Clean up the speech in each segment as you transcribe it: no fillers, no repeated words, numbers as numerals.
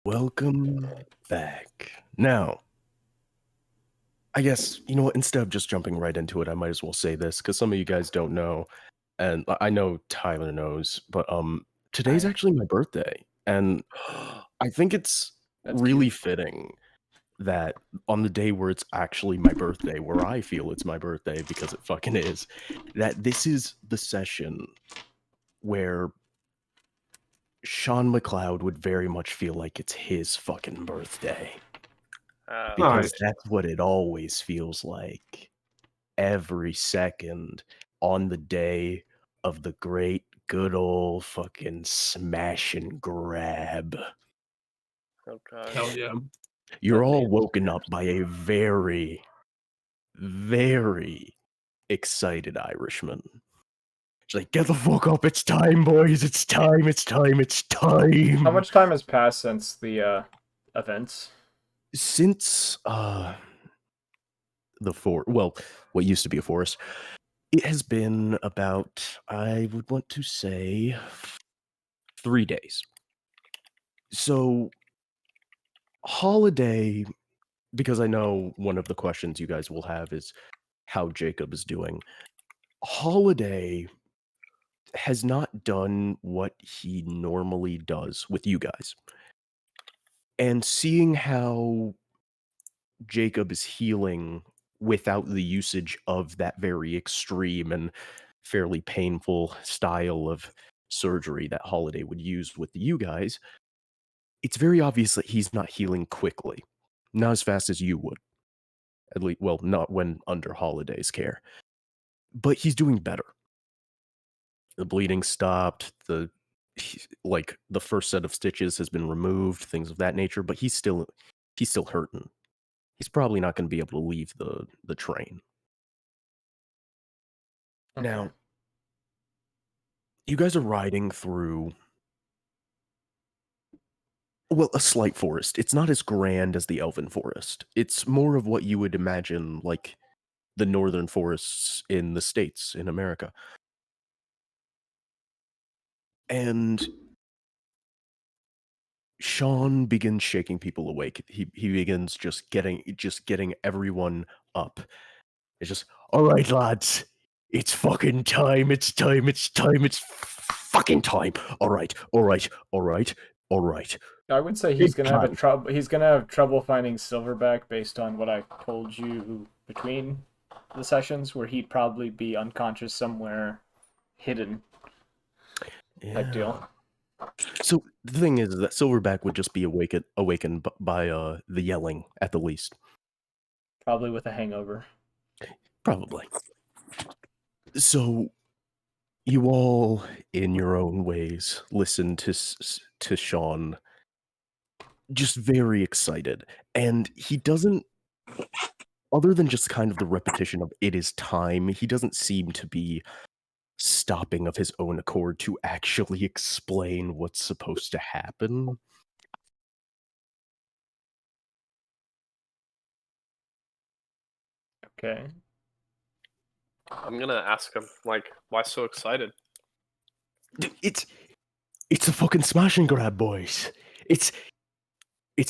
Welcome back. Now, I guess, you know what, instead of just jumping right into it, I might as well say this, because some of you guys don't know, and I know Tyler knows, but today's actually my birthday, and I think it's That's really cute. fitting that on the day where it's actually my birthday, where I feel it's my birthday, because it fucking is, that this is the session where Sean McLeod would very much feel like it's his fucking birthday. Because Nice. that's what it always feels like. Every second on the day of the great good old fucking smash and grab. Oh god. Hell yeah. You're all woken up by a very, very excited Irishman. It's like, get the fuck up, it's time, boys, it's time, it's time, it's time. How much time has passed since the events? Since what used to be a forest, it has been about, I would want to say, 3 days. So, holiday, because I know one of the questions you guys will have is how Jacob is doing. Holiday has not done what he normally does with you guys. And seeing how Jacob is healing without the usage of that very extreme and fairly painful style of surgery that Holiday would use with you guys, it's very obvious that he's not healing quickly. Not as fast as you would. At least, well, not when under Holiday's care. But he's doing better. The bleeding stopped, the first set of stitches has been removed, things of that nature, but he's still hurting. He's probably not going to be able to leave the train. Okay. Now, you guys are riding through, well, a slight forest. It's not as grand as the Elven Forest. It's more of what you would imagine, like, the northern forests in the States, in America. And Sean begins shaking people awake. He begins just getting everyone up. It's just, all right, lads, it's fucking time. It's time. It's time. It's fucking time. All right. All right. All right. All right. I would say he's gonna have trouble finding Silverback based on what I told you between the sessions, where he'd probably be unconscious somewhere hidden. Type deal. So the thing is that Silverback would just be awakened by the yelling at the least. Probably with a hangover. Probably. So you all, in your own ways, listen to Sean, just very excited, and he doesn't. Other than just kind of the repetition of "it is time," he doesn't seem to be stopping of his own accord to actually explain what's supposed to happen. Okay. I'm gonna ask him, like, why so excited? It's a fucking smash and grab, boys. It's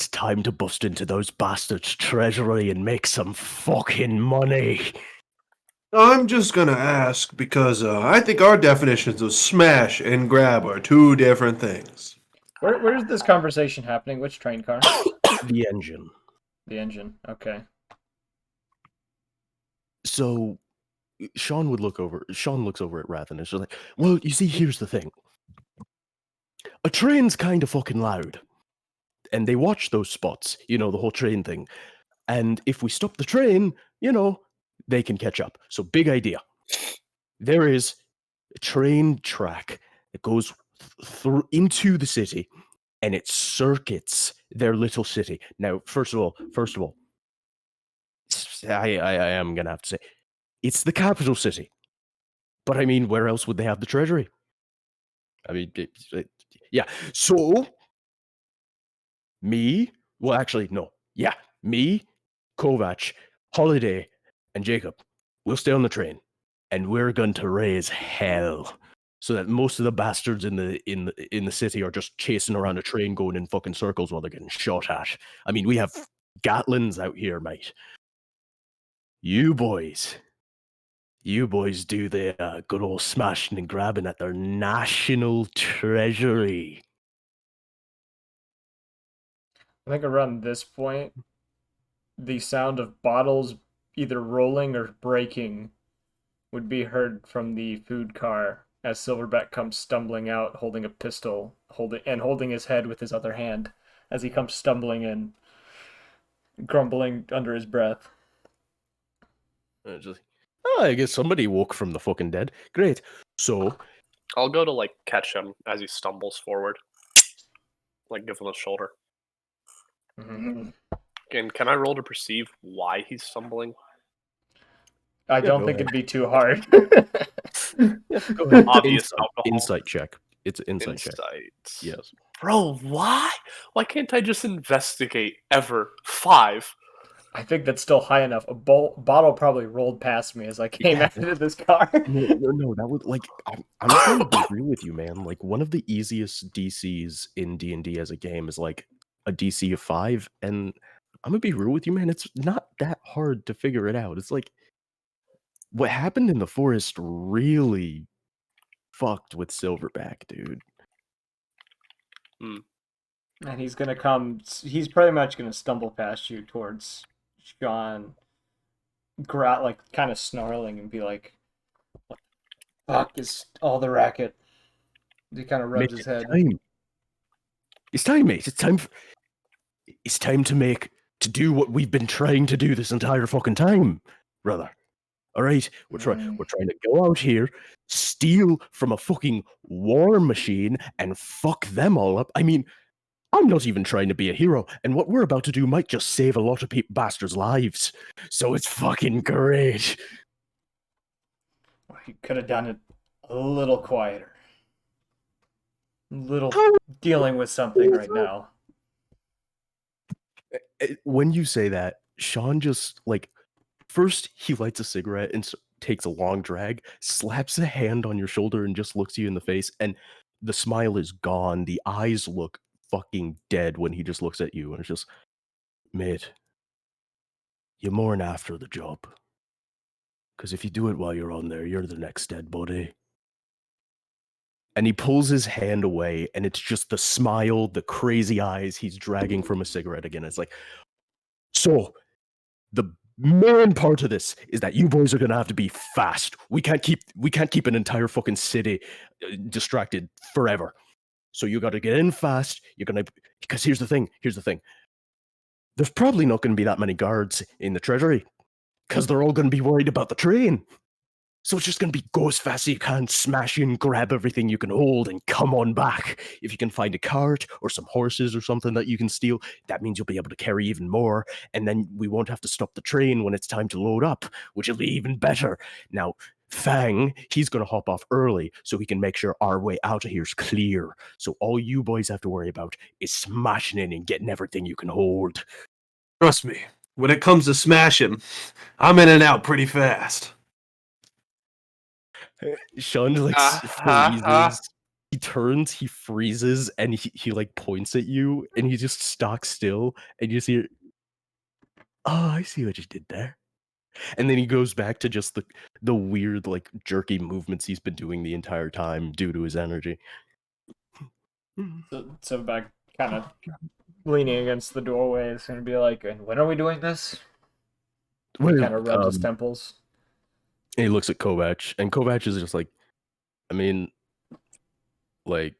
time to bust into those bastards' treasury and make some fucking money. I'm just gonna ask because I think our definitions of smash and grab are two different things. Where's this conversation happening? Which train car? The engine. The engine. Okay. So Sean looks over at Rathen and she's like, well, you see, here's the thing. A train's kind of fucking loud. And they watch those spots, the whole train thing. And if we stop the train, they can catch up. So big idea. There is a train track that goes through into the city, and it circuits their little city. Now, first of all, I am gonna have to say, it's the capital city. But I mean, where else would they have the treasury? I mean, yeah. So, me, Kovac, Holiday, and Jacob, we'll stay on the train, and we're going to raise hell. so that most of the bastards in the city are just chasing around a train going in fucking circles while they're getting shot at. I mean, we have Gatlins out here, mate. You boys do the good old smashing and grabbing at their national treasury. I think around this point, the sound of bottles either rolling or breaking would be heard from the food car as Silverback comes stumbling out, holding a pistol, holding his head with his other hand as he comes stumbling in, grumbling under his breath. Just, I guess somebody woke from the fucking dead. Great. So I'll go to like catch him as he stumbles forward, like give him a shoulder. Mm-hmm. And can I roll to perceive why he's stumbling? I don't go think ahead. it'd be too hard. Go ahead. Obvious alcohol. Insight check. It's an insight check. Insights. Yes. Bro, why? Why can't I just investigate ever? 5. I think that's still high enough. A bottle probably rolled past me as I came out of this car. No, that would like I'm going to agree with you, man. Like one of the easiest DCs in D&D as a game is like a DC of 5, and I'm gonna be real with you, man. It's not that hard to figure it out. It's like what happened in the forest really fucked with Silverback, dude. And he's gonna come. He's pretty much gonna stumble past you towards Sean, like kind of snarling and be like, "What the fuck is all the racket?" He kind of rubs Mate, his head. It's time, mate. It's time to do what we've been trying to do this entire fucking time, brother. All right, we're trying to go out here, steal from a fucking war machine, and fuck them all up. I mean, I'm not even trying to be a hero, and what we're about to do might just save a lot of bastards' lives. So it's fucking great. You could have done it a little quieter. Dealing with something right now. When you say that, Sean just like first he lights a cigarette and takes a long drag, slaps a hand on your shoulder, and just looks you in the face. And the smile is gone. The eyes look fucking dead when he just looks at you, and it's just, mate, you mourn after the job. Because if you do it while you're on there, you're the next dead body. And he pulls his hand away, and it's just the smile, the crazy eyes he's dragging from a cigarette again. It's like, so the main part of this is that you boys are gonna have to be fast. We can't keep an entire fucking city distracted forever. So you got to get in fast. Because here's the thing. There's probably not going to be that many guards in the treasury because they're all going to be worried about the train. So it's just going to be go as fast as you can, smash in, grab everything you can hold, and come on back. If you can find a cart or some horses or something that you can steal, that means you'll be able to carry even more, and then we won't have to stop the train when it's time to load up, which will be even better. Now, Fang, he's going to hop off early so he can make sure our way out of here is clear. So all you boys have to worry about is smashing in and getting everything you can hold. Trust me, when it comes to smashing, I'm in and out pretty fast. Sean like freezes. He turns, he freezes, and he like points at you, and he just stocks still, and you see, oh, I see what you did there. And then he goes back to just the weird, like, jerky movements he's been doing the entire time due to his energy. So back kind of leaning against the doorway is going to be like, and when are we doing this? He kind of rubs his temples. And he looks at Kovac, and Kovac is just like, I mean, like,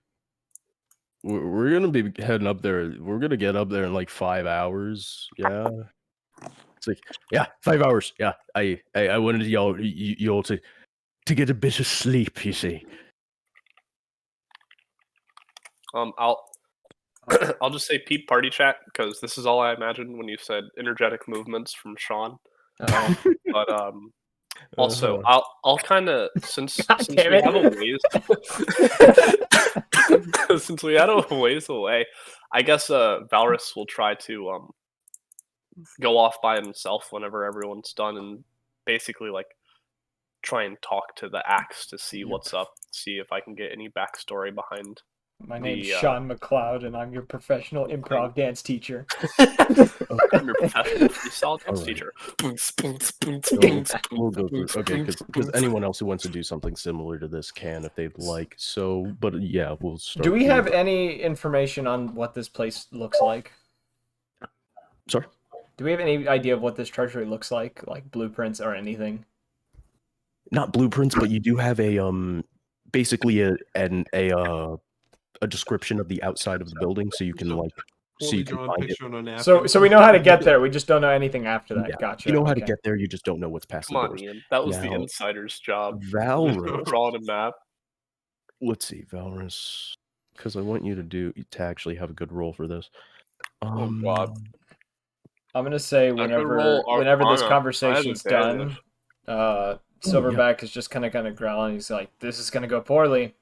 we're going to be heading up there. We're going to get up there in like 5 hours. Yeah. It's like, yeah, 5 hours. Yeah. I wanted y'all to get a bit of sleep, you see. I'll just say peep party chat because this is all I imagined when you said energetic movements from Sean. But also I'll kind of since we have a ways since we had a ways away, I guess Valrus will try to go off by himself whenever everyone's done and basically like try and talk to the axe to see what's up, see if I can get any backstory behind. My name's Sean McLeod, and I'm your professional improv dance teacher. I'm your professional freestyle dance teacher. We'll go through. Okay, because anyone else who wants to do something similar to this can if they'd like. So, but yeah, we'll start. Do we have any information on what this place looks like? Sorry? Do we have any idea of what this treasury looks like blueprints or anything? Not blueprints, but you do have a basically a description of the outside of the building, so you can so you can find it. So we know how to get there. We just don't know anything after that. Yeah. Gotcha. You know how to get there. You just don't know what's past Come the on, doors. Ian. That was Now, the insider's job. Valrus. Drawing a map. Let's see, Valrus, because I want you to actually have a good roll for this. Oh God. I'm gonna say whenever this conversation's done, Silverback is just kind of growling. He's like, "This is gonna go poorly.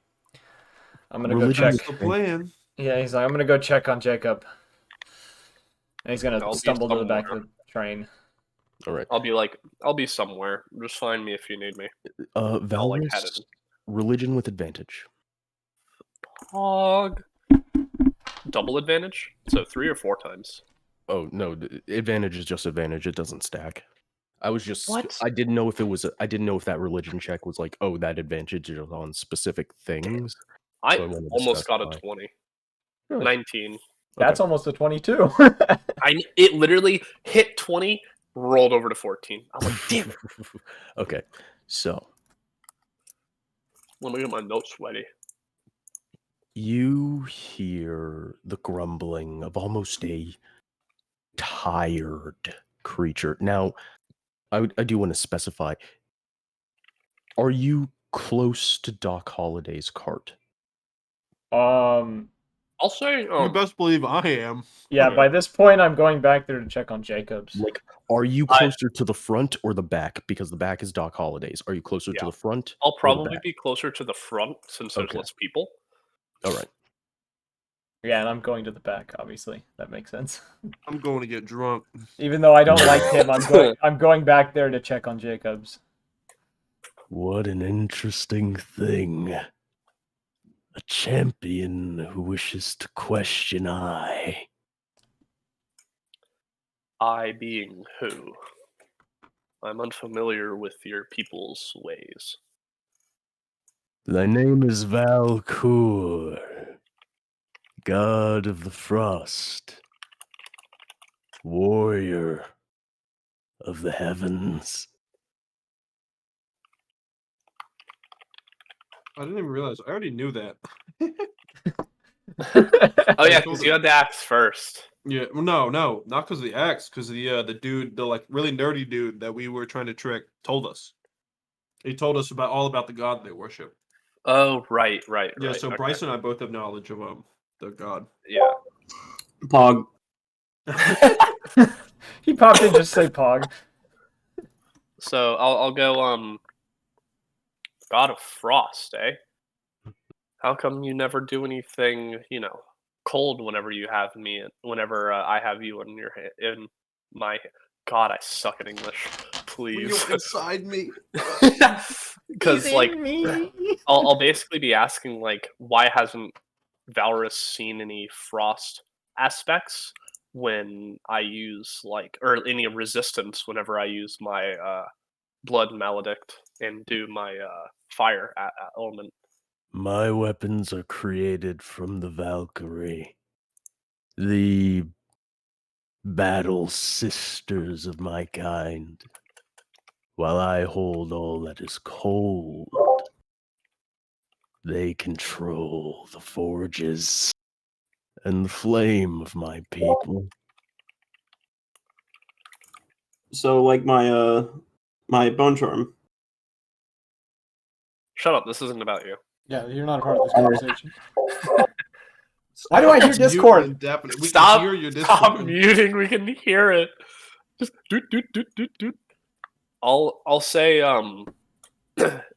I'm gonna go check." That's the plan. Yeah, he's like, "I'm gonna go check on Jacob," and he's gonna stumble to the back of the train. All right. I'll be somewhere. Just find me if you need me. Valrus, religion with advantage. Pog. Double advantage? So 3 or 4 times. Oh no, advantage is just advantage. It doesn't stack. I was just What? I didn't know if it was I didn't know if that religion check was like, oh, that advantage is on specific things. I almost got a 20. Really? 19. That's almost a 22. It literally hit 20, rolled over to 14. I was like, damn it. Okay, so let me get my notes ready. You hear the grumbling of almost a tired creature. Now, I do want to specify, are you close to Doc Holliday's cart? I'll say You best believe I am. Yeah, by this point I'm going back there to check on Jacobs. Like, are you closer to the front or the back? Because the back is Doc Holliday's. Are you closer to the front? I'll probably be closer to the front since there's less people. All right. Yeah, and I'm going to the back, obviously. That makes sense. I'm going to get drunk. Even though I don't like him, I'm going back there to check on Jacobs. What an interesting thing. A champion who wishes to question I. I being who? I'm unfamiliar with your people's ways. Thy name is Valkur, god of the frost, warrior of the heavens. I didn't even realize. I already knew that. Oh yeah, because you had the axe first. Yeah, well, no, not because of the axe, because the dude, the like really nerdy dude that we were trying to trick, told us. He told us all about the god they worship. Oh right. Yeah, so okay. Brice and I both have knowledge of the god. Yeah. Pog. He popped in just say Pog. So I'll go God of Frost, eh? How come you never do anything, cold whenever you have me, whenever I have you in my God, I suck at English. Please. You're inside me. Because I'll basically be asking why hasn't Valrus seen any frost aspects when I use or any resistance whenever I use my blood maledict and do my fire element. My weapons are created from the Valkyrie, the battle sisters of my kind. While I hold all that is cold, they control the forges and the flame of my people. So, like my bone charm. Shut up! This isn't about you. Yeah, you're not a part of this conversation. Why do I hear Discord? Stop! Hear your Discord. Stop muting. We can hear it. Just doot. I'll say.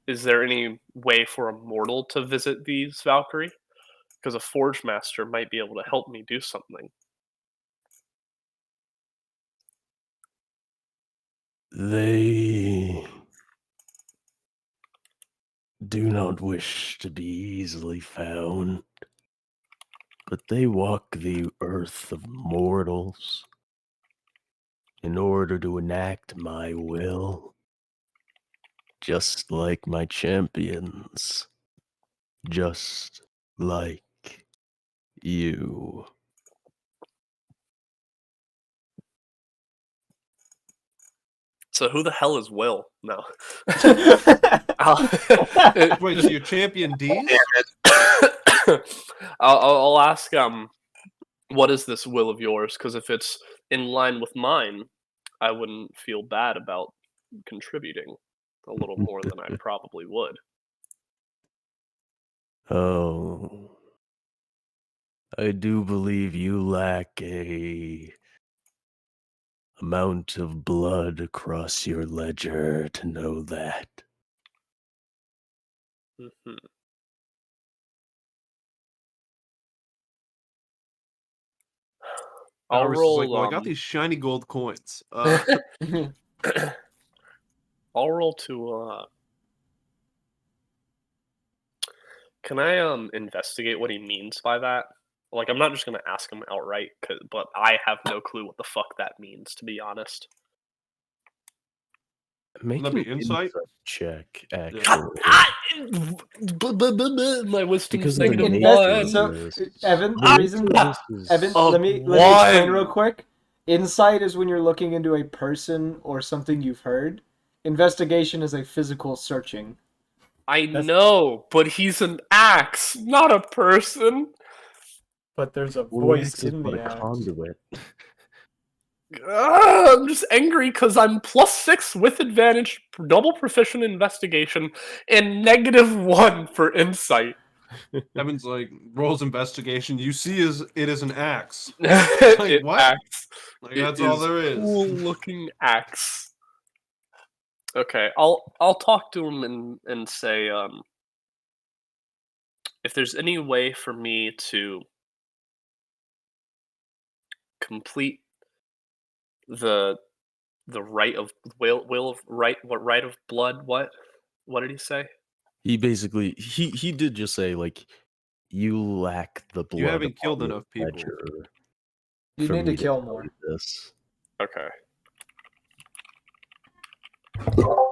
Is there any way for a mortal to visit these Valkyrie? Because a Forge Master might be able to help me do something. They do not wish to be easily found, but they walk the earth of mortals in order to enact my will, just like my champions, just like you. So who the hell is Will? No. Wait, so your champion D's? I'll ask what is this will of yours? Because if it's in line with mine, I wouldn't feel bad about contributing a little more than I probably would. Oh, I do believe you lack a amount of blood across your ledger to know that. Mm-hmm. I'll roll. Like, well, I got these shiny gold coins. I'll roll to. Can I investigate what he means by that? Like, I'm not just gonna ask him outright, but I have no clue what the fuck that means, to be honest. Make Let an me insight check, Yeah. actually. My wisdom's Because of the negative nature one. of So, this. Evan, The the reason nature of this is- Evan, Of let me explain one. real quick. Insight is when you're looking into a person or something you've heard. Investigation is a physical searching. I know, but he's an axe, not a person. But there's a Well, voice X is in but the a axe. conduit. I'm just angry because I'm +6 with advantage, double proficient investigation, and -1 for insight. Evan's like rolls investigation. You see, it is an axe. It what? axe. Like It that's all is there is. Cool looking axe. Okay, I'll talk to him and say if there's any way for me to complete the right of will of right of blood, what did he say? He basically he did just say like you lack the blood. You haven't killed upon your enough people. ledger You for need to me kill tell more. you this. Okay.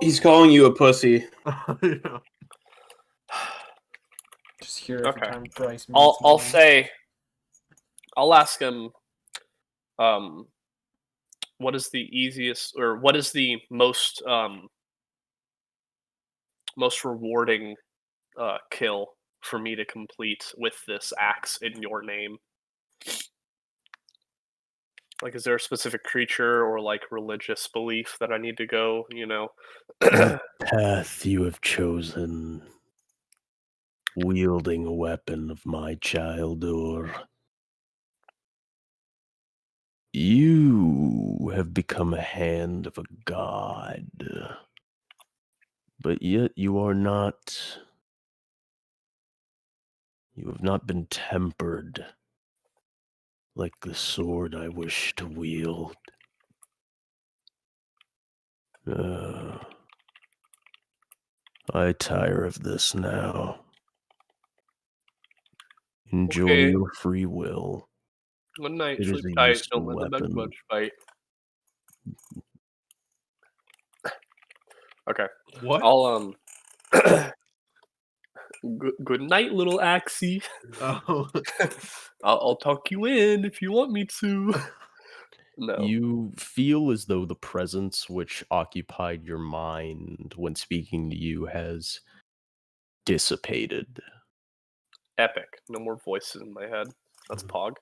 He's calling you a pussy. Yeah. Just hear every Okay. time Brice. I'll say. I'll ask him. What is the easiest, or what is the most most rewarding kill for me to complete with this axe in your name? Like, is there a specific creature or like religious belief that I need to go? The path you have chosen, wielding a weapon of my childhood. You have become a hand of a god, but yet you are not. You have not been tempered like the sword I wish to wield. I tire of this now. Enjoy Okay. your free will. Good night. It is Sleep a tight. useful Don't let the bug weapon. bunch bite. Okay. What? I'll good night, little Axie. Oh. I'll talk you in if you want me to. No. You feel as though the presence which occupied your mind when speaking to you has dissipated. Epic. No more voices in my head. That's Pog.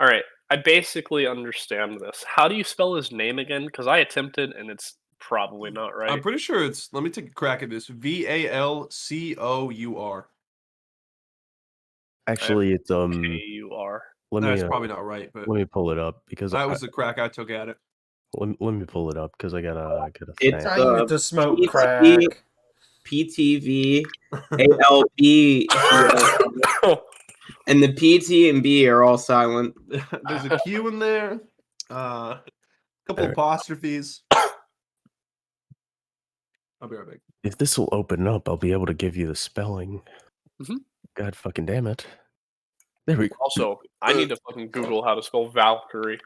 Alright. I basically understand this. How do you spell his name again? Because I attempted and it's probably not right. I'm pretty sure it's. Let me take a crack at this. Valcour. Actually, it's K-U-R. let That's me probably not right, but let me pull it up because that was the crack I took at it. let me pull it up because I gotta It's think. I get to smoke PTV, crack. PTV, ALB, and the PT and B are all silent. There's a Q in there. A couple Alright. apostrophes. I'll be right back. If this will open up, I'll be able to give you the spelling. God fucking damn it. There we go. Also, I need to fucking Google how to spell Valkyrie.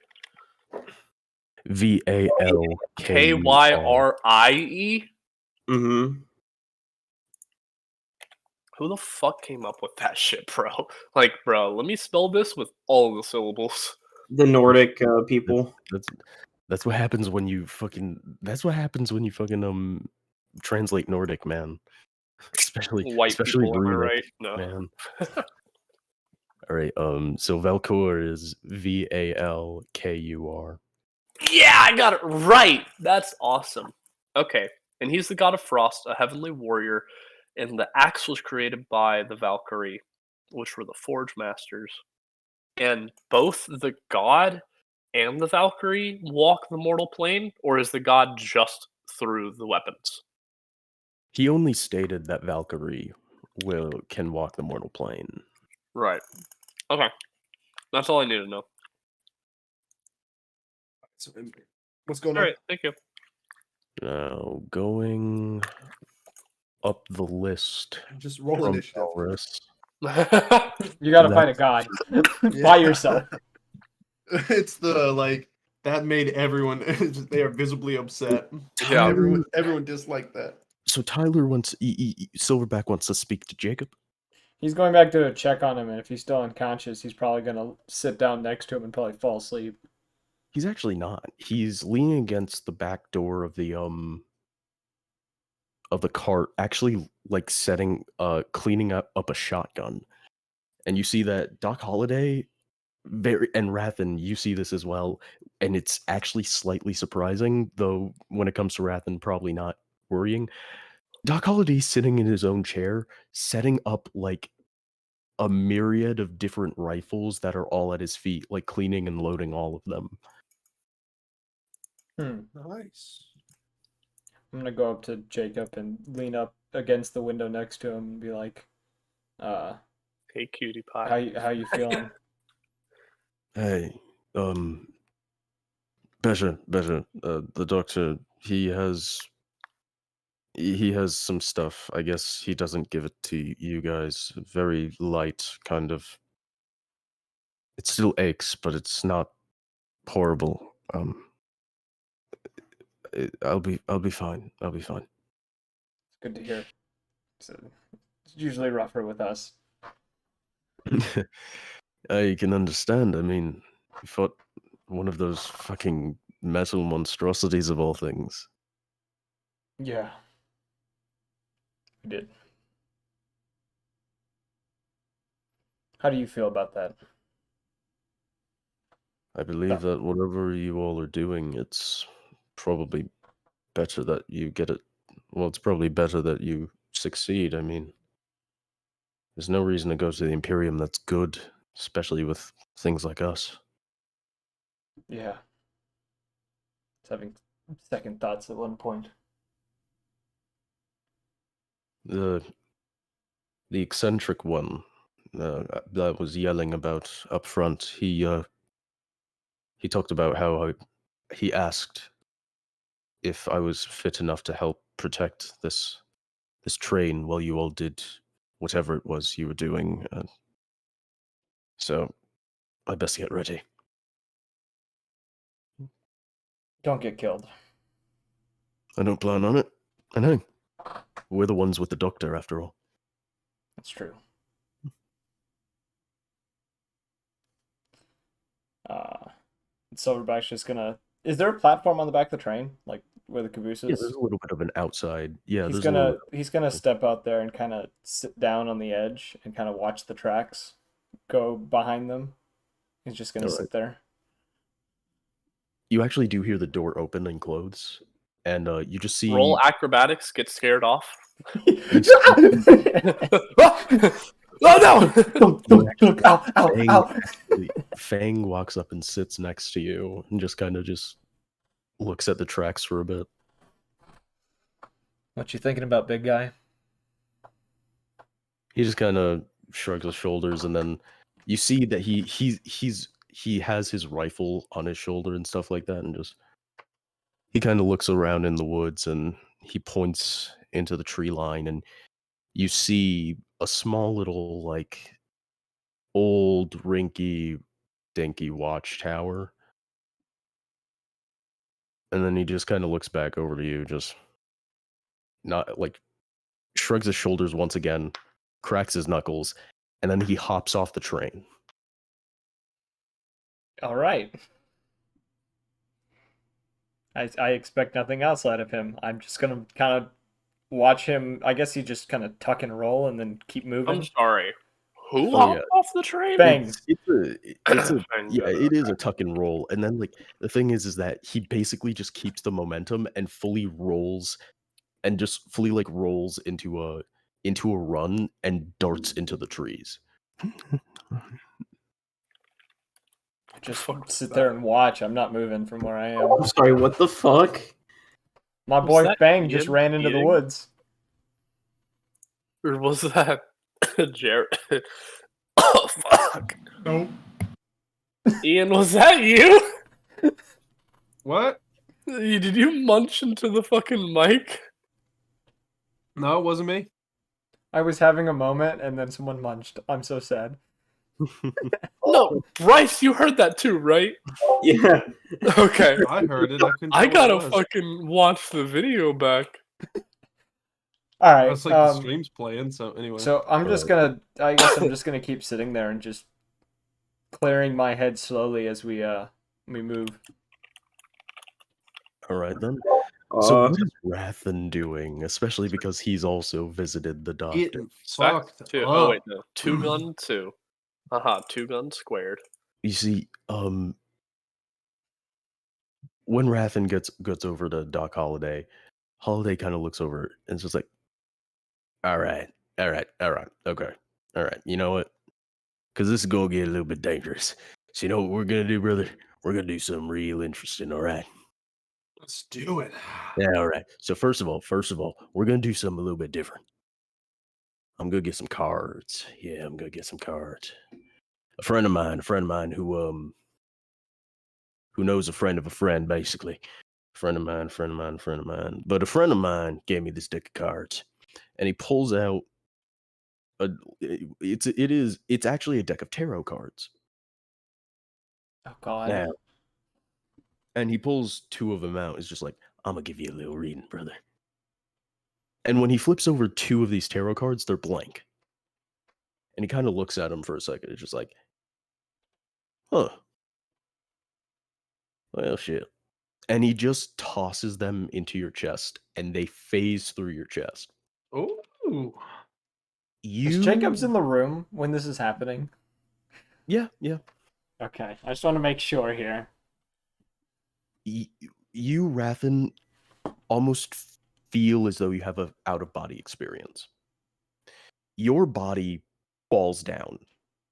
Valkyrie. Kyrie? Mm-hmm. Who the fuck came up with that shit, bro? Like, bro, let me spell this with all the syllables. The Nordic people. That's what happens when you fucking. That's what happens when you fucking translate Nordic, man. Especially White people, am I Runic, right? No. man. All right. So Valkur is Valkur. Yeah, I got it right. That's awesome. Okay, and he's the god of frost, a heavenly warrior, and the axe was created by the Valkyrie, which were the Forge Masters. And both the god and the Valkyrie walk the mortal plane, or is the god just through the weapons? He only stated that Valkyrie can walk the mortal plane. Right. Okay. That's all I need to know. So, what's going All on? right, thank you. Now going up the list. Just roll from initiative. Elris. You gotta find a god by yourself. It's that made everyone. They are visibly upset. Yeah. Everyone disliked that. So Tyler wants Silverback wants to speak to Jacob. He's going back to check on him, and if he's still unconscious, he's probably gonna sit down next to him and probably fall asleep. He's actually not. He's leaning against the back door of the cart, actually like cleaning up a shotgun. And you see that Doc Holliday and Rathen, you see this as well, and it's actually slightly surprising, though when it comes to Rathen, probably not worrying. Doc Holliday's sitting in his own chair, setting up like a myriad of different rifles that are all at his feet, like cleaning and loading all of them. Nice. I'm gonna go up to Jacob and lean up against the window next to him and be like, hey, cutie pie. how you feeling? Hey, better. The doctor, he has some stuff. I guess he doesn't give it to you guys. Very light, kind of. It still aches, but it's not horrible. I'll be fine. I'll be fine. It's good to hear. It's usually rougher with us. I can understand. I mean, we fought one of those fucking metal monstrosities of all things. Yeah. We did. How do you feel about that? I believe that whatever you all are doing, it's probably better that you get it. Well, it's probably better that you succeed. I mean, there's no reason to go to the Imperium that's good, especially with things like us. Yeah. It's having second thoughts at one point. The eccentric one that was yelling about up front, he talked about how he asked if I was fit enough to help protect this train while you all did whatever it was you were doing. So I best get ready. Don't get killed. I don't plan on it. I know. We're the ones with the doctor, after all. That's true. Silverback's just gonna... Is there a platform on the back of the train? Like, where the caboose is? Yeah, there's a little bit of an outside. Yeah, he's gonna step out there and kind of sit down on the edge and kind of watch the tracks go behind them. He's just gonna sit there. You actually do hear the door open and close, and you just see... Roll acrobatics, get scared off. Oh no! Ow! Fang walks up and sits next to you and just kind of looks at the tracks for a bit. What you thinking about, big guy? He just kind of shrugs his shoulders, and then you see that he has his rifle on his shoulder and stuff like that, and he kind of looks around in the woods, and he points into the tree line, and you see a small little, like, old, rinky dinky watchtower. And then he just kind of looks back over to you, just not like shrugs his shoulders once again, cracks his knuckles, and then he hops off the train. All right. I expect nothing else out of him. I'm just gonna kind of watch him. I guess he just kind of tuck and roll and then keep moving. I'm sorry. Who Oh, hopped yeah. off the train? Bang. It's a Bang, yeah, good, it is a tuck and roll. And then, like, the thing is that he basically just keeps the momentum and fully rolls and just fully, like, rolls into a run and darts into the trees. Just Fuck sit that. there and watch. I'm not moving from where I am. I'm sorry, what the fuck? My Was boy that Bang just Ian ran into the eating? woods. Or was that Jared? Oh, fuck. Nope. Ian, was that you? What? Did you munch into the fucking mic? No, it wasn't me. I was having a moment and then someone munched. I'm so sad. No, Brice, you heard that too, right? Yeah. Okay. I heard it. I couldn't. I tell what it gotta was. fucking watch the video back. All right. That's like the stream's playing. So anyway. So I'm just gonna. I guess I'm just gonna keep sitting there and just clearing my head slowly as we move. All right, then. So Uh, what is Rathen doing? Especially because he's also visited the doctor. Getting Stack fucked two. up. Oh wait, no. 2 gun 2. Haha, 2 guns squared. You see, when Rathen gets over to Doc Holliday, Holliday kind of looks over and is just like, all right, okay, all right. You know what? Because this is gonna get a little bit dangerous. So you know what we're gonna do, brother? We're gonna do something real interesting. All right. Let's do it. Yeah. All right. So first of all, we're gonna do something a little bit different. I'm gonna get some cards. Yeah, I'm gonna get some cards. A friend of mine who knows a friend of a friend, basically. Friend of mine. But a friend of mine gave me this deck of cards, and he pulls out it's actually a deck of tarot cards. Oh God. Now, and he pulls 2 of them out. It's just like, I'm gonna give you a little reading, brother. And when he flips over 2 of these tarot cards, they're blank. And he kind of looks at them for a second. It's just like, huh. Well, shit. And he just tosses them into your chest, and they phase through your chest. Ooh. Is Jacobs in the room when this is happening? Yeah. Okay, I just want to make sure here. You, Rathen, almost feel as though you have an out-of-body experience. Your body falls down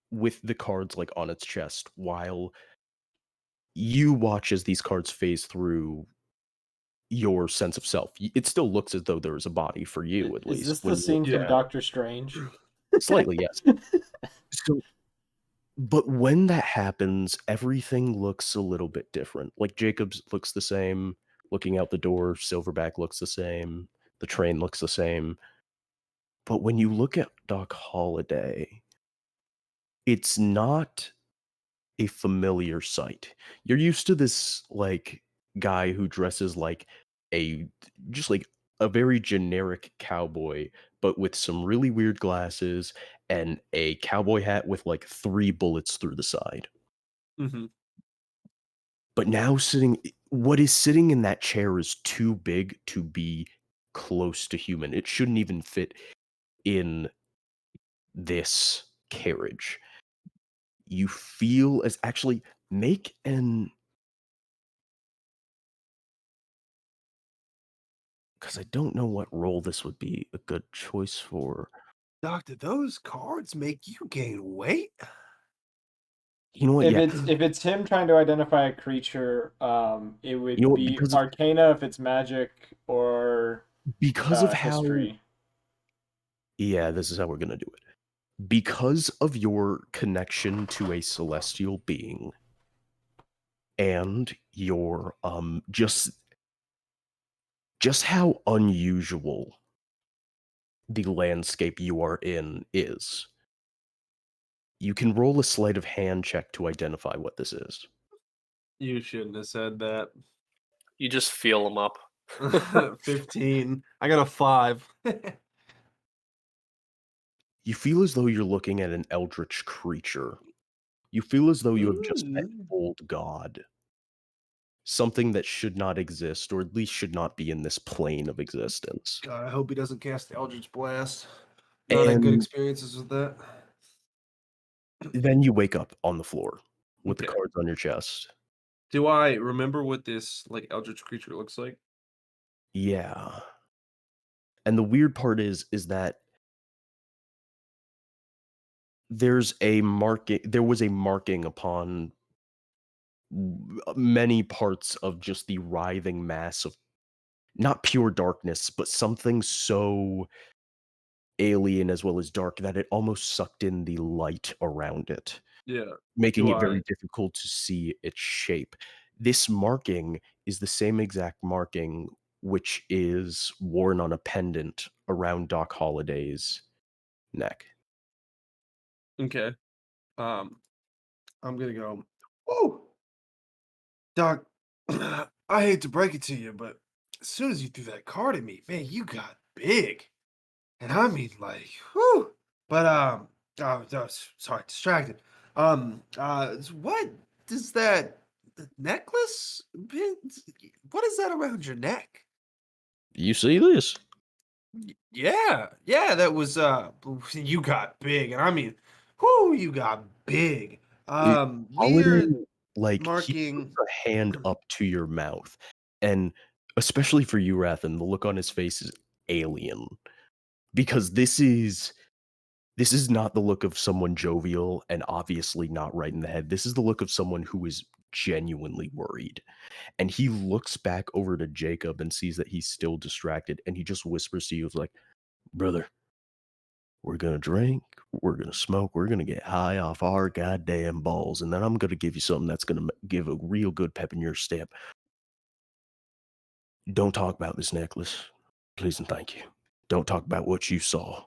with the cards like on its chest, while you watch as these cards phase through your sense of self. It still looks as though there is a body for you, at least. Is this the scene from Doctor Strange? Slightly, yes. So, but when that happens, everything looks a little bit different. Like Jacobs looks the same, looking out the door, Silverback looks the same, the train looks the same. But when you look at Doc Holliday, it's not a familiar sight. You're used to this like guy who dresses like just like a very generic cowboy, but with some really weird glasses and a cowboy hat with like 3 bullets through the side. Mm-hmm. But now what is sitting in that chair is too big to be close to human. It shouldn't even fit in this carriage. You feel as actually make an because I don't know what role this would be a good choice for. Doctor, those cards make you gain weight? You know what? If it's him trying to identify a creature, it would be Arcana if it's magic, or because of history. Yeah, this is how we're gonna do it. Because of your connection to a celestial being and your just just how unusual the landscape you are in is. You can roll a sleight of hand check to identify what this is. You shouldn't have said that. You just feel them up. 15. I got a 5. You feel as though you're looking at an eldritch creature. You feel as though you have just met an old god. Something that should not exist, or at least should not be in this plane of existence. God, I hope he doesn't cast the Eldritch Blast. Not had good experiences with that. Then you wake up on the floor with the Okay. cards on your chest. Do I remember what this like Eldritch creature looks like? Yeah. And the weird part is that there was a marking upon many parts of just the writhing mass of not pure darkness, but something so alien as well as dark that it almost sucked in the light around it, Yeah. making Do it very I difficult to see its shape. This marking is the same exact marking which is worn on a pendant around Doc Holliday's neck. Okay. I'm gonna go. Oh, Doc. I hate to break it to you, but as soon as you threw that card at me, man, you got big, and I mean like, whew. But sorry, distracted. What does that the necklace? What is that around your neck? You see this? Yeah, that was you got big, and I mean, whoo, you got big. Holiday, Weird like, he puts marking. a hand up to your mouth, and especially for you, Rathen, the look on his face is alien, because this is not the look of someone jovial and obviously not right in the head. This is the look of someone who is genuinely worried, and he looks back over to Jacob and sees that he's still distracted, and he just whispers to you, like, "Brother, we're gonna drink, we're gonna smoke, we're gonna get high off our goddamn balls, and then I'm gonna give you something that's gonna give a real good pep in your step. Don't talk about this necklace, please and thank you. Don't talk about what you saw."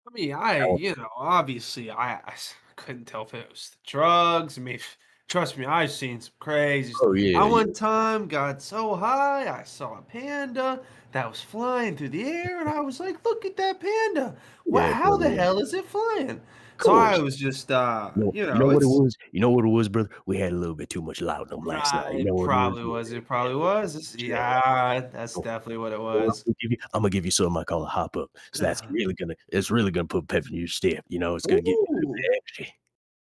I mean, Now, obviously, couldn't tell if it was the drugs. I mean, trust me, I've seen some crazy oh, stuff. I yeah, yeah, one time got so high, I saw a panda that was flying through the air, and I was like, "Look at that panda! What? yeah, How the brother, hell is it flying?" of So I course. was just, You know what it it's was? You know what it was, brother? We had a little bit too much laudanum last night. You know it what it was? probably Yeah, was. It probably was. yeah. Yeah, that's So, definitely what it what was. I'm gonna give you something I call a hop up. So it's really gonna put pep in your step. You know, it's gonna give you a little Ooh. bit extra.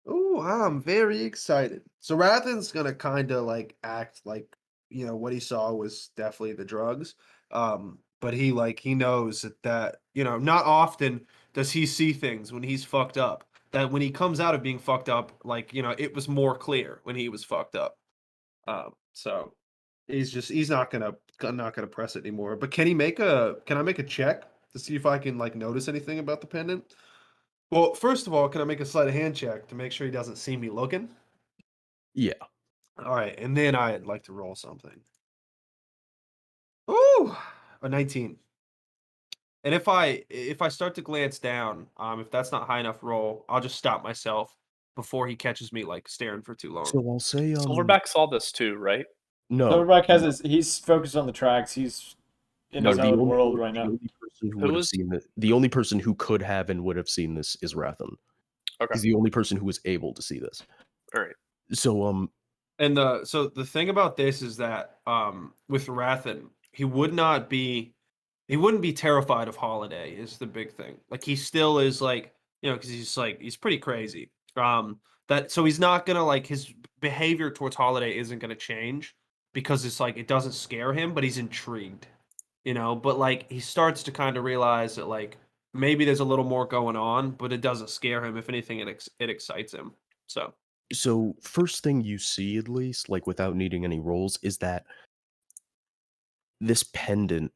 Oh, I'm very excited. So Rathen's gonna kind of like act like what he saw was definitely the drugs. But he knows that not often does he see things when he's fucked up. That when he comes out of being fucked up, it was more clear when he was fucked up. So he's not gonna press it anymore. But can I make a check to see if I can like notice anything about the pendant? Well, first of all, can I make a sleight of hand check to make sure he doesn't see me looking? Yeah. All right, and then I'd like to roll something. Ooh, a 19. And if I start to glance down, if that's not high enough roll, I'll just stop myself before he catches me like staring for too long. So I'll say, Silverback saw this too, right? no, Silverback he's focused on the tracks. He's in no, his own world right the now. only person who Who would have was seen the only person who could have and would have seen this is Rathen. okay? He's the only person who was able to see this. All right. So, And so the thing about this is that with Rathen, he wouldn't be terrified of Holiday is the big thing. Like he still is like, because he's pretty crazy. That so he's not gonna like his behavior towards Holiday isn't gonna change because it's like it doesn't scare him, but he's intrigued, But like he starts to kind of realize that like maybe there's a little more going on, but it doesn't scare him. If anything, it excites him. So first thing you see, at least, like without needing any rolls, is that this pendant,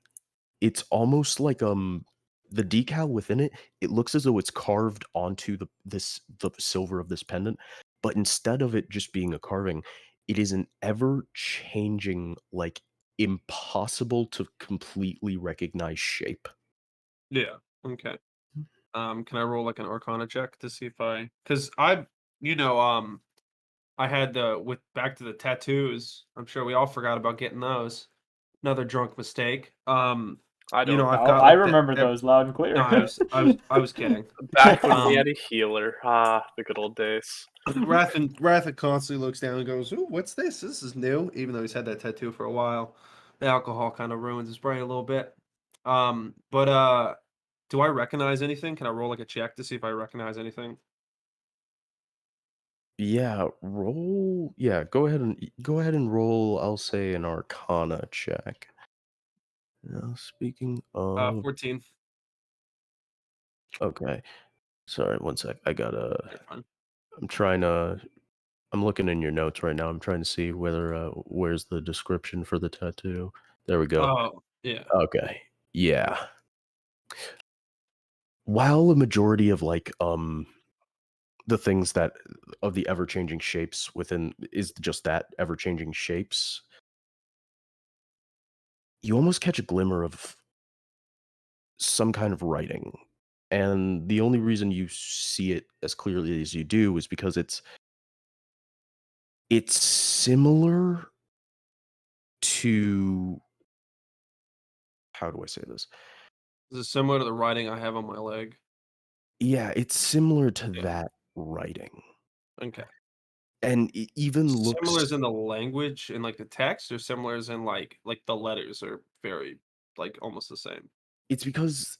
it's almost like the decal within it, it looks as though it's carved onto the silver of this pendant, but instead of it just being a carving, it is an ever changing like impossible to completely recognize shape. Yeah. Okay. Can I roll like an Arcana check to see if because I had with back to the tattoos. I'm sure we all forgot about getting those. Another drunk mistake. I don't. I've got I like remember those loud and clear. No, I was kidding. Back when we had a healer. The good old days. Rathen constantly looks down and goes, "Ooh, what's this? This is new." Even though he's had that tattoo for a while, the alcohol kind of ruins his brain a little bit. But do I recognize anything? Can I roll like a check to see if I recognize anything? Yeah, roll. Yeah, go ahead and roll. I'll say an Arcana check. Now, speaking of, 14. okay. Sorry, one sec. You're fine. I'm looking in your notes right now. I'm trying to see where's the description for the tattoo. There we go. Oh, yeah. Okay. Yeah. While a majority of the things that of the ever-changing shapes within is just that ever-changing shapes, you almost catch a glimmer of some kind of writing. And the only reason you see it as clearly as you do is because it's similar to, how do I say this? This is similar to the writing I have on my leg. Yeah, it's similar to Yeah. that writing. Okay. And it even looks Similar as in the language and like the text, or similar as in like the letters are very like almost the same. it's because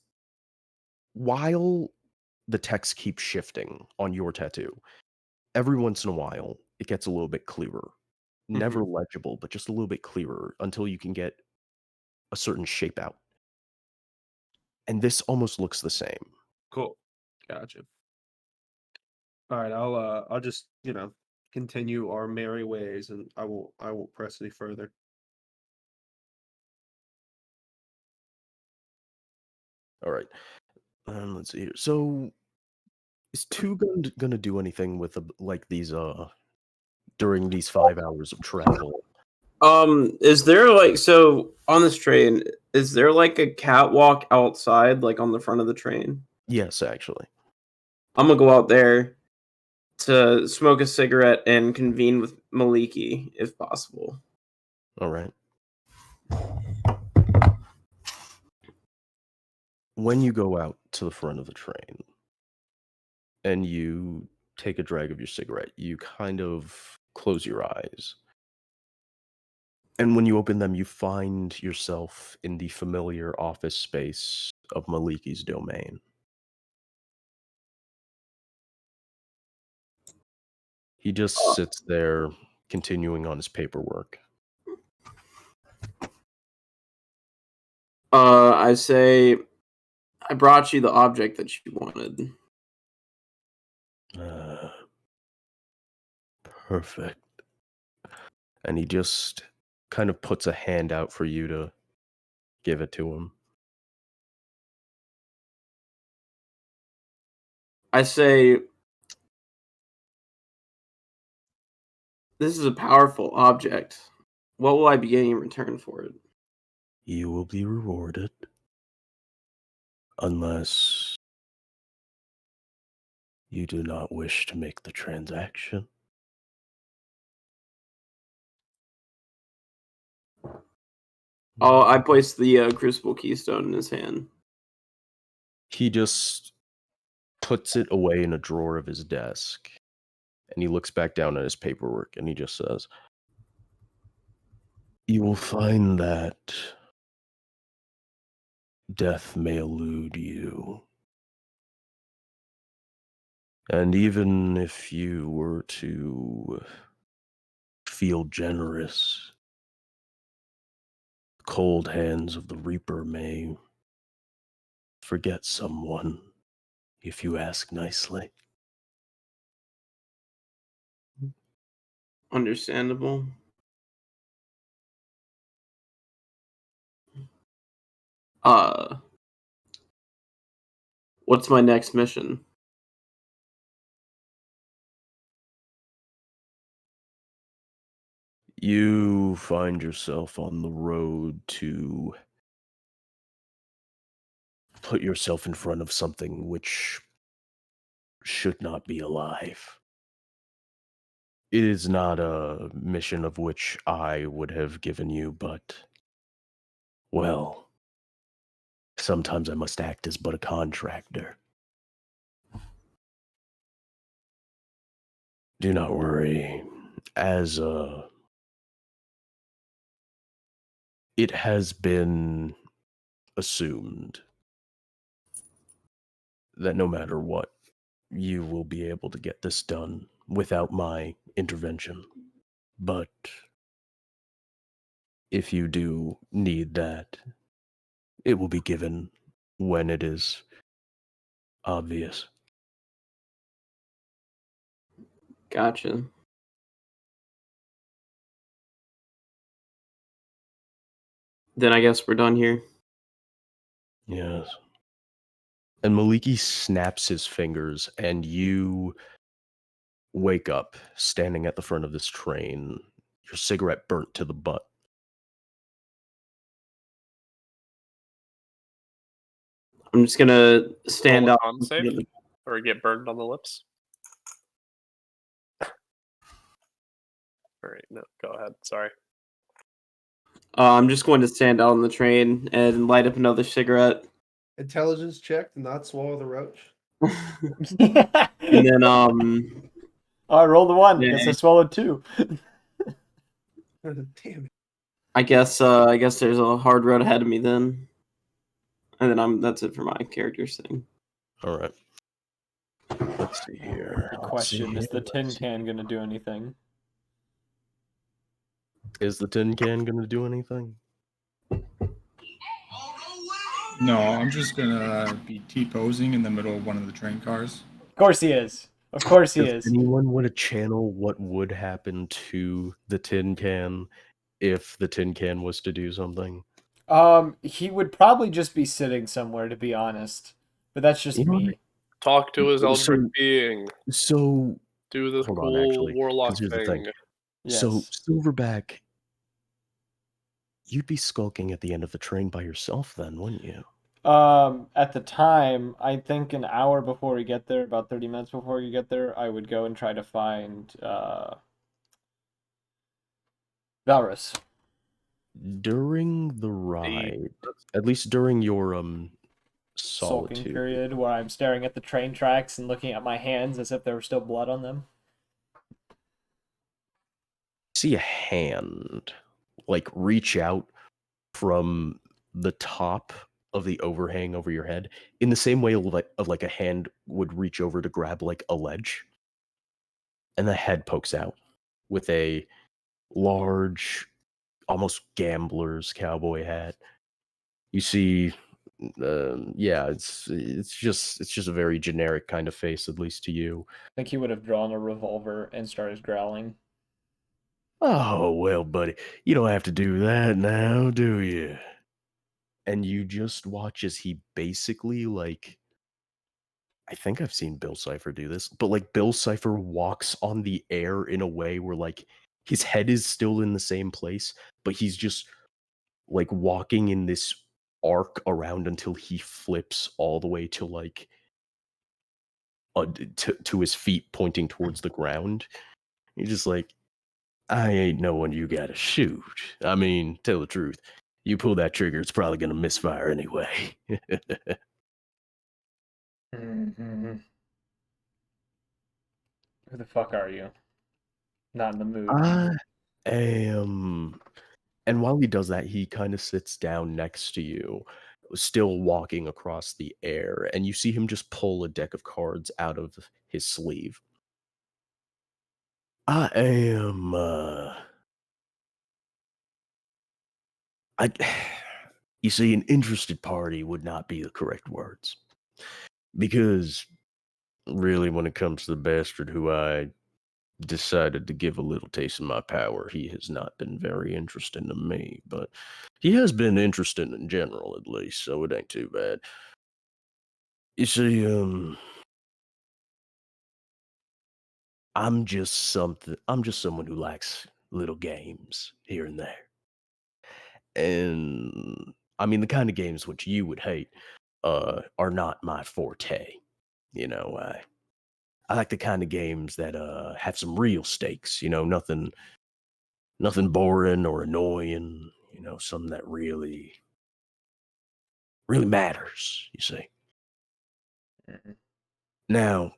while the text keeps shifting on your tattoo, every once in a while it gets a little bit clearer. Never legible, but just a little bit clearer until you can get a certain shape out. And this almost looks the same. Cool. Gotcha. All right, I'll just, continue our merry ways, and I won't press any further. All right. Let's see here. So is Two gonna do anything with these during these 5 hours of travel? Is there like, so on this train, is there like a catwalk outside, like on the front of the train? Yes, actually. I'm gonna go out there to smoke a cigarette and convene with Maliki if possible. All right. When you go out to the front of the train and you take a drag of your cigarette, you kind of close your eyes. And when you open them, you find yourself in the familiar office space of Maliki's domain. He just sits there, continuing on his paperwork. I say, I brought you the object that you wanted. Perfect. And he just kind of puts a hand out for you to give it to him. I say, this is a powerful object. What will I be getting in return for it? You will be rewarded. Unless you do not wish to make the transaction. Oh, I placed the Crucible Keystone in his hand. He just puts it away in a drawer of his desk. And he looks back down at his paperwork and he just says, "You will find that death may elude you. And even if you were to feel generous, the cold hands of the Reaper may forget someone if you ask nicely." Understandable. What's my next mission? You find yourself on the road to put yourself in front of something which should not be alive. It is not a mission of which I would have given you, but, well, sometimes I must act as but a contractor. Do not worry. It has been assumed that no matter what, you will be able to get this done without my intervention. But if you do need that, it will be given when it is obvious. Gotcha. Then I guess we're done here. Yes. And Maliki snaps his fingers, and you wake up standing at the front of this train, your cigarette burnt to the butt. I'm just gonna stand Roll a up. con save, or get burned on the lips. All right, no, go ahead. Sorry. I'm just going to stand out on the train and light up another cigarette. Intelligence check to not swallow the roach. And then Oh, I rolled a 1. Yeah. Guess I swallowed 2. Damn it. I guess there's a hard road ahead of me then. And then that's it for my character's thing. All right. Let's see here. The question, is the tin can going to do anything? Is the tin can going to do anything? No, I'm just gonna be T-posing in the middle of one of the train cars. Of course he is. Of course he Does is. anyone want to channel what would happen to the tin can if the tin can was to do something? He would probably just be sitting somewhere, to be honest. But that's just You know me. Talk to his So- eldritch being. So, Do this hold on, cool actually, 'cause warlock here's the thing. thing. Yes. So, Silverback, you'd be skulking at the end of the train by yourself then, wouldn't you? At the time, I think an hour before we get there, about 30 minutes before we get there, I would go and try to find Valrus. During the ride, at least during your Sulking solitude period, where I'm staring at the train tracks and looking at my hands as if there were still blood on them. see a hand like reach out from the top of the overhang over your head in the same way of like a hand would reach over to grab like a ledge, and the head pokes out with a large, almost gambler's cowboy hat. You see, yeah, it's just a very generic kind of face, at least to you. I think he would have drawn a revolver and started growling. Oh, well, buddy, you don't have to do that now, do you? And you just watch as he basically, like, I think I've seen Bill Cipher do this, but, like, Bill Cipher walks on the air in a way where, like, his head is still in the same place, but he's just, like, walking in this arc around until he flips all the way to, like, to his feet pointing towards the ground. He's just like, I ain't knowing you gotta shoot. I mean, tell the truth. You pull that trigger, it's probably gonna misfire anyway. Mm-hmm. Who the fuck are you? Not in the mood. I am. And while he does that, he kind of sits down next to you, still walking across the air, and you see him just pull a deck of cards out of his sleeve. I am, you see, an interested party would not be the correct words. Because, really, when it comes to the bastard who I decided to give a little taste of my power, he has not been very interesting to me, but he has been interesting in general, at least, so it ain't too bad. You see, I'm just someone who likes little games here and there. And I mean, the kind of games which you would hate are not my forte. You know, I like the kind of games that have some real stakes. You know, nothing boring or annoying. You know, something that really matters. You see. Now,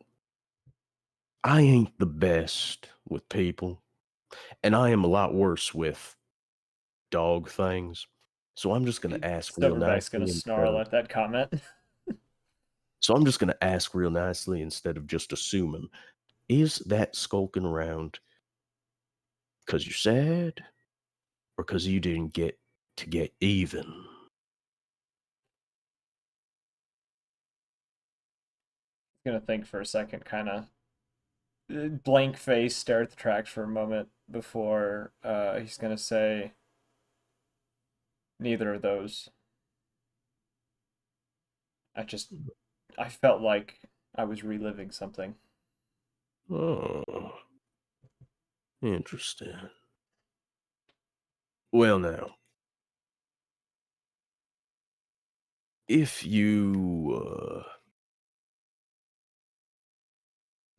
I ain't the best with people, and I am a lot worse with dog things. So I'm just gonna ask real Silverback's gonna nicely snarl at that comment. So I'm just gonna ask real nicely instead of just assuming. Is that skulking around because you're sad, or because you didn't get to get even? Gonna think for a second, kind of blank face, stare at the tracks for a moment before he's gonna say, neither of those. I felt like I was reliving something. Oh, interesting. Well, now, if you,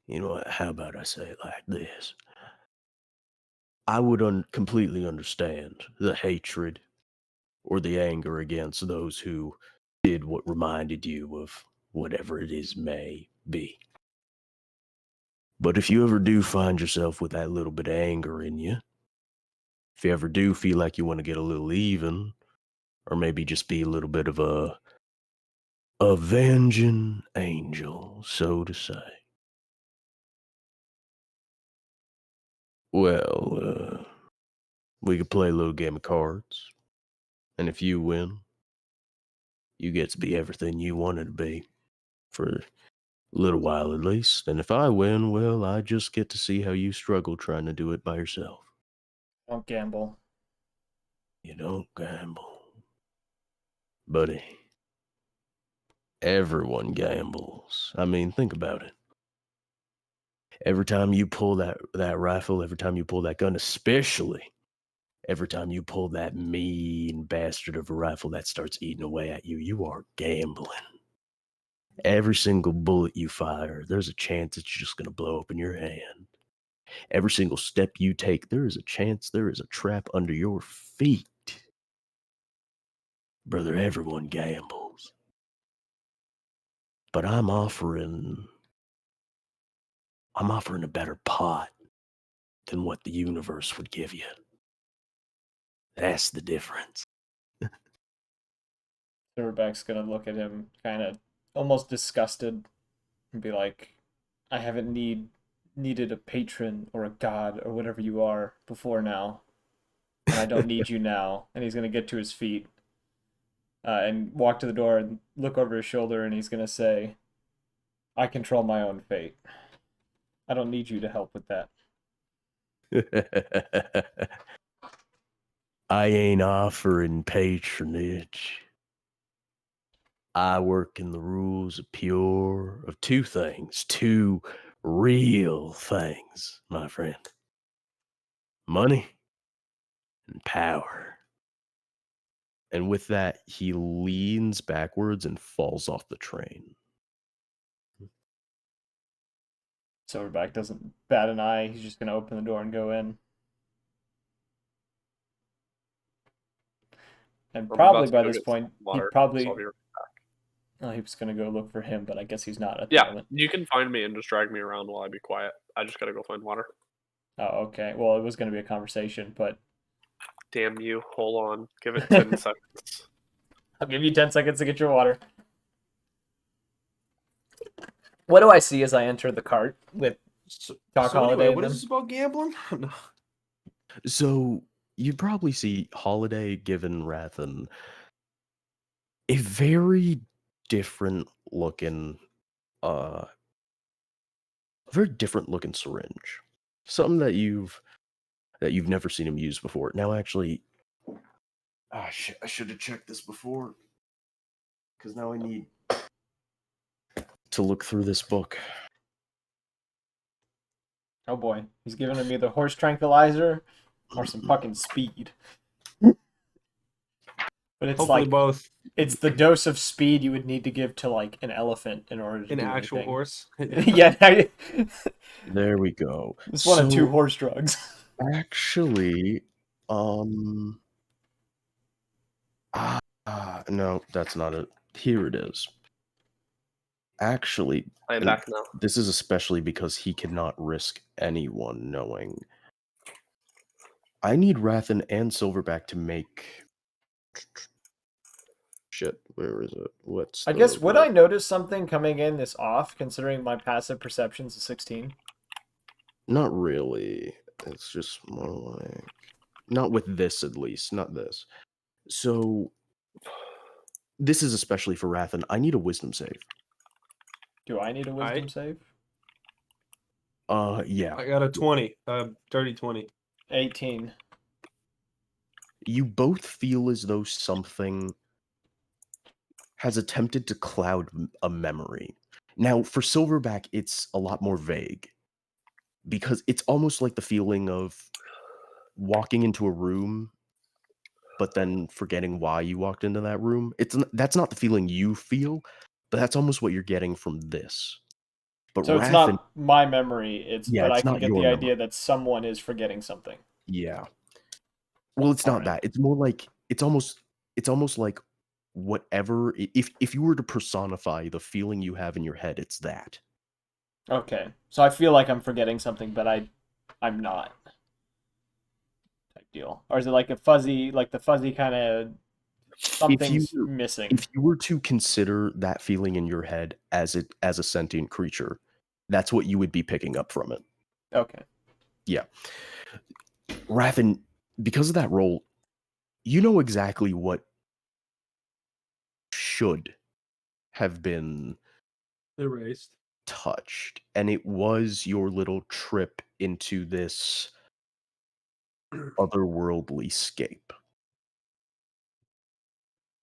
you know what, how about I say it like this? I would completely understand the hatred or the anger against those who did what reminded you of whatever it is may be. But if you ever do find yourself with that little bit of anger in you, if you ever do feel like you want to get a little even, or maybe just be a little bit of a avenging angel, so to say, well, we could play a little game of cards, and if you win, you get to be everything you wanted to be, for a little while at least. And if I win, well, I just get to see how you struggle trying to do it by yourself. Don't gamble. You don't gamble. Buddy. Everyone gambles. I mean, think about it. Every time you pull that rifle, every time you pull that gun, especially every time you pull that mean bastard of a rifle that starts eating away at you, you are gambling. Every single bullet you fire, there's a chance it's just going to blow up in your hand. Every single step you take, there is a chance there is a trap under your feet. Brother, everyone gambles. But I'm offering a better pot than what the universe would give you. That's the difference. Silverback's gonna look at him kind of almost disgusted and be like, I haven't needed a patron or a god or whatever you are before now, and I don't need you now. And he's gonna get to his feet and walk to the door and look over his shoulder, and he's gonna say, I control my own fate. I don't need you to help with that. I ain't offering patronage. I work in the rules of two things, two real things, my friend. Money and power. And with that, he leans backwards and falls off the train. Silverback doesn't bat an eye. He's just gonna open the door and go in. And probably by this point, he probably... Oh, he was gonna go look for him, but I guess he's not at the moment. You can find me and just drag me around while I be quiet. I just gotta go find water. Oh, okay. Well, it was gonna be a conversation, but... Damn you. Hold on. Give it 10 seconds. I'll give you 10 seconds to get your water. What do I see as I enter the cart with Doc Holiday? Anyway, what is this about gambling? No. So you'd probably see Holiday giving Rathen a very different looking syringe. Something that you've never seen him use before. Now actually, I should have checked this before, because now I need to look through this book. Oh boy, he's giving me the horse tranquilizer or some fucking speed. But it's Hopefully like both. it's the dose of speed you would need to give to like an elephant in order to An do actual anything. horse. Yeah, There we go. it's one of two So, horse drugs. actually, no, that's not it. Here it is. Actually, I am and back now. this is especially because he cannot risk anyone knowing. I need Rathen and Silverback to make. Shit, where is it? What's I the guess would word? I notice something coming in this off, considering my passive perception's a 16? Not really. It's just more like not with this at least, not this. So this is especially for Rathen. I need a wisdom save. Do I need a wisdom save? Yeah. I got a 20. Dirty 20. 18. You both feel as though something has attempted to cloud a memory. Now, for Silverback, it's a lot more vague because it's almost like the feeling of walking into a room but then forgetting why you walked into that room. That's not the feeling you feel, but that's almost what you're getting from this. But So it's Rathen, not my memory, yeah, but I it's can not get your the memory. idea that someone is forgetting something. Yeah. Well, it's not that. It's more like it's almost like whatever if you were to personify the feeling you have in your head, it's that. Okay. So I feel like I'm forgetting something, but I'm not. Type deal. Or is it like the fuzzy kind of something's missing? If you were to consider that feeling in your head as a sentient creature, that's what you would be picking up from it. Okay. Yeah. Rathen, because of that role, you know exactly what should have been Erased. touched, and it was your little trip into this otherworldly scape.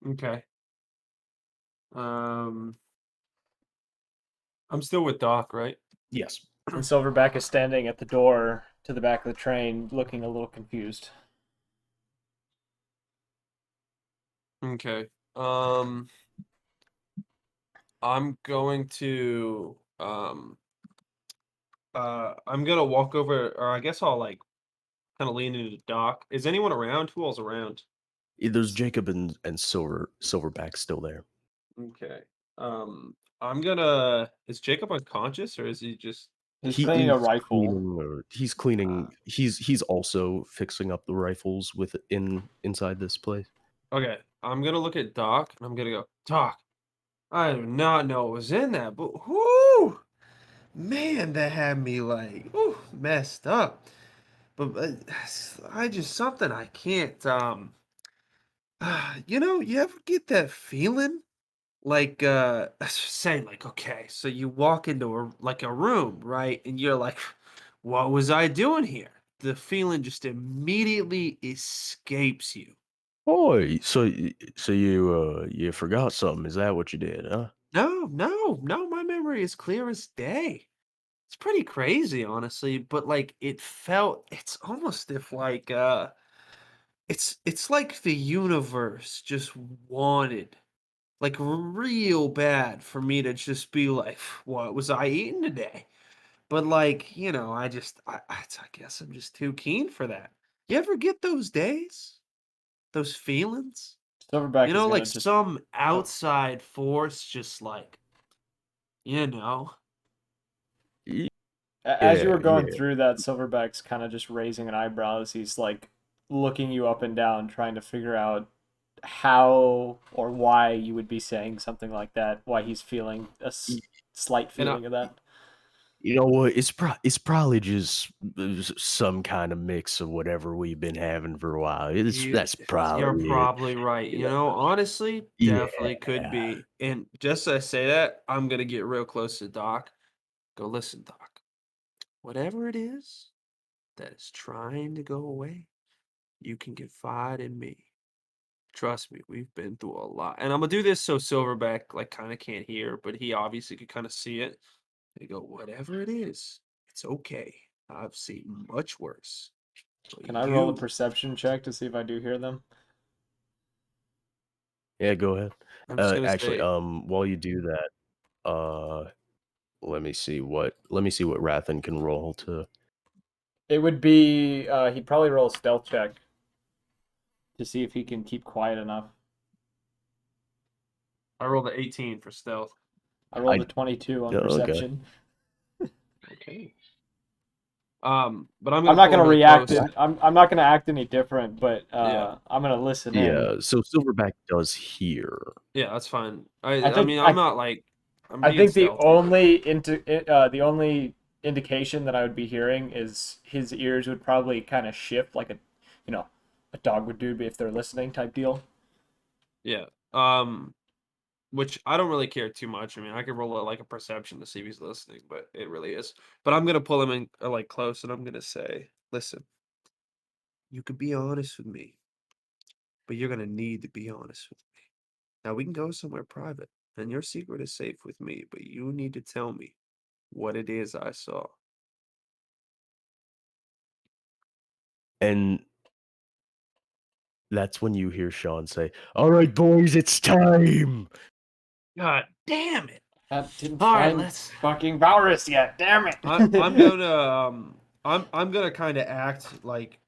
Okay. I'm still with Doc, right? Yes. And Silverback is standing at the door to the back of the train, looking a little confused. Okay. I'm going to I'm gonna walk over, or I guess I'll like kind of lean into Doc. Is anyone around? Who all's around? There's Jacob and Silverback still there. Okay. I'm gonna. Is Jacob unconscious, or is he just? He's He cleaning a is rifle. he's cleaning. He's also fixing up the rifles inside this place. Okay. I'm gonna look at Doc, and I'm gonna go, Doc. I do not know what was in that, but whoo, man, that had me like, messed up. But I just something I can't. You ever get that feeling? Like, say, like, okay, so you walk into a room, right? And you're like, what was I doing here? The feeling just immediately escapes you. Oh, so you forgot something? Is that what you did, huh? No, no, no, my memory is clear as day. It's pretty crazy, honestly, but like it's almost if like it's like the universe just wanted like real bad for me to just be like, what was I eating today? But like, I guess I'm just too keen for that. You ever get those days? Those feelings? Silverback is Like gonna just. some Oh. outside force just like, you know. As you were going Yeah. through that, Silverback's kind of just raising an eyebrow as he's like looking you up and down, trying to figure out how or why you would be saying something like that, why he's feeling a slight And feeling of that. You know what? It's probably just some kind of mix of whatever we've been having for a while. That's You're probably it. probably right. Yeah. Honestly, Yeah. definitely could be. And just as I say that, I'm gonna get real close to Doc. Go listen, Doc. Whatever it is that is trying to go away, you can confide in me. Trust me, we've been through a lot. And I'm gonna do this so Silverback like kind of can't hear, but he obviously could kind of see it. And go, whatever it is, it's okay. I've seen much worse. Can I roll a perception check to see if I do hear them? Yeah, go ahead. Actually, say... while you do that, let me see what Rathen can roll to. It would be he'd probably roll a stealth check to see if he can keep quiet enough. I rolled an 18 for stealth. I rolled a 22 on perception. Okay. But I'm not gonna react. close. I'm not gonna act any different, but Yeah. I'm gonna listen in. Yeah, so Silverback does hear. Yeah, that's fine. I I mean, I'm not like. I think the only indication that I would be hearing is his ears would probably kind of shift like a dog would do if they're listening type deal. Yeah. Which I don't really care too much. I mean, I could roll a perception to see if he's listening, but it really is. But I'm gonna pull him in close, and I'm gonna say, "Listen, you can be honest with me, but you're gonna need to be honest with me. Now we can go somewhere private, and your secret is safe with me, but you need to tell me what it is I saw." And that's when you hear Sean say, "All right, boys, it's time." God damn it! That didn't All right, find let's. fucking Valrus yet. Damn it! I'm gonna I'm gonna kind of act like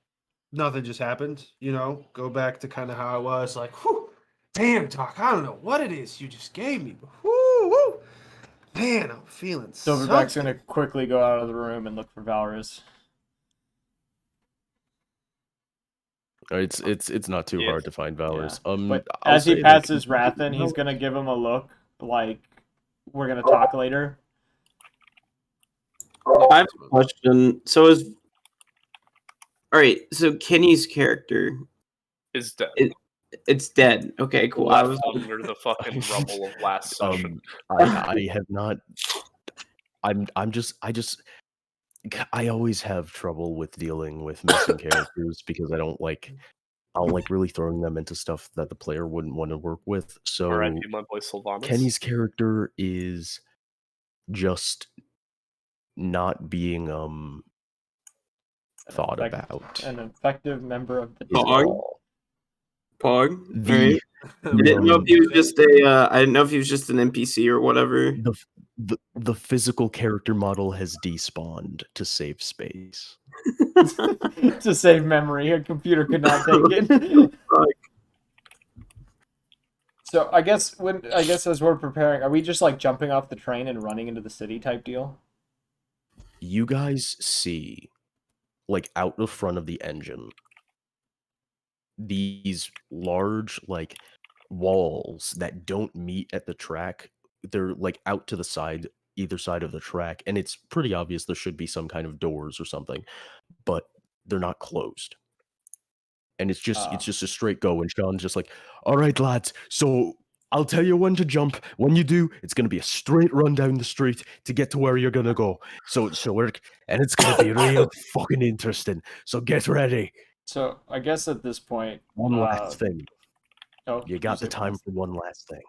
nothing just happened. Go back to kind of how I was. Like, whew, damn, Doc, I don't know what it is you just gave me, but whoo, man, I'm feeling Silverback's something. gonna quickly go out of the room and look for Valrus. It's not too hard to find Valrus. But I'll as he say, passes Rathen, he's gonna give him a look like we're gonna talk later. I have a question. So all right. So Kenny's character is dead. It's dead. Okay, cool. I was under the fucking rubble of last session. I have not. I always have trouble with dealing with missing characters because I don't like really throwing them into stuff that the player wouldn't want to work with. So R.I.P. my boy Sylvanas. Kenny's character is just not being thought about. An effective member of the Pog. Right. I didn't know if he was just I didn't know if he was just an NPC or whatever. The physical character model has despawned to save space. To save memory. A computer could not take it. So I guess as we're preparing, are we just like jumping off the train and running into the city type deal? You guys see, like out the front of the engine, these large like walls that don't meet at the track. They're like out to the side, either side of the track, and it's pretty obvious there should be some kind of doors or something, but they're not closed. And it's just a straight go, and Sean's just like, "All right, lads, so I'll tell you when to jump. When you do, it's gonna be a straight run down the street to get to where you're gonna go. So it's gonna be real fucking interesting. So get ready." So I guess at this point, one last thing. Oh, you got the time for one last thing.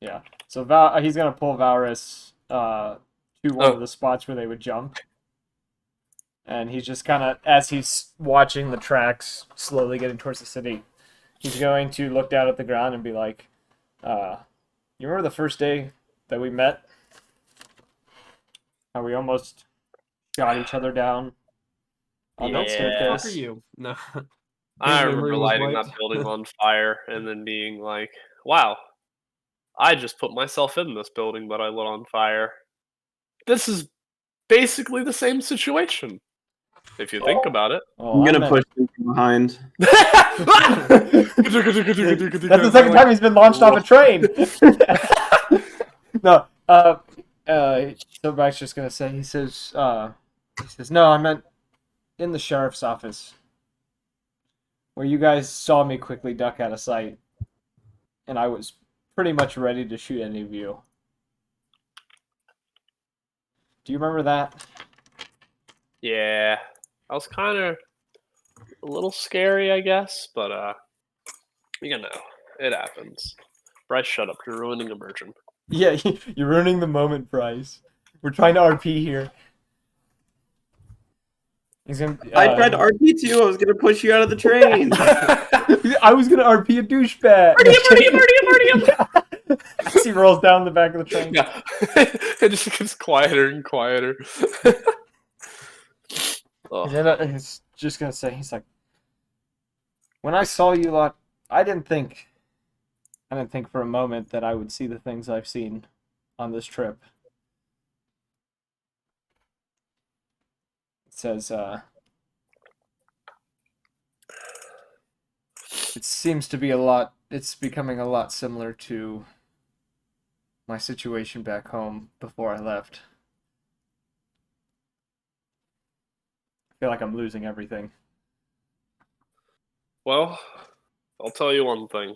Yeah. So he's gonna pull Valrus to one of the spots where they would jump. And he's just kind of, as he's watching the tracks slowly getting towards the city, he's going to look down at the ground and be like, you remember the first day that we met? How we almost shot each other down on that staircase? Fuck are you? No. I remember lighting that building on fire and then being like, wow, I just put myself in this building that I lit on fire. This is basically the same situation. If you think about it. I'm gonna push him from behind. That's the second time he's been launched off a train. No, so Mike's just gonna say, he says, no, I meant in the sheriff's office, where you guys saw me quickly duck out of sight, and I was pretty much ready to shoot any of you. Do you remember that? Yeah, I was kind of a little scary, I guess, but it happens. Brice, shut up! You're ruining immersion. Yeah, you're ruining the moment, Brice. We're trying to RP here. He's gonna. I tried to RP too. I was gonna push you out of the train. I was gonna RP a douchebag. Murdy. As he rolls down the back of the train. Yeah, it just gets quieter and quieter. He's just gonna say, he's like, when I saw you lot, I didn't think for a moment that I would see the things I've seen on this trip. It says, it seems to be it's becoming a lot similar to my situation back home before I left. I feel like I'm losing everything. Well, I'll tell you one thing.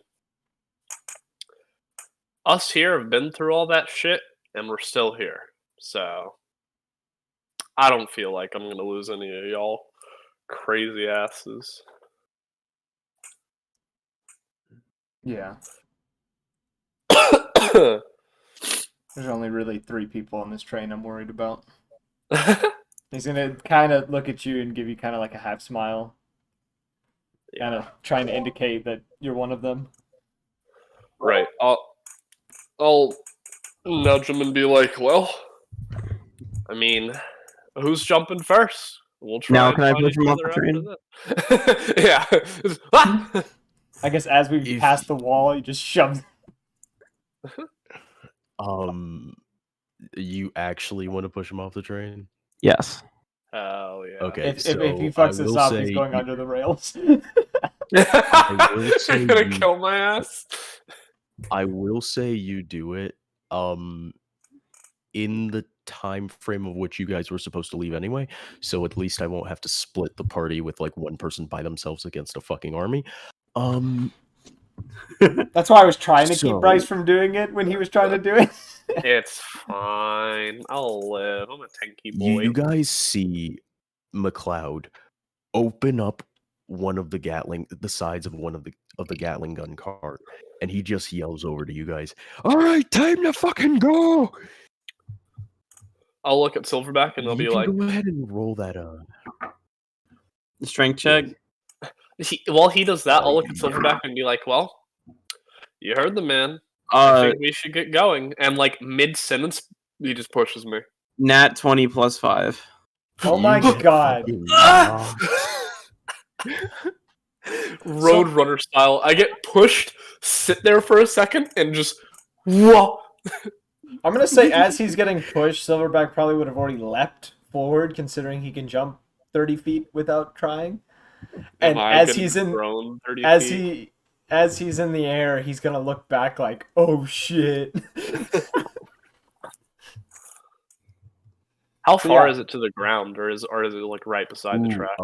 Us here have been through all that shit, and we're still here. So, I don't feel like I'm gonna lose any of y'all crazy asses. Yeah. There's only really 3 people on this train I'm worried about. He's gonna kind of look at you and give you kind of like a half smile. Kind of trying to indicate that you're one of them. Right. I'll nudge him and be like, well, I mean, who's jumping first? We'll try. Now and can I find push him each off other the train? Yeah. Ah! I guess as we pass the wall, you just shove. You actually want to push him off the train? Yes. Oh yeah. Okay. If So he fucks this up, he's going under the rails. I will say You're gonna you- kill my ass. I will say you do it. In the time frame of which you guys were supposed to leave anyway, so at least I won't have to split the party with like one person by themselves against a fucking army. That's why I was trying to keep So- Brice from doing it when he was trying to do it. It's fine. I'll live. I'm a tanky boy. You guys see McLeod open up one of the sides of one of the Gatling gun cart, and he just yells over to you guys, "All right, time to fucking go!" I'll look at Silverback and I'll You be can like, go ahead and roll that. Strength check. while he does that, I'll look at Yeah. Silverback and be like, well, you heard the man. I Uh, think we should get going. And like mid-sentence, he just pushes me. nat 20 plus 5. Oh my You get god. fucking Ah! rocked. Roadrunner style. I get pushed, sit there for a second, and just whoa. I'm gonna say as he's getting pushed, Silverback probably would have already leapt forward, considering he can jump 30 feet without trying. And as he's in, 30 as feet? he's in the air, he's gonna look back like, "Oh shit!" How far yeah. is it to the ground, or is it like right beside the track?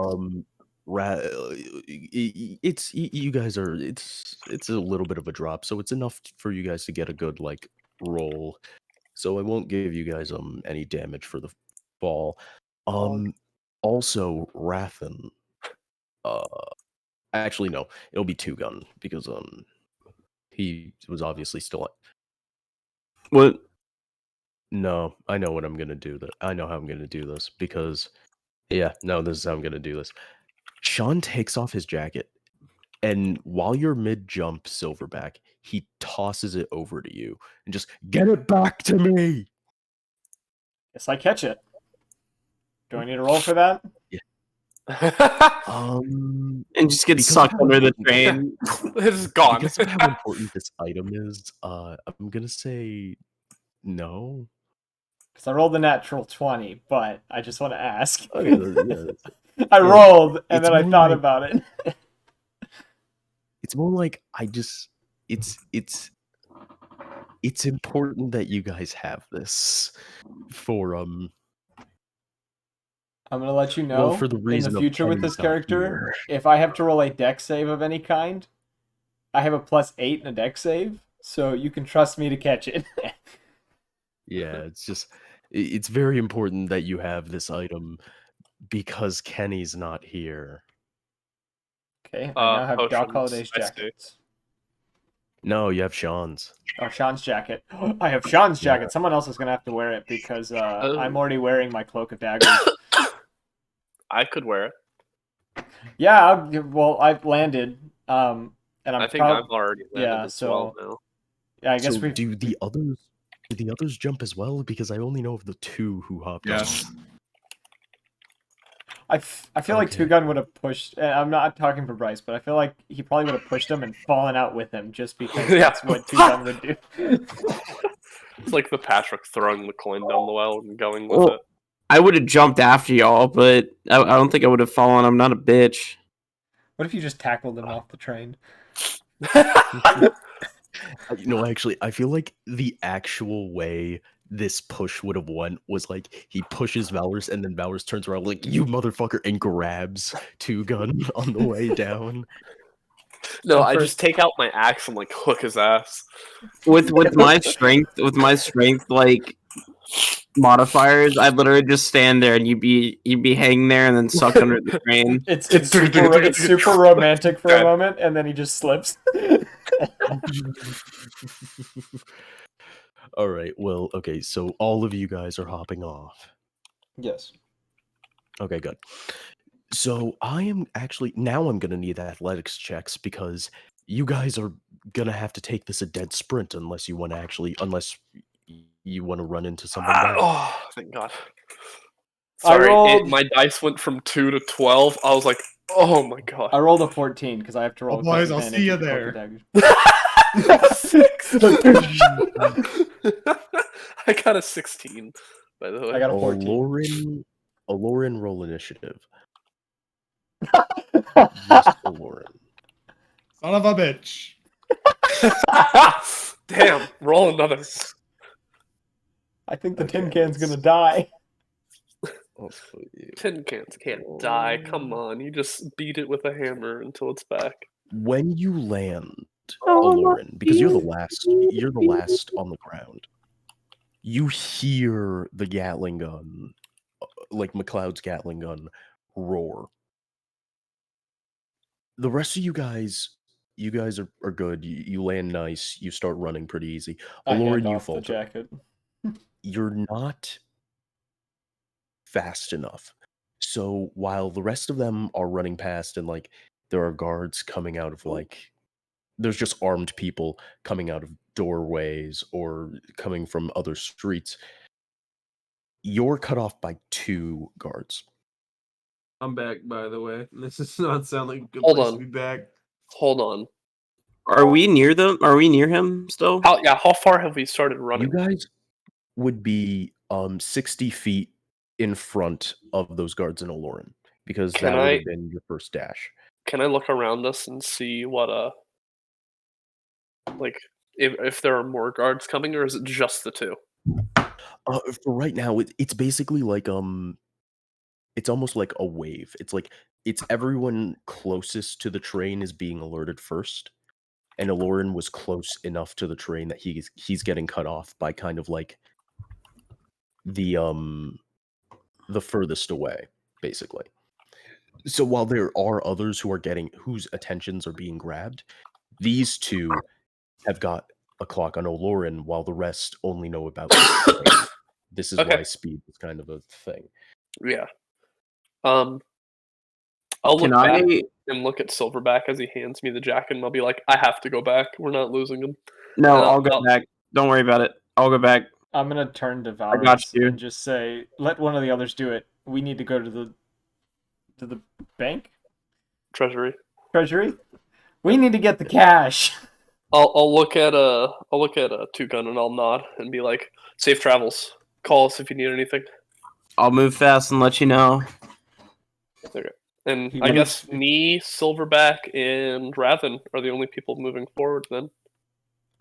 It's you guys are it's a little bit of a drop, so it's enough for you guys to get a good like roll. So I won't give you guys any damage for the fall. Also Rathen. Actually no, it'll be 2 gun because he was obviously still. What? No, I know what I'm gonna do. I know how I'm gonna do this because, yeah, no, this is how I'm gonna do this. Sean takes off his jacket, and while you're mid jump, Silverback, he tosses it over to you and just get it back to me. Yes, I catch it. Do I need to roll for that? And just get because sucked of how under the important- train. It's gone. Because of how important this item is, I'm gonna say no. Because I rolled the natural 20, but I just want to ask. Okay, yeah, I rolled, and it's then I more thought like- about it. It's more like it's important that you guys have this for I'm gonna let you know for the in reason the of future with Kenny's this not character, here. if I have to roll a dex save of any kind, I have a +8 in a dex save, so you can trust me to catch it. Yeah, it's very important that you have this item because Kenny's not here. Okay, I now have Doc Potions, Holiday's I see. jackets. No, you have Sean's. Oh, Sean's jacket. I have Sean's jacket. Someone else is gonna have to wear it because I'm already wearing my cloak of daggers. I could wear it. Yeah, well, I've landed, and I think I've already landed as well now. Yeah, I guess so do the others jump as well? Because I only know of the 2 who hopped Yes. on. I feel like Okay. 2-Gun would have pushed. I'm not talking for Brice, but I feel like he probably would have pushed him and fallen out with him just because that's what 2-Gun would do. It's like the Patrick throwing the coin down the well and going with it. I would have jumped after y'all, but I don't think I would have fallen. I'm not a bitch. What if you just tackled him off the train? Actually, I feel like the actual way this push would have went was like he pushes Valorous and then Valorous turns around like, you motherfucker, and grabs 2-Gun on the way down. No, I just take out my axe and like hook his ass. With my strength like modifiers, I'd literally just stand there and you'd be hanging there and then suck under the train. It's super romantic for a moment, and then he just slips. All right. Well, okay. So all of you guys are hopping off. Yes. Okay, good. So I'm gonna need athletics checks because you guys are gonna have to take this a dead sprint unless you want to run into something bad. Oh, thank God. Sorry, my dice went from 2 to 12. I was like, oh my God. I rolled a 14 because I have to roll. Oh, boys, I'll see you there. I got a 16, by the way. I got a 14. Aloran, roll initiative. Yes, Aloran. Son of a bitch. Damn, roll another. I think the tin can's gonna die. Tin cans can't die. Come on, you just beat it with a hammer until it's back. When you land, Aloran, because you're the last on the ground, you hear the Gatling gun, like McLeod's Gatling gun, roar. The rest of you guys are good. You land nice. You start running pretty easy. Aloran, you falter. The jacket. You're not fast enough. So while the rest of them are running past and like there are guards coming out of like there's just armed people coming out of doorways or coming from other streets, you're cut off by 2 guards. I'm back, by the way. This does not sound like a good Hold place on. to be back. Hold on. Are we near them? Are we near him still? How far have we started running? You guys would be 60 feet in front of those guards in Aloran because that would have been your first dash. Can I look around us and see what like if there are more guards coming, or is it just the 2? For right now, it's basically like it's almost like a wave. It's like it's everyone closest to the train is being alerted first, and Aloran was close enough to the train that he's getting cut off by kind of like the furthest away, basically. So while there are others whose attentions are being grabbed, these 2 have got a clock on Aloran, while the rest only know about this is why speed is kind of a thing. Yeah. I'll look back and look at Silverback as he hands me the jacket, and I'll be like, I have to go back. We're not losing him. No, I'll go back. Don't worry about it. I'll go back. I'm gonna turn to Valorous and just say, let one of the others do it. We need to go to the bank? Treasury. We need to get the cash. I'll look at a 2-Gun and I'll nod and be like, safe travels. Call us if you need anything. I'll move fast and let you know. Okay. And I guess me, Silverback, and Rathen are the only people moving forward then.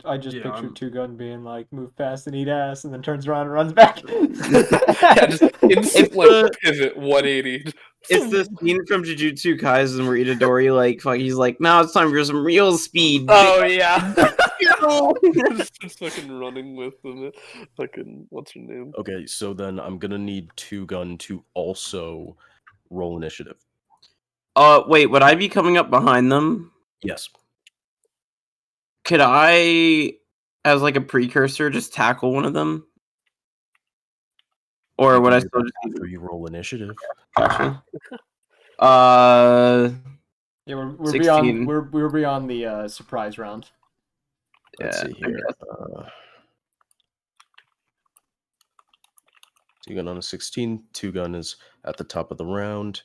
I just pictured 2-Gun being like, move fast and eat ass, and then turns around and runs back. Yeah, just instant pivot 180. It's the scene from Jujutsu Kaisen where Itadori he's like, now it's time for some real speed. Oh yeah. Just fucking running with them. Fucking what's her name? Okay, so then I'm gonna need 2-Gun to also roll initiative. Wait, would I be coming up behind them? Yes. Could I, as like a precursor, just tackle one of them? Or You would can I do still that just after you roll initiative? Gotcha. Yeah, we're 16. beyond we're beyond the surprise round. Let's Yeah, see I here. guess. Two-gun on a 16. Two-gun is at the top of the round.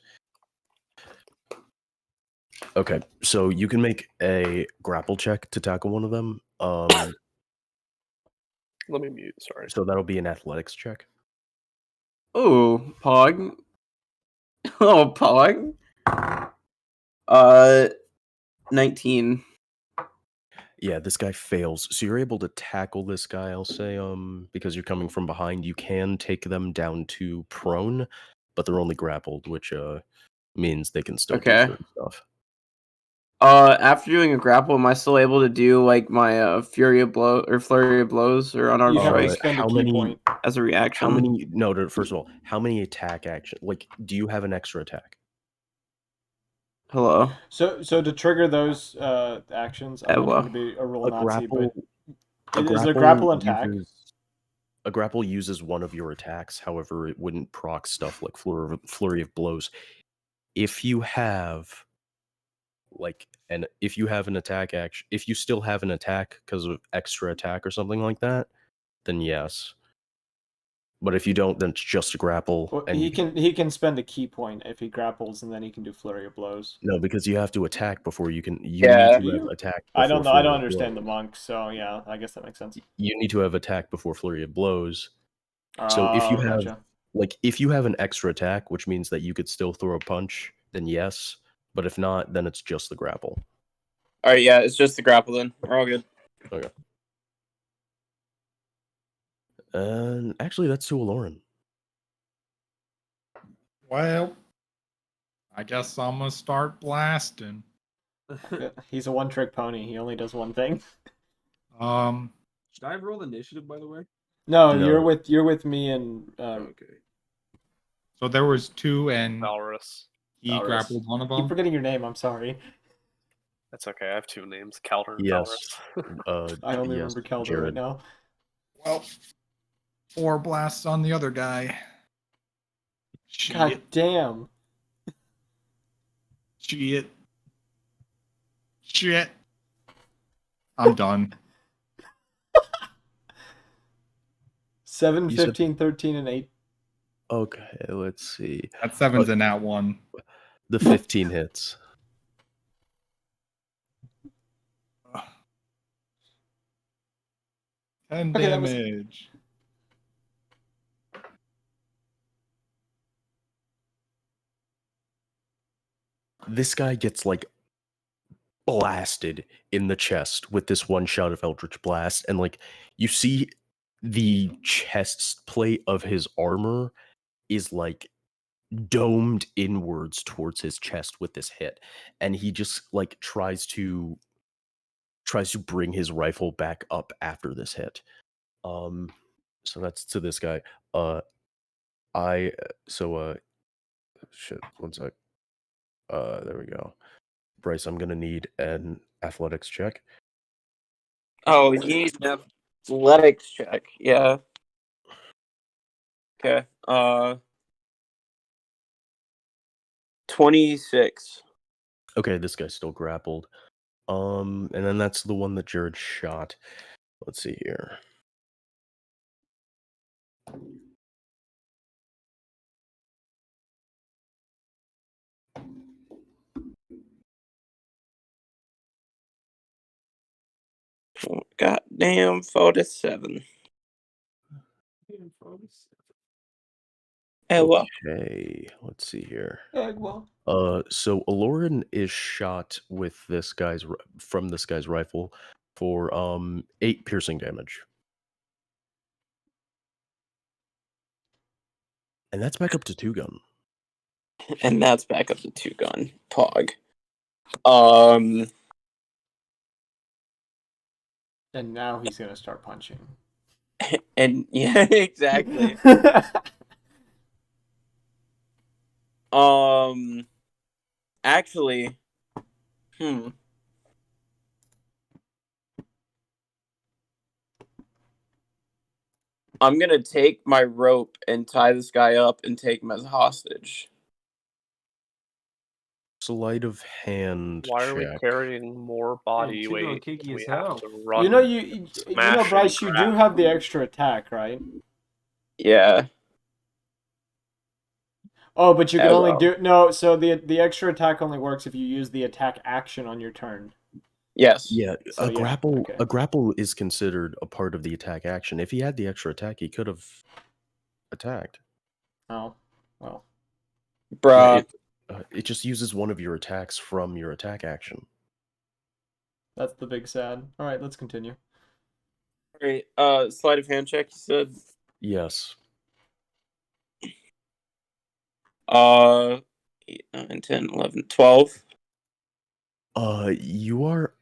Okay, so you can make a grapple check to tackle one of them. Let me mute. Sorry. So that'll be an athletics check. Oh, Pog. Oh, Pog. 19. Yeah, this guy fails. So you're able to tackle this guy, I'll say, because you're coming from behind. You can take them down to prone, but they're only grappled, which means they can still do Okay. certain stuff. After doing a grapple, am I still able to do like my flurry of blows or unarmed You have to strike spend a how key many- point. as a reaction? How many? No, first of all, how many attack action? Like, do you have an extra attack? Hello. So to trigger those actions, I'm not trying to be a rule Nazi, but is there grapple and attack? A grapple uses one of your attacks. However, it wouldn't proc stuff like flurry of blows. If you have if you have an attack action, if you still have an attack because of extra attack or something like that, then yes. But if you don't, then it's just a grapple. Well, and he can spend a key point if he grapples, and then he can do flurry of blows. No, because you have to attack before you can. Yeah. Need to have attack. I don't know. I don't Flurry of understand the Blows. monk, so yeah, I guess that makes sense. You need to have attack before flurry of blows. So if you have gotcha. if you have an extra attack, which means that you could still throw a punch, then yes. But if not, then it's just the grapple. All right, yeah, it's just the grapple then. We're all good. Okay. And actually, that's to Aloran. Well, I guess I'm gonna start blasting. He's a one-trick pony. He only does one thing. Should I have rolled initiative, by the way? No, No. you're with me and Okay. So there was 2, and Valorous. he Valorous. grappled one of Keep them. forgetting your name. I'm sorry. That's okay. I have 2 names, Calder and Yes. Valorous. I only yes, remember Kelder right Jared. now. Well, 4 blasts on the other guy. God Shit. damn. Shit. Shit. I'm done. 7, You said- 15, 13, and 8. Okay, let's see. That 7's in that one. The 15 hits. Ugh. 10 Okay, that was- damage. This guy gets like blasted in the chest with this one shot of Eldritch Blast, and like you see the chest plate of his armor is like domed inwards towards his chest with this hit, and he just like tries to bring his rifle back up after this hit. So that's to this guy. Shit, one sec. There we go. Brice, I'm gonna need an athletics check. Oh, you need an athletics check. Yeah. Okay. 26. Okay, this guy's still grappled. And then that's the one that Jared shot. Let's see here. Goddamn 47. Well. Okay, let's see here. Well. So Aloran is shot with from this guy's rifle for 8 piercing damage. And that's back up to 2-gun. And that's back up to 2-gun. Pog. And now he's gonna start punching. And yeah, exactly. Actually, I'm gonna take my rope and tie this guy up and take him as a hostage. Sleight of hand Why are we check. carrying more body Dude, you're weight? kinky We as have hell. to run. You know, smash, Brice, and you do grab. have the extra attack, right? Yeah. Oh, but you can only well. do no. So the extra attack only works if you use the attack action on your turn. Yes. Yeah, So, a yeah, grapple okay. a grapple is considered a part of the attack action. If he had the extra attack, he could have attacked. Oh, well. Bruh. It just uses one of your attacks from your attack action. That's the big sad. All right, let's continue. Alright, sleight of hand check, you said? Yes. 8, 9, 10, 11, 12. You are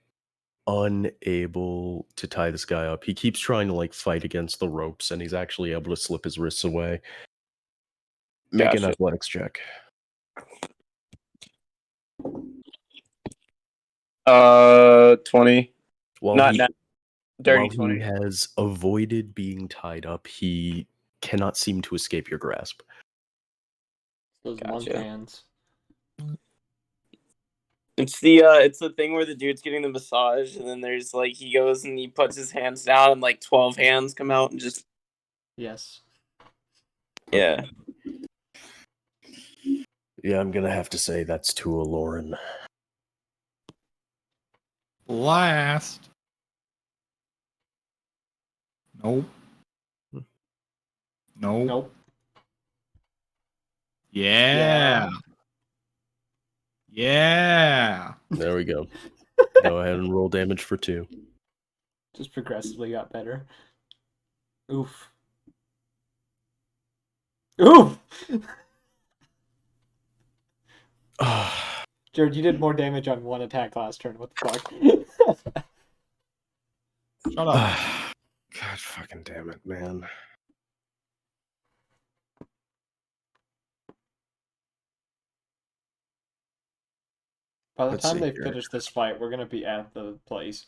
unable to tie this guy up. He keeps trying to like fight against the ropes, and he's actually able to slip his wrists away. Make an Gotcha. athletics check. 20. While Not he, dirty while 20. he has avoided being tied up, he cannot seem to escape your grasp. Those monk Gotcha. hands. It's the thing where the dude's getting the massage, and then there's like he goes and he puts his hands down, and like 12 hands come out and just Yes. yeah. Yeah, I'm gonna have to say that's to a Lauren. Blast. Nope. Nope. Nope. Yeah. Yeah. There we go. Go ahead and roll damage for 2. Just progressively got better. Oof. Oof! Jared, you did more damage on one attack last turn. What the fuck? Shut up. God fucking damn it, man. By the Let's time see they here. finish this fight, we're gonna be at the place.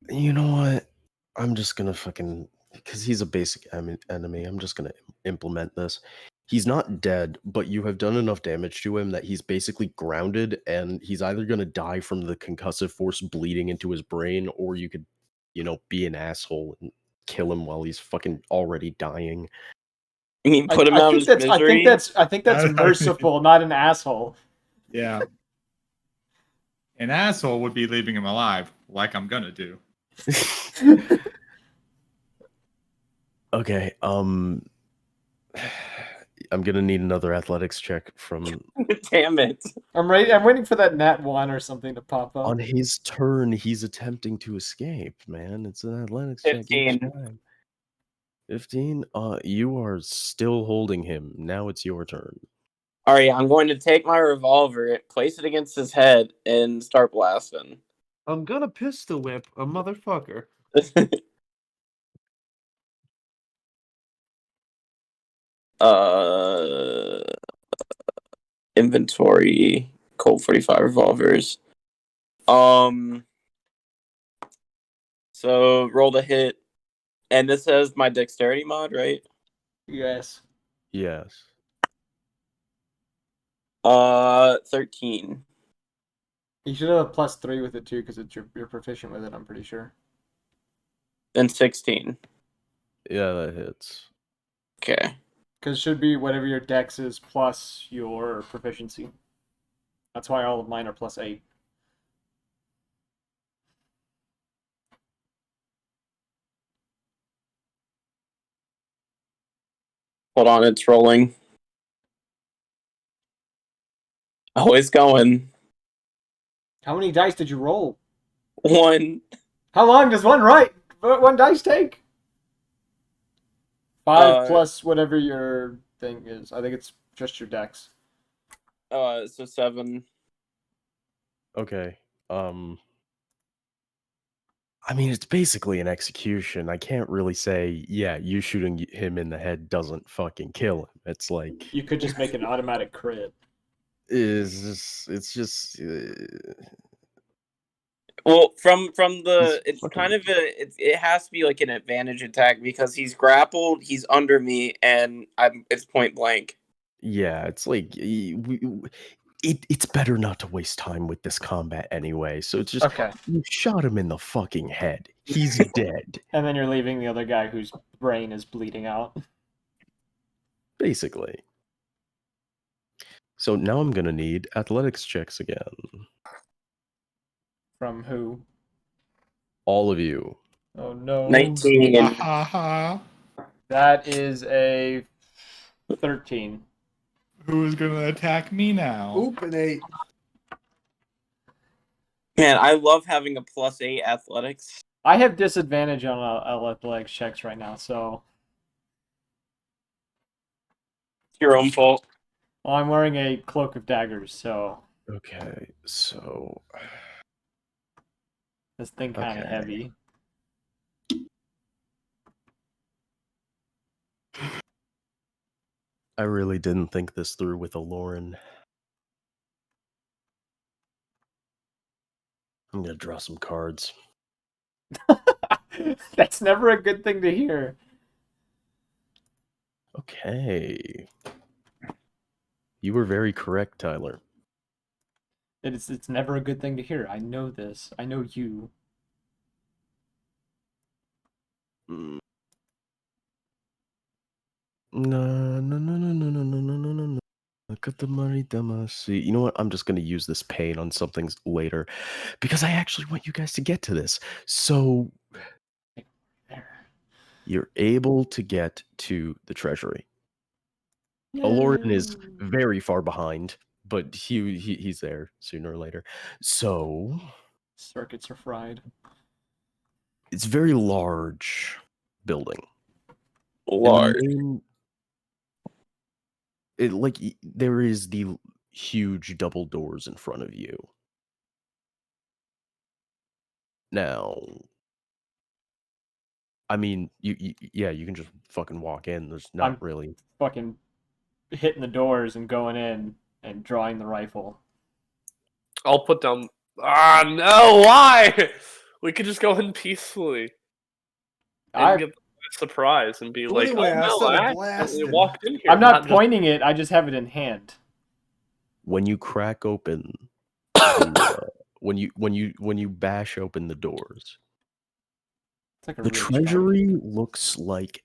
You know what? I'm just gonna fucking, because he's a basic enemy, I'm just gonna implement this. He's not dead, but you have done enough damage to him that he's basically grounded, and he's either gonna die from the concussive force bleeding into his brain, or you could, be an asshole and kill him while he's fucking already dying. I mean, put him out of his misery. I think that's merciful, not an asshole. Yeah. An asshole would be leaving him alive, like I'm gonna do. Okay, I'm gonna need another athletics check from. Damn it! I'm waiting for that nat 1 or something to pop up. On his turn, he's attempting to escape, man. It's an athletics check each 15. time. 15? You are still holding him. Now it's your turn. Alright, I'm going to take my revolver, place it against his head, and start blasting. I'm gonna pistol whip a motherfucker. Inventory, Colt 45 revolvers. So roll a hit, and this has my dexterity mod, right? Yes. Yes. 13. You should have a +3 with it too, because you're proficient with it. I'm pretty sure. And 16. Yeah, that hits. Okay. Because it should be whatever your dex is plus your proficiency. That's why all of mine are +8. Hold on, it's rolling. Always going. How many dice did you roll? 1. How long does one dice take? 5 plus whatever your thing is. I think it's just your dex. So 7. Okay. I mean, it's basically an execution. I can't really say, yeah, you shooting him in the head doesn't fucking kill him. It's like You could just make an automatic crit. it's just Well, from the, He's it's fucking- kind of it has to be like an advantage attack because he's grappled, he's under me, and it's point blank. Yeah, it's like it's better not to waste time with this combat anyway. So it's just Okay. you shot him in the fucking head. He's dead, And then you're leaving the other guy whose brain is bleeding out. basically. So now I'm gonna need athletics checks again. From who? All of you. Oh no. 19. That is a 13. Who is gonna attack me now? Oop, an 8. Man, I love having a +8 athletics. I have disadvantage on athletics checks right now, so It's your own fault. well, I'm wearing a cloak of daggers, so Okay, so this thing kind of Okay. heavy. I really didn't think this through with a Lauren. I'm gonna draw some cards. That's never a good thing to hear. Okay. You were very correct, Tyler. It's never a good thing to hear. I know this. I know you. Mm. No, no, no, no, no, no, no, no, no, no, no. Look at the money, see. You know what? I'm just gonna use this pain on something later because I actually want you guys to get to this. So There. you're able to get to the treasury. Aloran is very far behind, but he's there sooner or later. So Circuits are fried. it's a very large building. Large. There is the huge double doors in front of you. Now, I mean, you can just fucking walk in. There's not really Fucking hitting the doors and going in and drawing the rifle. I'll put down. Ah, no! Why? We could just go in peacefully and get the surprise and be Well, like, anyway, "Oh I no, started I accidentally blasting. walked in here." I'm not just- pointing it. I just have it in hand. when you crack open when you bash open the doors. It's like a The really treasury looks like,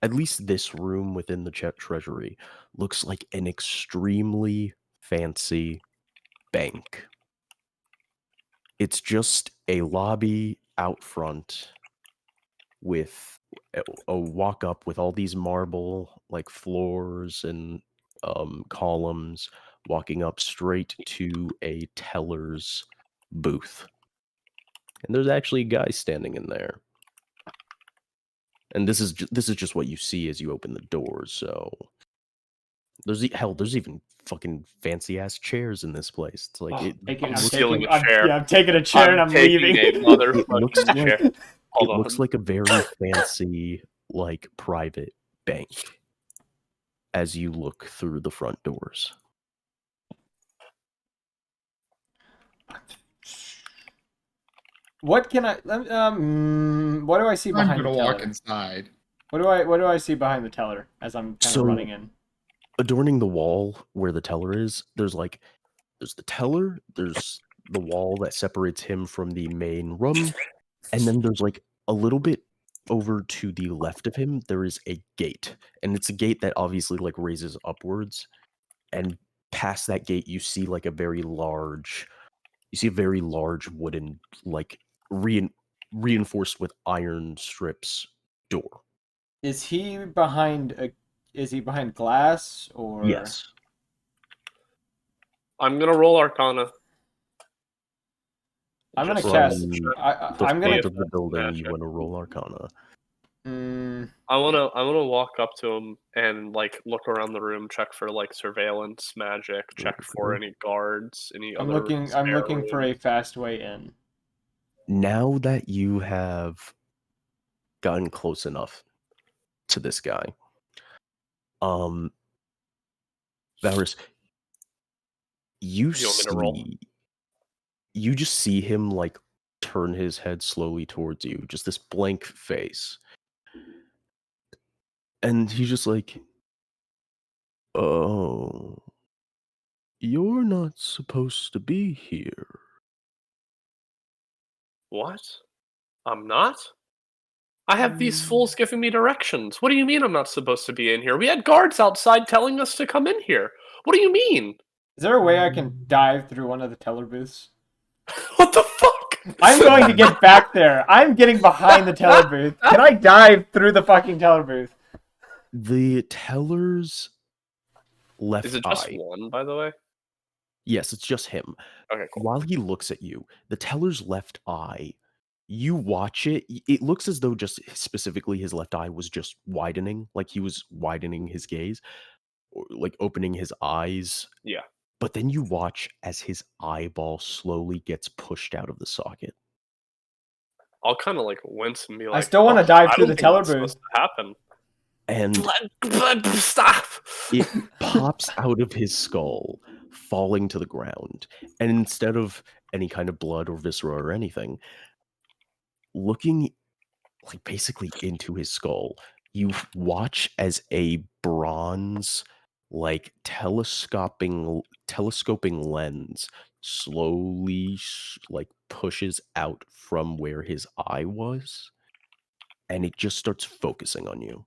at least this room within the treasury looks like an extremely fancy bank. It's just a lobby out front with a walk up with all these marble like floors and columns, walking up straight to a teller's booth. And there's actually a guy standing in there. And this is just what you see as you open the doors. So there's even fucking fancy ass chairs in this place. It's like I'm stealing a chair. I'm taking a chair and I'm taking leaving. a motherfucking chair. Hold it on. looks like a very fancy, like private bank as you look through the front doors. What can I? What do I see I'm behind the gonna teller? walk inside. What do I see behind the teller as I'm kind of running in? Adorning the wall where the teller is, there's the teller, there's the wall that separates him from the main room, and then there's like a little bit over to the left of him, there is a gate. And it's a gate that obviously like raises upwards. And past that gate, you see like a very large wooden, like reinforced with iron strips door. Is he behind glass or? Yes. I'm gonna roll Arcana. I'm gonna Just cast. The I'm gonna. front of the building. You want to roll Arcana. I wanna walk up to him and like look around the room, check for like surveillance magic, check for any guards, any I'm other. looking for a fast way in. Now that you have gotten close enough to this guy, Varys, you want me to roll? just see him like turn his head slowly towards you, just this blank face. And he's just like, oh, you're not supposed to be here. What? I'm not? I have these fools giving me directions. What do you mean I'm not supposed to be in here? We had guards outside telling us to come in here. What do you mean? Is there a way I can dive through one of the teller booths? What the fuck? I'm going to get back there. I'm getting behind the teller booth. Can I dive through the fucking teller booth? The teller's left Is it just eye. one, by the way? Yes, it's just him. Okay, cool. While he looks at you, the teller's left eye, you watch it. It looks as though just specifically his left eye was just widening, like he was widening his gaze, or like opening his eyes. Yeah. But then you watch as his eyeball slowly gets pushed out of the socket. I'll kind of like wince and be like, I still want to "Oh, dive I through don't the think teller that's booth. supposed to happen." And Stop! it pops out of his skull, falling to the ground. And instead of any kind of blood or viscera or anything, looking like basically into his skull, you watch as a bronze like telescoping lens slowly like pushes out from where his eye was, and it just starts focusing on you.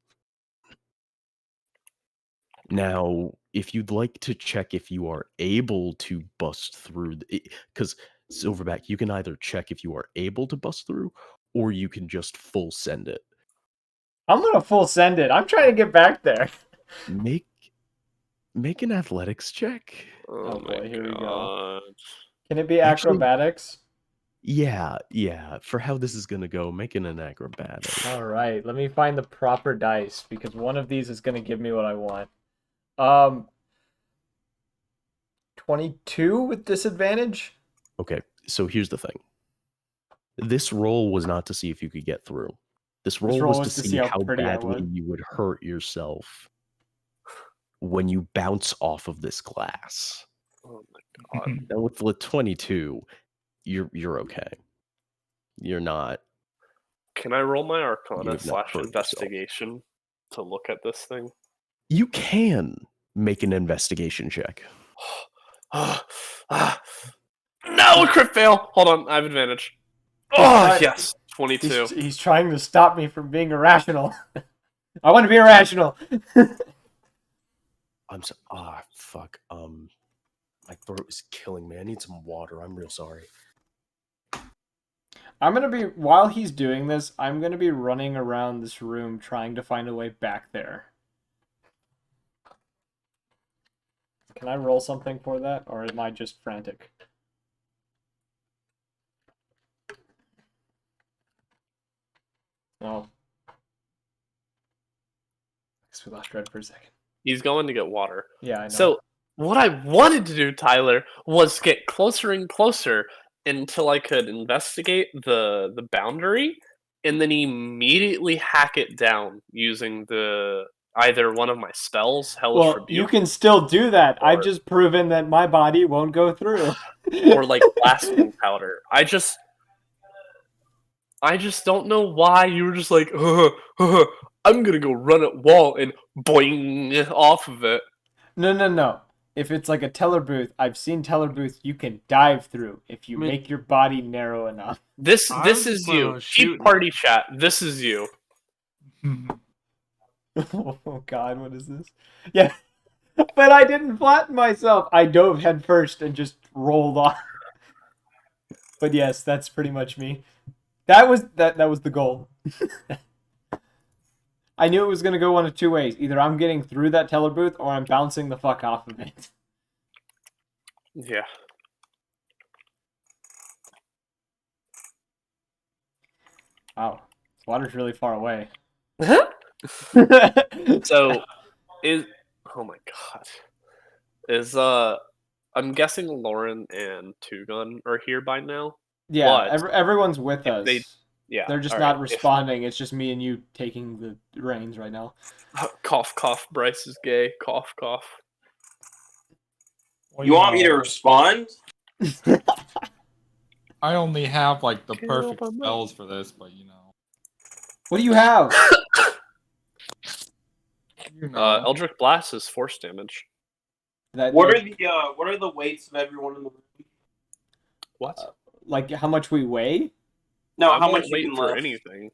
Now, if you'd like to check if you are able to bust through, because Silverback, you can either check if you are able to bust through, or you can just full send it. I'm gonna full send it. I'm trying to get back there. Make an athletics check. Oh my boy, here we go. God. Can it be Actually- acrobatics? Yeah. For how this is gonna go, make it an acrobatic. All right, let me find the proper dice because one of these is gonna give me what I want. 22 with disadvantage. Okay, so here's the thing. This roll was not to see if you could get through. This roll was to see how pretty I badly was. you would hurt yourself when you bounce off of this glass. Oh my God. Now with the 22, you're okay. You're not. Can I roll my You Arcana have not / hurt yourself. investigation to look at this thing? You can make an investigation check. No, crit fail. Hold on, I have advantage. Oh yes, 22. He's trying to stop me from being irrational. I want to be irrational. I'm so fuck. My throat is killing me. I need some water. I'm real sorry. I'm gonna be while he's doing this. I'm gonna be running around this room trying to find a way back there. Can I roll something for that, or am I just frantic? Oh. I guess we lost Red for a second. He's going to get water. Yeah, I know. So what I wanted to do, Tyler, was get closer and closer until I could investigate the boundary, and then immediately hack it down using either one of my spells, Hellish well, Rebuke, you can still do that. I've just proven that my body won't go through. or like blasting powder. I just don't know why you were just like, I'm gonna go run at wall and boing off of it. No. If it's like a teller booth, I've seen teller booths you can dive through if you make your body narrow enough. This was is planning you. on Keep shooting. party chat. This is you. Oh God, what is this? Yeah, but I didn't flatten myself. I dove head first and just rolled off. But yes, that's pretty much me. That was the goal. I knew it was gonna go one of two ways. Either I'm getting through that teller booth or I'm bouncing the fuck off of it. Yeah. Wow, this water's really far away. So oh my god. I'm guessing Lauren and Two Gun are here by now. Yeah, But everyone's with us. Yeah. They're just all not right. responding. It's just me and you taking the reins right now. Cough, cough. Brice is gay. Cough, cough. You want me to respond? I only have like the perfect spells for this, but you know. What do you have? You know. Eldritch Blast is force damage. What are the weights of everyone in the room? What? Like how much we weigh? No, I how won't much you wait can for lift. anything.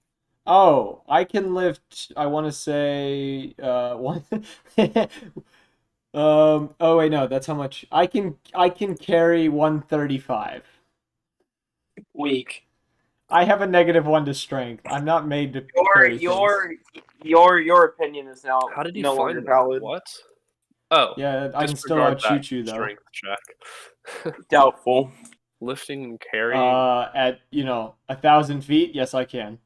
Oh, I can lift. I want to say one. Oh wait, no, that's how much I can. I can carry 135. Weak. I have a -1 to strength. I'm not made to carry things. Your opinion is now How did you no find longer that? valid. What? Oh, Yeah, I can still disregard that outshoot you though. strength check. Doubtful. Lifting and carry. At 1,000 feet, yes, I can.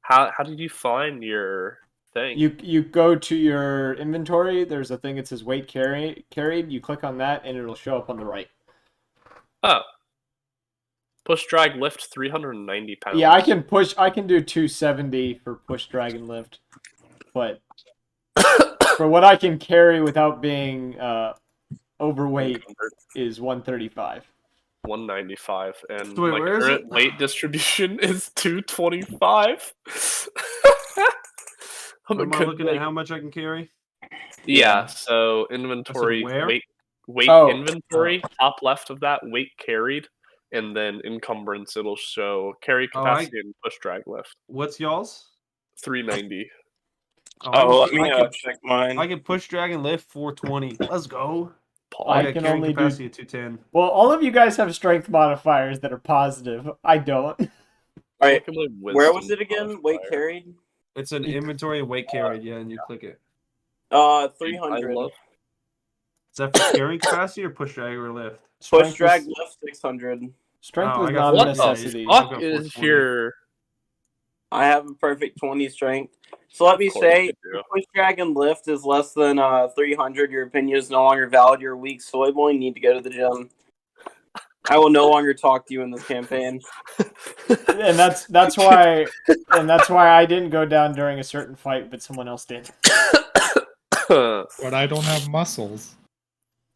How did you find your thing? You go to your inventory. There's a thing that says weight carried. You click on that, and it'll show up on the right. Oh. Push, drag, lift 390 pounds. Yeah, I can push. I can do 270 for push, drag, and lift, but for what I can carry without being overweight Encumbered. is 135. 195, and Wait, my where is current it? weight distribution is 225. Am I looking at how much I can carry? Yeah, so inventory, where? weight Oh. inventory, top left of that, weight carried, and then encumbrance, it'll show carry capacity and push, drag, lift. What's y'all's? 390. Let me check mine. I can push, drag, and lift 420. Let's go. I got can carrying only capacity do. at 210. Well, all of you guys have strength modifiers that are positive. I don't. Alright, Look at my where was wisdom it again? modifier. Weight carried? It's an inventory and weight carried, yeah, and you click it. 300. I love Is that for carrying capacity or push, drag, or lift? Strength was, lift 600. strength Oh, was I got not a what necessity. the fuck is your... I have a perfect 20 strength. So let me Of course say, you do. if push, drag, and lift is less than 300, your opinion is no longer valid. You're weak, so I only need to go to the gym. I will no longer talk to you in this campaign. And that's why I didn't go down during a certain fight, but someone else did. But I don't have muscles.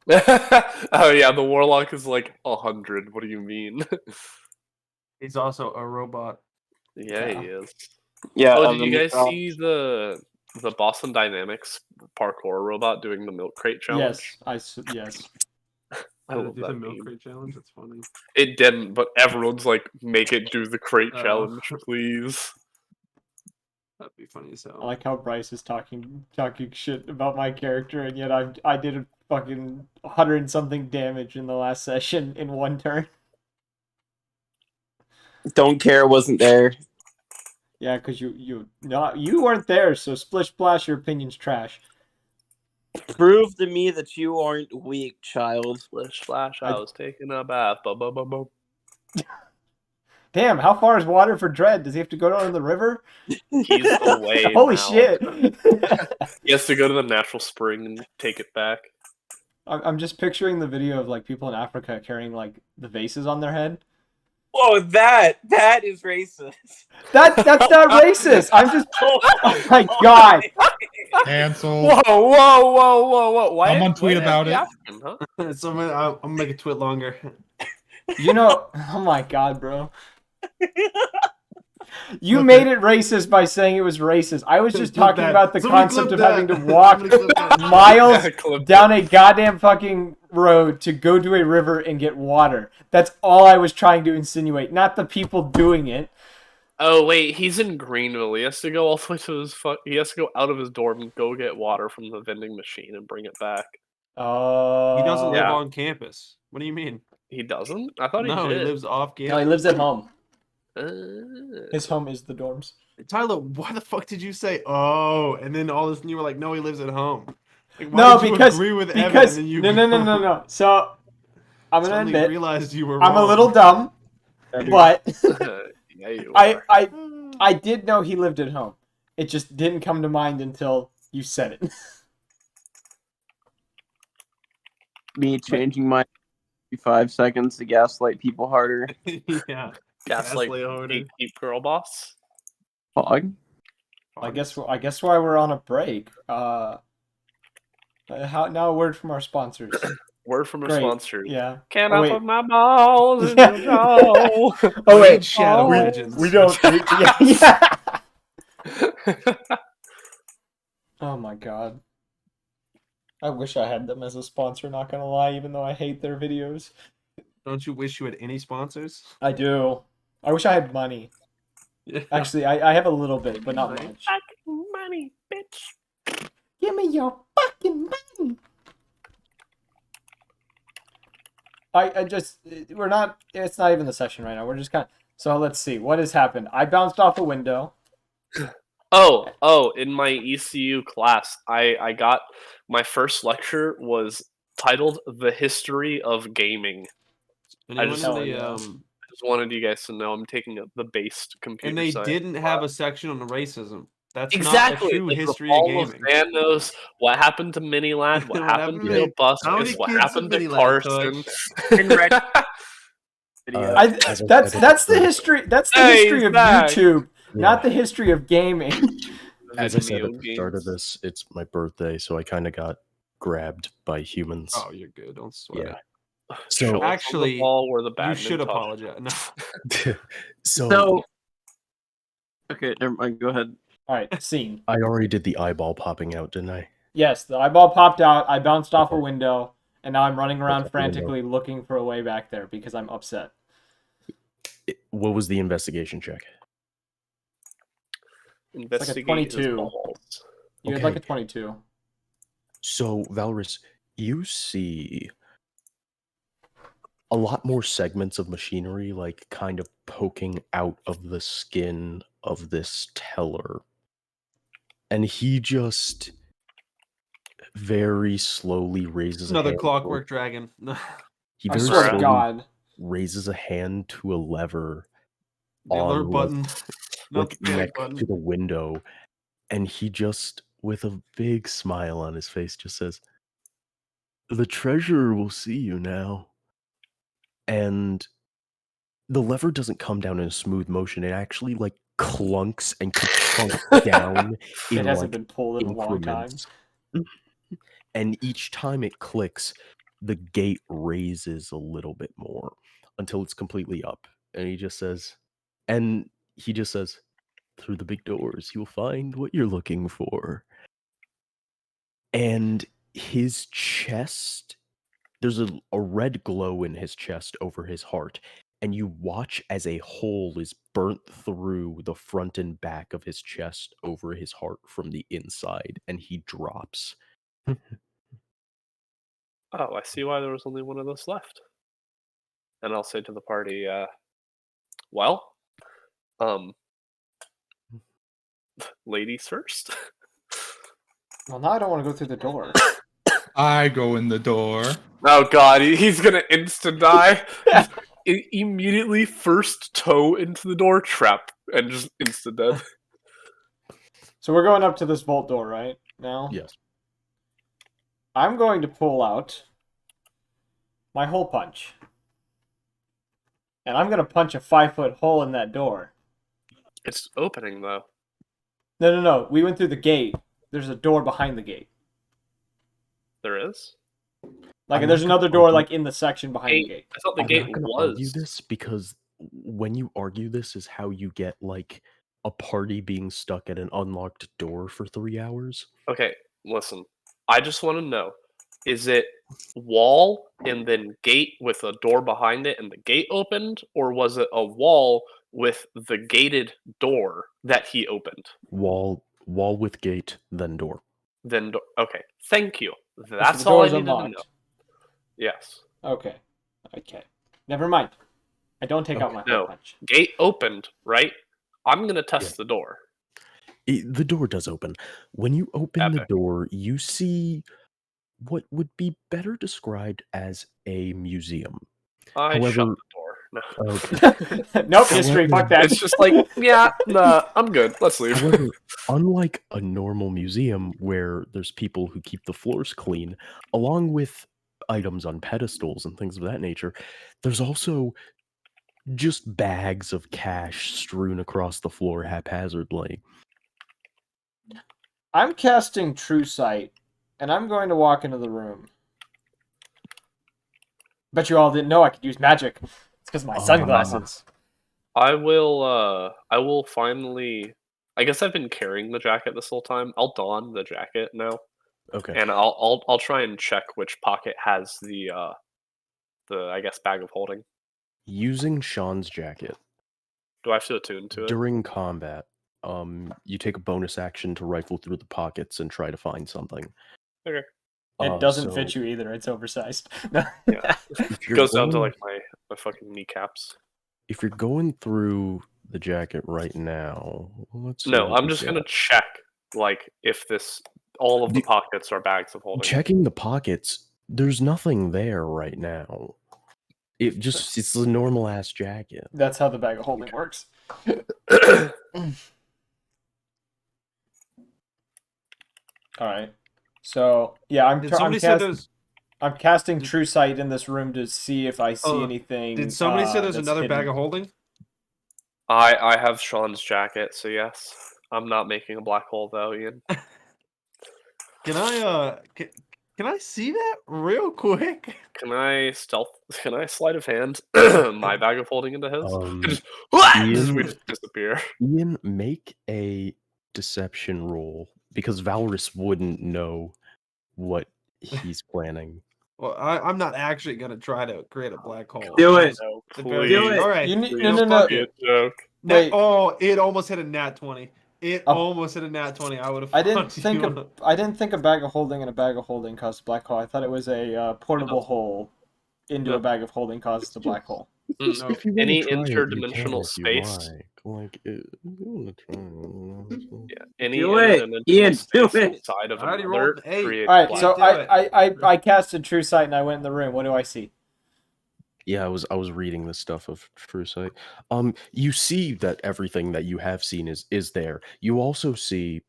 Oh yeah, the warlock is like 100. What do you mean? He's also a robot. Yeah, he is. Yeah. Oh, did you guys see the Boston Dynamics parkour robot doing the milk crate challenge? Yes. I love that milk meme. crate challenge. That's funny. It didn't, but everyone's like, make it do the crate Oh. challenge, please. That'd be funny as hell. I like how Brice is talking shit about my character, and yet I did a fucking 100-something damage in the last session in one turn. Don't care. Wasn't there. Yeah, because you weren't there, so splish splash, your opinion's trash. Prove to me that you aren't weak, child. Splish splash, I was taking a bath. Ba-ba-ba-ba. Damn, how far is water for Dread? Does he have to go down to the river? He's away Holy now. shit! He has to go to the natural spring and take it back. I'm just picturing the video of like people in Africa carrying like the vases on their head. Whoa, that is racist. That's not racist. I'm just. Oh my god. Cancel. Whoa! Why? Someone tweet about it. African, huh? I'm gonna make it tweet longer. Oh my god, bro. You made it racist by saying it was racist. I was just talking about the concept of having to walk miles down a goddamn fucking road to go to a river and get water. That's all I was trying to insinuate, not the people doing it. Oh wait, he's in Greenville. He has to go all the way to he has to go out of his dorm and go get water from the vending machine and bring it back. He doesn't live Yeah. on campus. What do you mean? He doesn't? I thought he did. No, he lives off campus. No, he lives at home. Uh, His home is the dorms. Tyler, why the fuck did you say oh? And then all of a sudden you were like, no, he lives at home. Like, why No, did you because agree with Evan because and then you no. So I'm gonna suddenly admit realized you were I'm a wrong. little dumb, but yeah, you are. I did know he lived at home. It just didn't come to mind until you said it. Me changing my 5 seconds to gaslight people harder. Yeah. Gaslight harder. keep girl boss. Fog. I guess why we're on a break. Now a word from our sponsors. Word from a Great. sponsor. Yeah. Can Oh, I wait. put my balls in Yeah. your jaw? Oh wait, Shadow we, Legends. we don't. Yeah. Oh my god. I wish I had them as a sponsor, not gonna lie, even though I hate their videos. Don't you wish you had any sponsors? I do. I wish I had money. Yeah. Actually, I have a little bit, but not My much. fucking money, bitch. Give me your fucking money. I just, we're not, it's not even the session right now. We're just kind of, so let's see, what has happened? I bounced off a window. Oh, in my ECU class, I got, my first lecture was titled The History of Gaming. Anyone just- in Hell the yeah. I just wanted you guys to know I'm taking the based computer and they science didn't class. have a section on racism. That's Exactly. not a true Like history the of fall gaming. Thanos, what happened to Minilad, what What happened happened to to Yeah. me? Bus, How many what kids happened did to Minilad Carson. As I said That's at the start- history. That's the Hey, history he's of back. YouTube, Yeah. not the history of gaming. As I said Video at the start of games. this, it's my birthday, so I kind of got grabbed by humans. Oh, you're good. Don't sweat Yeah. it. So Show us on Actually, the ball where the You should badminton- apologize. No. so Okay, never mind. Go ahead. All right, scene. I already did the eyeball popping out, didn't I? Yes, the eyeball popped out. I bounced off a Okay. window, and now I'm running around That's the window. frantically looking for a way back there because I'm upset. What was the investigation check? Investigate 22. his balls. You had like Okay. a 22. So, Valrus, you see a lot more segments of machinery, like, kind of poking out of the skin of this teller. And he just very slowly raises a Another hand. Clockwork Dragon. No. He I very swear to slowly God. raises a hand to a lever The alert on, button. Not like the panic next button. to the window, and he just, with a big smile on his face, just says, "The treasurer will see you now." And the lever doesn't come down in a smooth motion. It actually like clunks and chunks down It in hasn't like been pulled in a long time. increments. And each time it clicks, the gate raises a little bit more until it's completely up. And he just says, "Through the big doors, you'll find what you're looking for." And his chest, there's a red glow in his chest over his heart. And you watch as a hole is burnt through the front and back of his chest over his heart from the inside. And he drops. Oh, I see why there was only one of those left. And I'll say to the party, well, ladies first. Well, now I don't want to go through the door. I go in the door. Oh god, he's gonna insta die. Immediately first toe into the door, trap, and just insta dead. So we're going up to this vault door, right? Now? Yes. I'm going to pull out my hole punch. And I'm going to punch a 5-foot hole in that door. It's opening though. No. We went through the gate. There's a door behind the gate. There is? Like, I'm there's not gonna another door, argue- like, in the section behind the gate. I thought the I'm gate not gonna was. argue this because when you argue this is how you get like a party being stuck at an unlocked door for 3 hours. Okay, listen. I just want to know, is it wall and then gate with a door behind it and the gate opened, or was it a wall with the gated door that he opened? Wall with gate, then door. Then okay, thank you. So That's the all I door's needed to know. unlocked. Yes. Okay. Never mind. I don't take out my hole No. punch. Gate opened, right? I'm gonna test the door. The door does open. When you open the Epic. door, you see what would be better described as a museum. I shut However- the door. No. Okay. Nope, history, fuck that. It's just like, yeah, nah, I'm good. Let's leave. However, unlike a normal museum where there's people who keep the floors clean, along with items on pedestals and things of that nature, there's also just bags of cash strewn across the floor haphazardly. I'm casting True Sight, and I'm going to walk into the room. Bet you all didn't know I could use magic. It's because of my sunglasses. I will finally. I guess I've been carrying the jacket this whole time. I'll don the jacket now. Okay. And I'll try and check which pocket has the I guess bag of holding. Using Sean's jacket. Do I have to attune to it? During combat, you take a bonus action to rifle through the pockets and try to find something. Okay. It doesn't fit you either. It's oversized. Yeah. It goes down to like my fucking kneecaps. If you're going through the jacket right now, let's see. No, I'm just gonna check like if all of the pockets are bags of holding. Checking the pockets, there's nothing there right now. It's a normal ass jacket. That's how the bag of holding works. All right. So yeah, I'm casting True Sight in this room to see if I see anything. Did somebody say there's another bag of holding? I have Sean's jacket, so yes. I'm not making a black hole though, Ian. Can I see that real quick? Can I sleight of hand my bag of holding into his? We just disappear. Ian, make a deception roll because Valrus wouldn't know what he's planning. Well, I'm not actually gonna try to create a black hole. Do it. No, please. Do it. All right. No. Joke. Wait. It almost hit a nat 20. Almost hit a nat 20. I would have. I didn't think a bag of holding and a bag of holding caused a black hole. I thought it was a portable hole into a bag of holding caused the black hole. No. Any interdimensional space. Any interdimensional space inside of another creates. All right, so I casted True Sight and I went in the room. What do I see? Yeah, I was reading the stuff of True Sight. You see that everything that you have seen is there. You also see,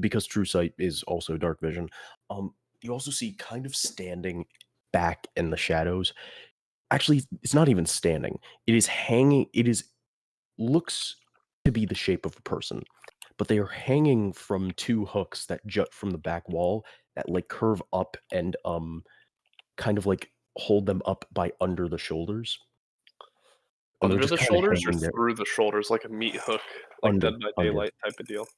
because True Sight is also dark vision, you also see kind of standing back in the shadows. Actually, it's not even standing. It is hanging. Looks to be the shape of a person, but they are hanging from two hooks that jut from the back wall that like curve up and kind of like hold them up by under the shoulders. Under the shoulders or through the shoulders, like a meat hook, like Dead by Daylight type of deal.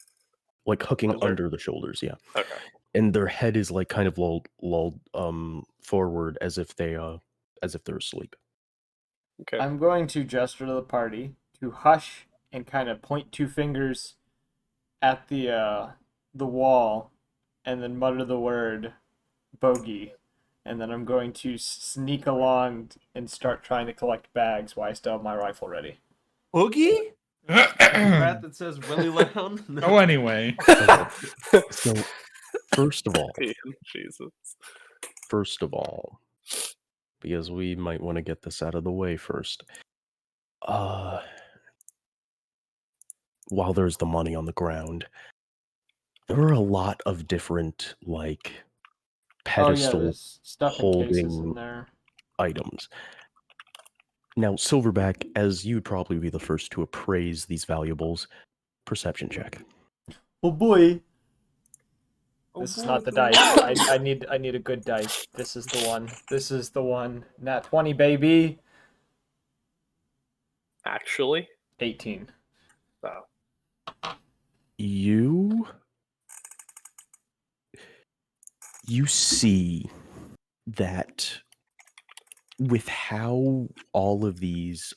Like hooking under the shoulders, yeah. Okay. And their head is like kind of lulled forward as if they're asleep. Okay. I'm going to gesture to the party to hush and kind of point two fingers at the wall, and then mutter the word "bogey." And then I'm going to sneak along and start trying to collect bags while I still have my rifle ready. Boogie? Rat that says really loud? No. Oh, anyway. So, first of all, Jesus. First of all, because we might want to get this out of the way first. While there's the money on the ground, there are a lot of different, like, pedestal holding items. Now, Silverback, as you'd probably be the first to appraise these valuables, perception check. Oh boy. This is not the dice. I need a good dice. This is the one. This is the one. Nat 20, baby. Actually? 18. Wow. You see that with how all of these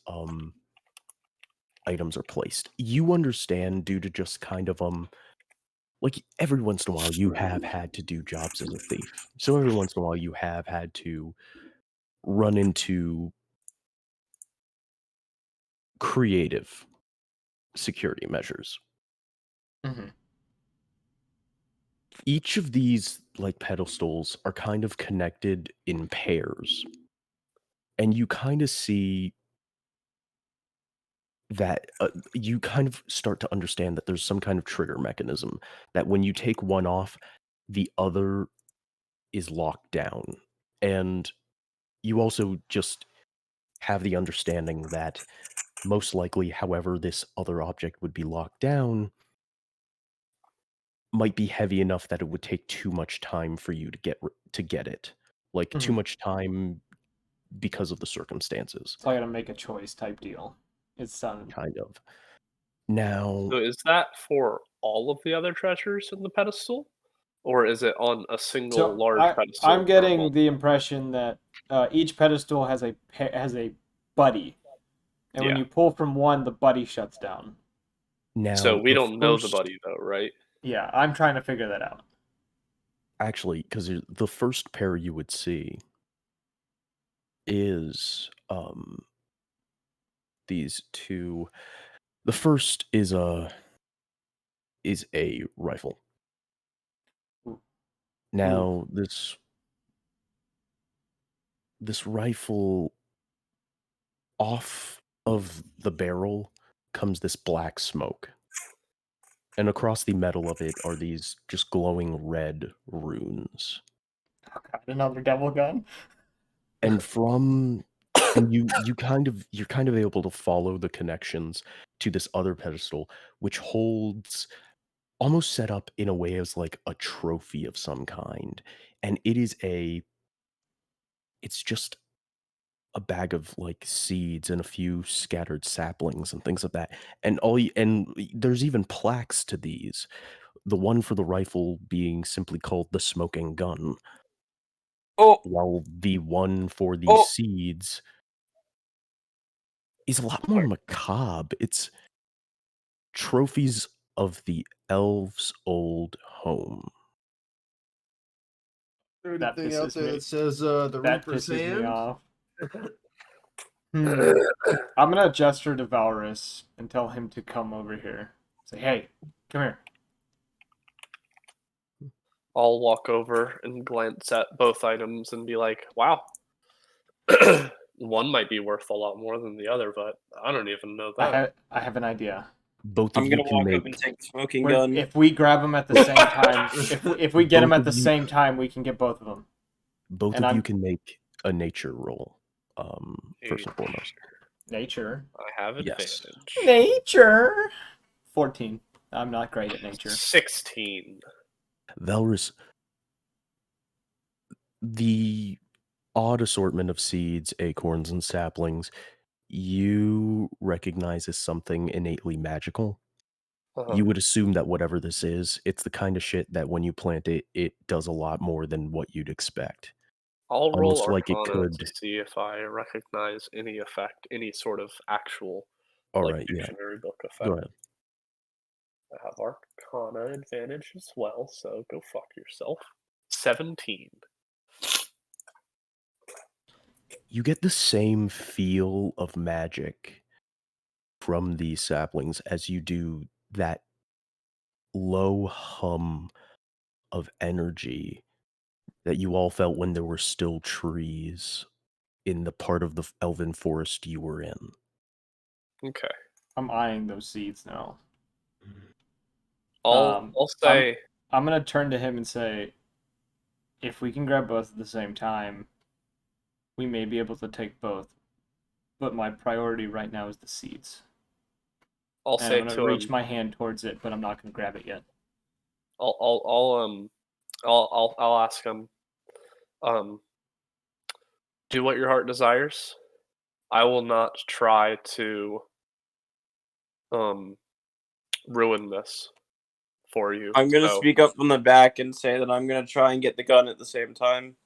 items are placed, you understand due to just kind of like every once in a while you have had to do jobs as a thief. So every once in a while you have had to run into creative security measures. Mm-hmm. Each of these like pedestals are kind of connected in pairs. And you kind of see that you kind of start to understand that there's some kind of trigger mechanism that when you take one off, the other is locked down. And you also just have the understanding that most likely, however this other object would be locked down, might be heavy enough that it would take too much time for you to get it. Like too much time because of the circumstances. So I gotta make a choice type deal. It's kind of. Now, So is that for all of the other treasures in the pedestal, or is it on a single large pedestal? I'm getting the impression that each pedestal has a buddy, and when you pull from one, the buddy shuts down. Now, so we don't know the buddy though, right? Yeah, I'm trying to figure that out. Actually, because the first pair you would see is these two. The first is a rifle. Now this rifle, off of the barrel comes this black smoke, and across the metal of it are these just glowing red runes. Oh God, another devil gun. And you're kind of able to follow the connections to this other pedestal, which holds, almost set up in a way as like a trophy of some kind, and it's just a bag of like seeds and a few scattered saplings and things like that, and there's even plaques to these. The one for the rifle being simply called the smoking gun. While the one for these seeds is a lot more macabre. It's trophies of the elves' old home. Anything else that says the Reaper's hand? Me off. I'm gonna gesture to Valrus and tell him to come over here. Say, hey, come here. I'll walk over and glance at both items and be like, wow. One might be worth a lot more than the other, but I don't even know that. I have an idea. Both I'm of you gonna can walk make. up and take the smoking gun. If we grab them at the same time, if we get them at the same time, we can get both of them. Both of you can make a nature roll. First and foremost. Nature. I have advantage. Nature. 14. I'm not great at nature. 16. Valrus, the odd assortment of seeds, acorns, and saplings you recognize as something innately magical. You would assume that whatever this is, it's the kind of shit that when you plant it, it does a lot more than what you'd expect. I'll roll like it Arcana could. to see if I recognize any effect, any sort of actual dictionary book effect. Go ahead. I have Arcana advantage as well, so go fuck yourself. 17. You get the same feel of magic from these saplings as you do that low hum of energy that you all felt when there were still trees in the part of the elven forest you were in. Okay. I'm eyeing those seeds now. I'll say... I'm going to turn to him and say, if we can grab both at the same time, we may be able to take both. But my priority right now is the seeds. I'm going to reach my hand towards it, but I'm not going to grab it yet. I'll ask him, do what your heart desires. I will not try to ruin this for you. I'm gonna speak up from the back and say that I'm gonna try and get the gun at the same time.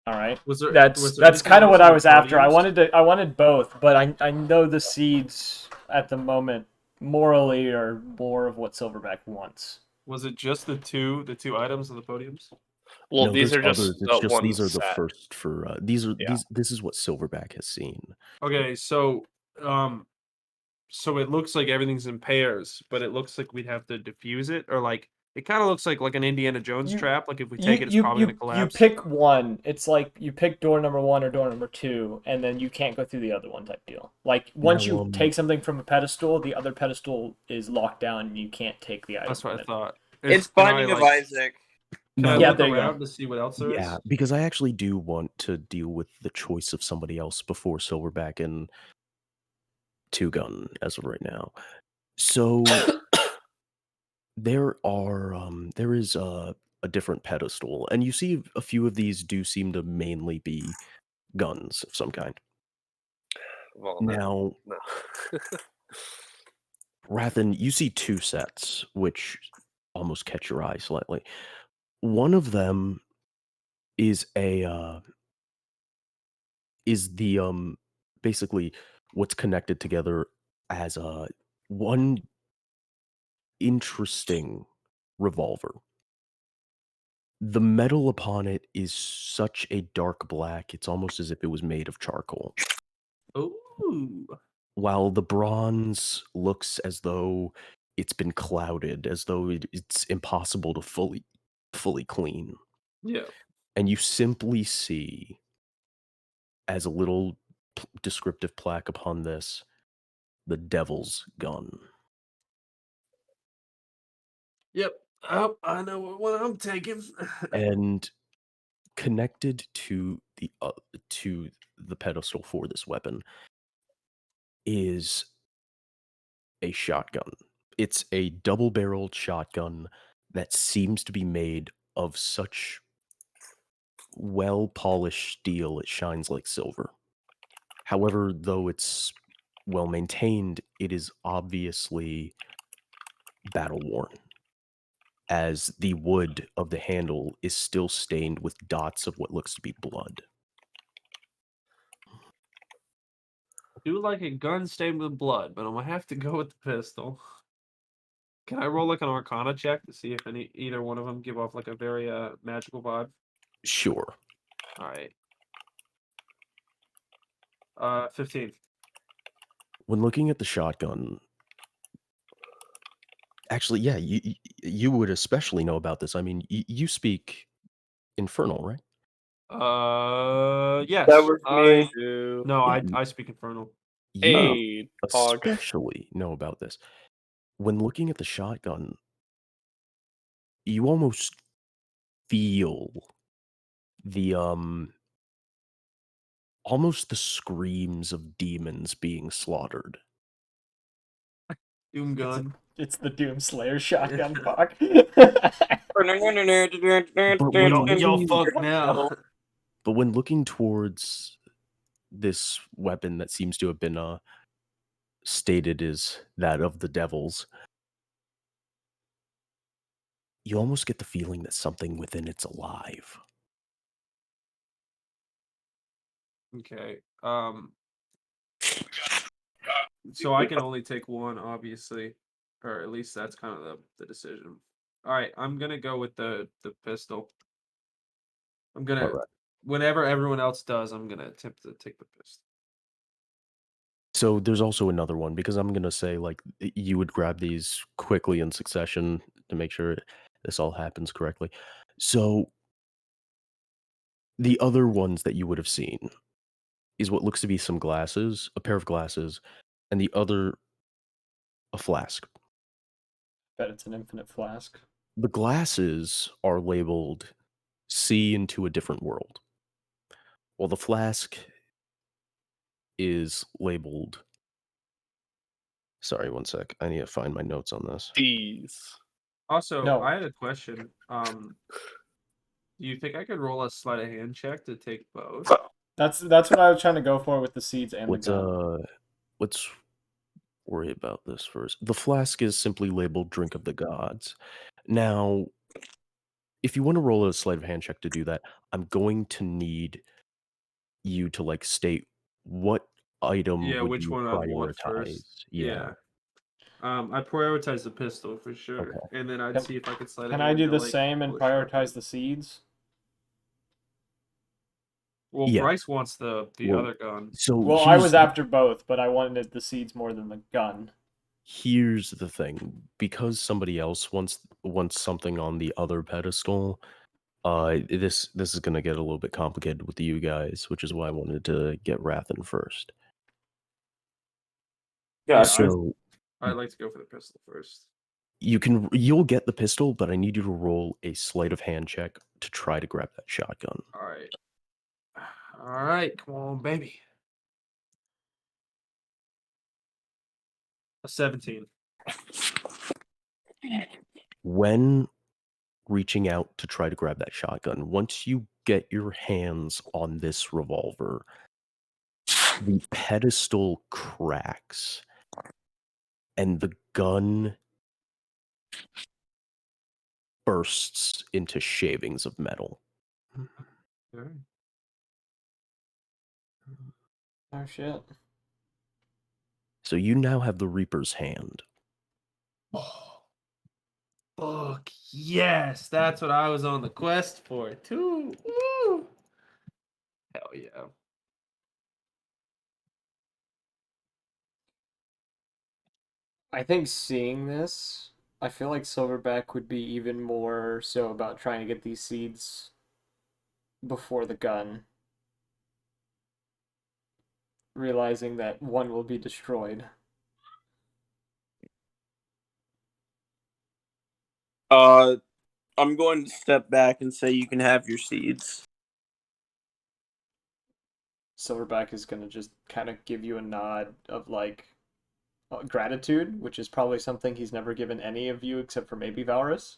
All right. That's kind of what I was after. I wanted both, but I know the seeds at the moment morally are more of what Silverback wants. Was it just the two items on the podiums? Well, No, these are just these are the set. first for this is what Silverback has seen. Okay, so it looks like everything's in pairs, but it looks like we'd have to diffuse it, or like it kind of looks like an Indiana Jones trap. Like if we take it, it's probably gonna collapse. You pick one. It's like you pick door number 1 or door number 2, and then you can't go through the other one type deal. Like once you take something from a pedestal, the other pedestal is locked down, and you can't take the item. That's what I thought. It's Binding of Isaac. Can I look around to see what else there is? Yeah, because I actually do want to deal with the choice of somebody else before Silverback and Two Gun as of right now. So there is a different pedestal, and you see a few of these do seem to mainly be guns of some kind. Well, Now, no. Rathen, you see two sets, which almost catch your eye slightly. One of them is basically what's connected together as one interesting revolver. The metal upon it is such a dark black, it's almost as if it was made of charcoal. Ooh. While the bronze looks as though it's been clouded, as though it's impossible to fully clean. Yeah. And you simply see, as a little descriptive plaque upon this, the Devil's Gun. Yep. Oh, I know what one I'm taking. And connected to the pedestal for this weapon is a shotgun. It's a double-barreled shotgun that seems to be made of such well-polished steel it shines like silver. However, though it's well-maintained, it is obviously battle-worn, as the wood of the handle is still stained with dots of what looks to be blood. I do like a gun stained with blood, but I'm gonna have to go with the pistol. Can I roll like an Arcana check to see if either one of them give off like a very magical vibe? Sure. All right. 15. When looking at the shotgun, actually, yeah, you would especially know about this. I mean, you speak Infernal, right? Yes. That was me. No, Yeah, I speak Infernal. you would Hey, Pog. especially know about this. When looking at the shotgun, you almost feel the almost the screams of demons being slaughtered. Doom gun. It's the Doom Slayer shotgun, fuck. Y'all fuck now. But when looking towards this weapon that seems to have been stated as that of the devils, you almost get the feeling that something within it's alive. Okay. So I can only take one, obviously, or at least that's kind of the decision. All right, I'm gonna go with the pistol. I'm gonna, Alright. whenever everyone else does, I'm gonna attempt to take the pistol. So there's also another one, because I'm gonna say, like, you would grab these quickly in succession to make sure this all happens correctly. So the other ones that you would have seen is what looks to be some glasses, a pair of glasses, and the other a flask. Bet it's an infinite flask. The glasses are labeled "See into a different world," while the flask is labeled. Sorry, one sec. I need to find my notes on this. These. Also, No. I had a question. Do you think I could roll a sleight of hand check to take both? That's what I was trying to go for with the seeds and the gun. Let's worry about this first. The flask is simply labeled "Drink of the Gods." Now, if you want to roll a sleight of hand check to do that, I'm going to need you to like state what item Yeah, would which you one I'd want prioritize. first. Yeah. I prioritize the pistol for sure, Okay. and then I'd see if I could slide. Can I do the same and prioritize the seeds? Well, Yeah. Brice wants the Well, other gun. So Well, I was after both, but I wanted the seeds more than the gun. here's the thing: because somebody else wants something on the other pedestal, this is gonna get a little bit complicated with you guys, which is why I wanted to get Rathen first. Yeah, So I'd like to go for the pistol first. you'll get the pistol, but I need you to roll a sleight of hand check to try to grab that shotgun. All right, come on, baby. A 17. When reaching out to try to grab that shotgun. Once you get your hands on this revolver, the pedestal cracks and the gun bursts into shavings of metal. Oh shit. So you now have the Reaper's hand. Oh, fuck yes! That's what I was on the quest for too. Woo! Hell yeah! I think seeing this, I feel like Silverback would be even more so about trying to get these seeds before the gun, realizing that one will be destroyed. I'm going to step back and say you can have your seeds. Silverback is going to just kind of give you a nod of like gratitude, which is probably something he's never given any of you except for maybe Valrus.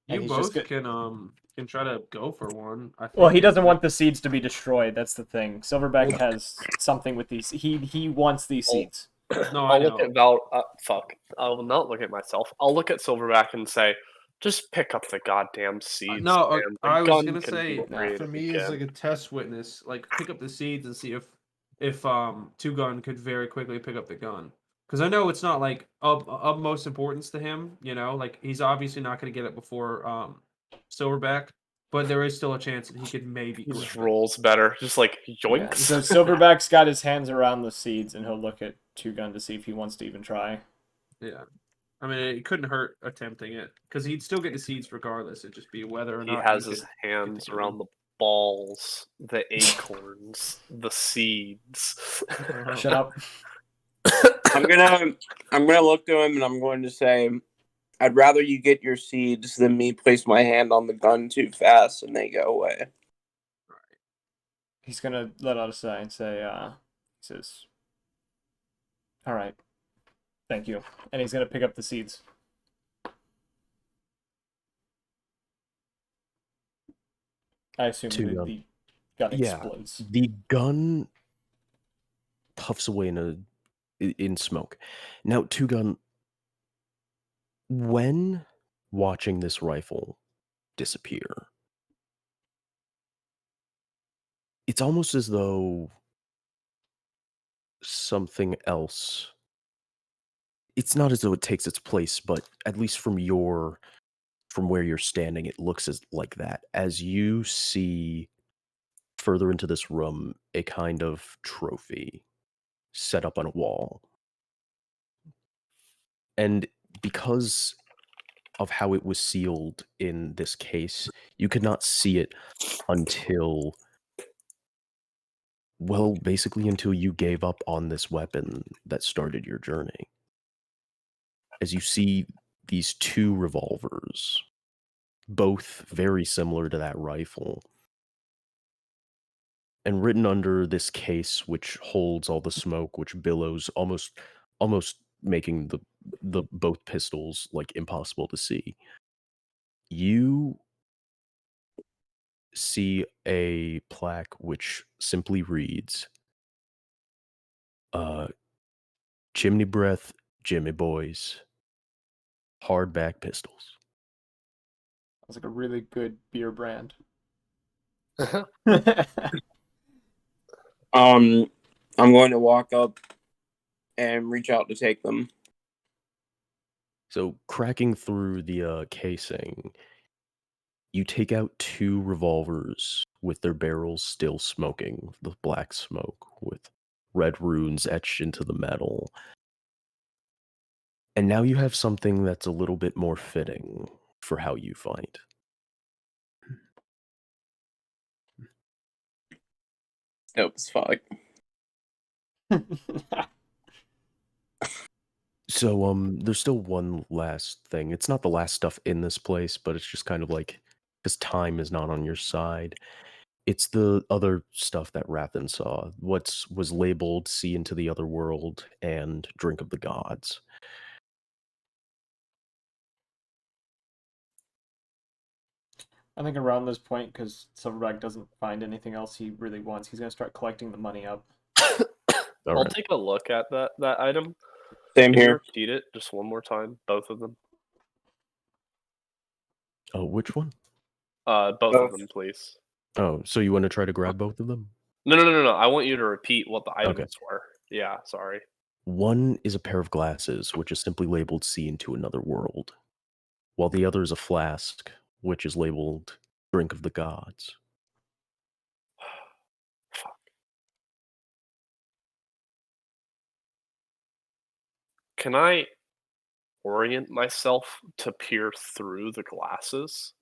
You both can try to go for one. I think well, he doesn't want the seeds to be destroyed. That's the thing. Silverback has something with these. He wants these seeds. No, I'll look at Val. Fuck. I will not look at myself. I'll look at Silverback and say, just pick up the goddamn seeds. No, man. The I was gun gonna can say be created for me as again. like a test witness, like pick up the seeds and see if Two Gun could very quickly pick up the gun. Because I know it's not like of most importance to him, you know, like he's obviously not going to get it before Silverback, but there is still a chance that he could maybe. He just rolls better, just like yoinks. Yeah. So Silverback's got his hands around the seeds, and he'll look at Two Gun to see if he wants to even try. Yeah, I mean it couldn't hurt attempting it because he'd still get the seeds regardless. It'd just be whether or he not has his hands around the balls, the acorns, the seeds. Shut up. I'm gonna look to him and I'm going to say, I'd rather you get your seeds than me place my hand on the gun too fast and they go away. He's gonna let out a sigh and say, he says, all right, thank you. And he's gonna pick up the seeds. I assume the gun explodes. The gun puffs away in smoke. Now, Two Gun, when watching this rifle disappear, it's almost as though something else. It's not as though it takes its place, but at least from where you're standing, it looks like that. As you see further into this room, a kind of trophy set up on a wall. And because of how it was sealed in this case, you could not see it until, well, basically until you gave up on this weapon that started your journey. As you see these two revolvers, both very similar to that rifle, and written under this case, which holds all the smoke, which billows, almost making the both pistols like impossible to see. You see a plaque which simply reads, "Chimney Breath, Jimmy Boys, hardback pistols." That's like a really good beer brand. I'm going to walk up and reach out to take them. So, cracking through the casing, you take out two revolvers with their barrels still smoking, the black smoke with red runes etched into the metal. And now you have something that's a little bit more fitting for how you fight. Dope as fuck. So, there's still one last thing. It's not the last stuff in this place, but it's just kind of like, because time is not on your side. It's the other stuff that Rathen saw. What was labeled See into the Other World and Drink of the Gods. I think around this point, because Silverback doesn't find anything else he really wants, he's gonna start collecting the money up. I'll take a look at that item. Same Can you here. repeat it just one more time, both of them? Oh, which one? Both of them, please. Oh, so you want to try to grab both of them? No. I want you to repeat what the items were. Yeah, sorry. One is a pair of glasses, which is simply labeled "See into Another World," while the other is a flask, which is labeled "Drink of the Gods." Fuck. Can I orient myself to peer through the glasses?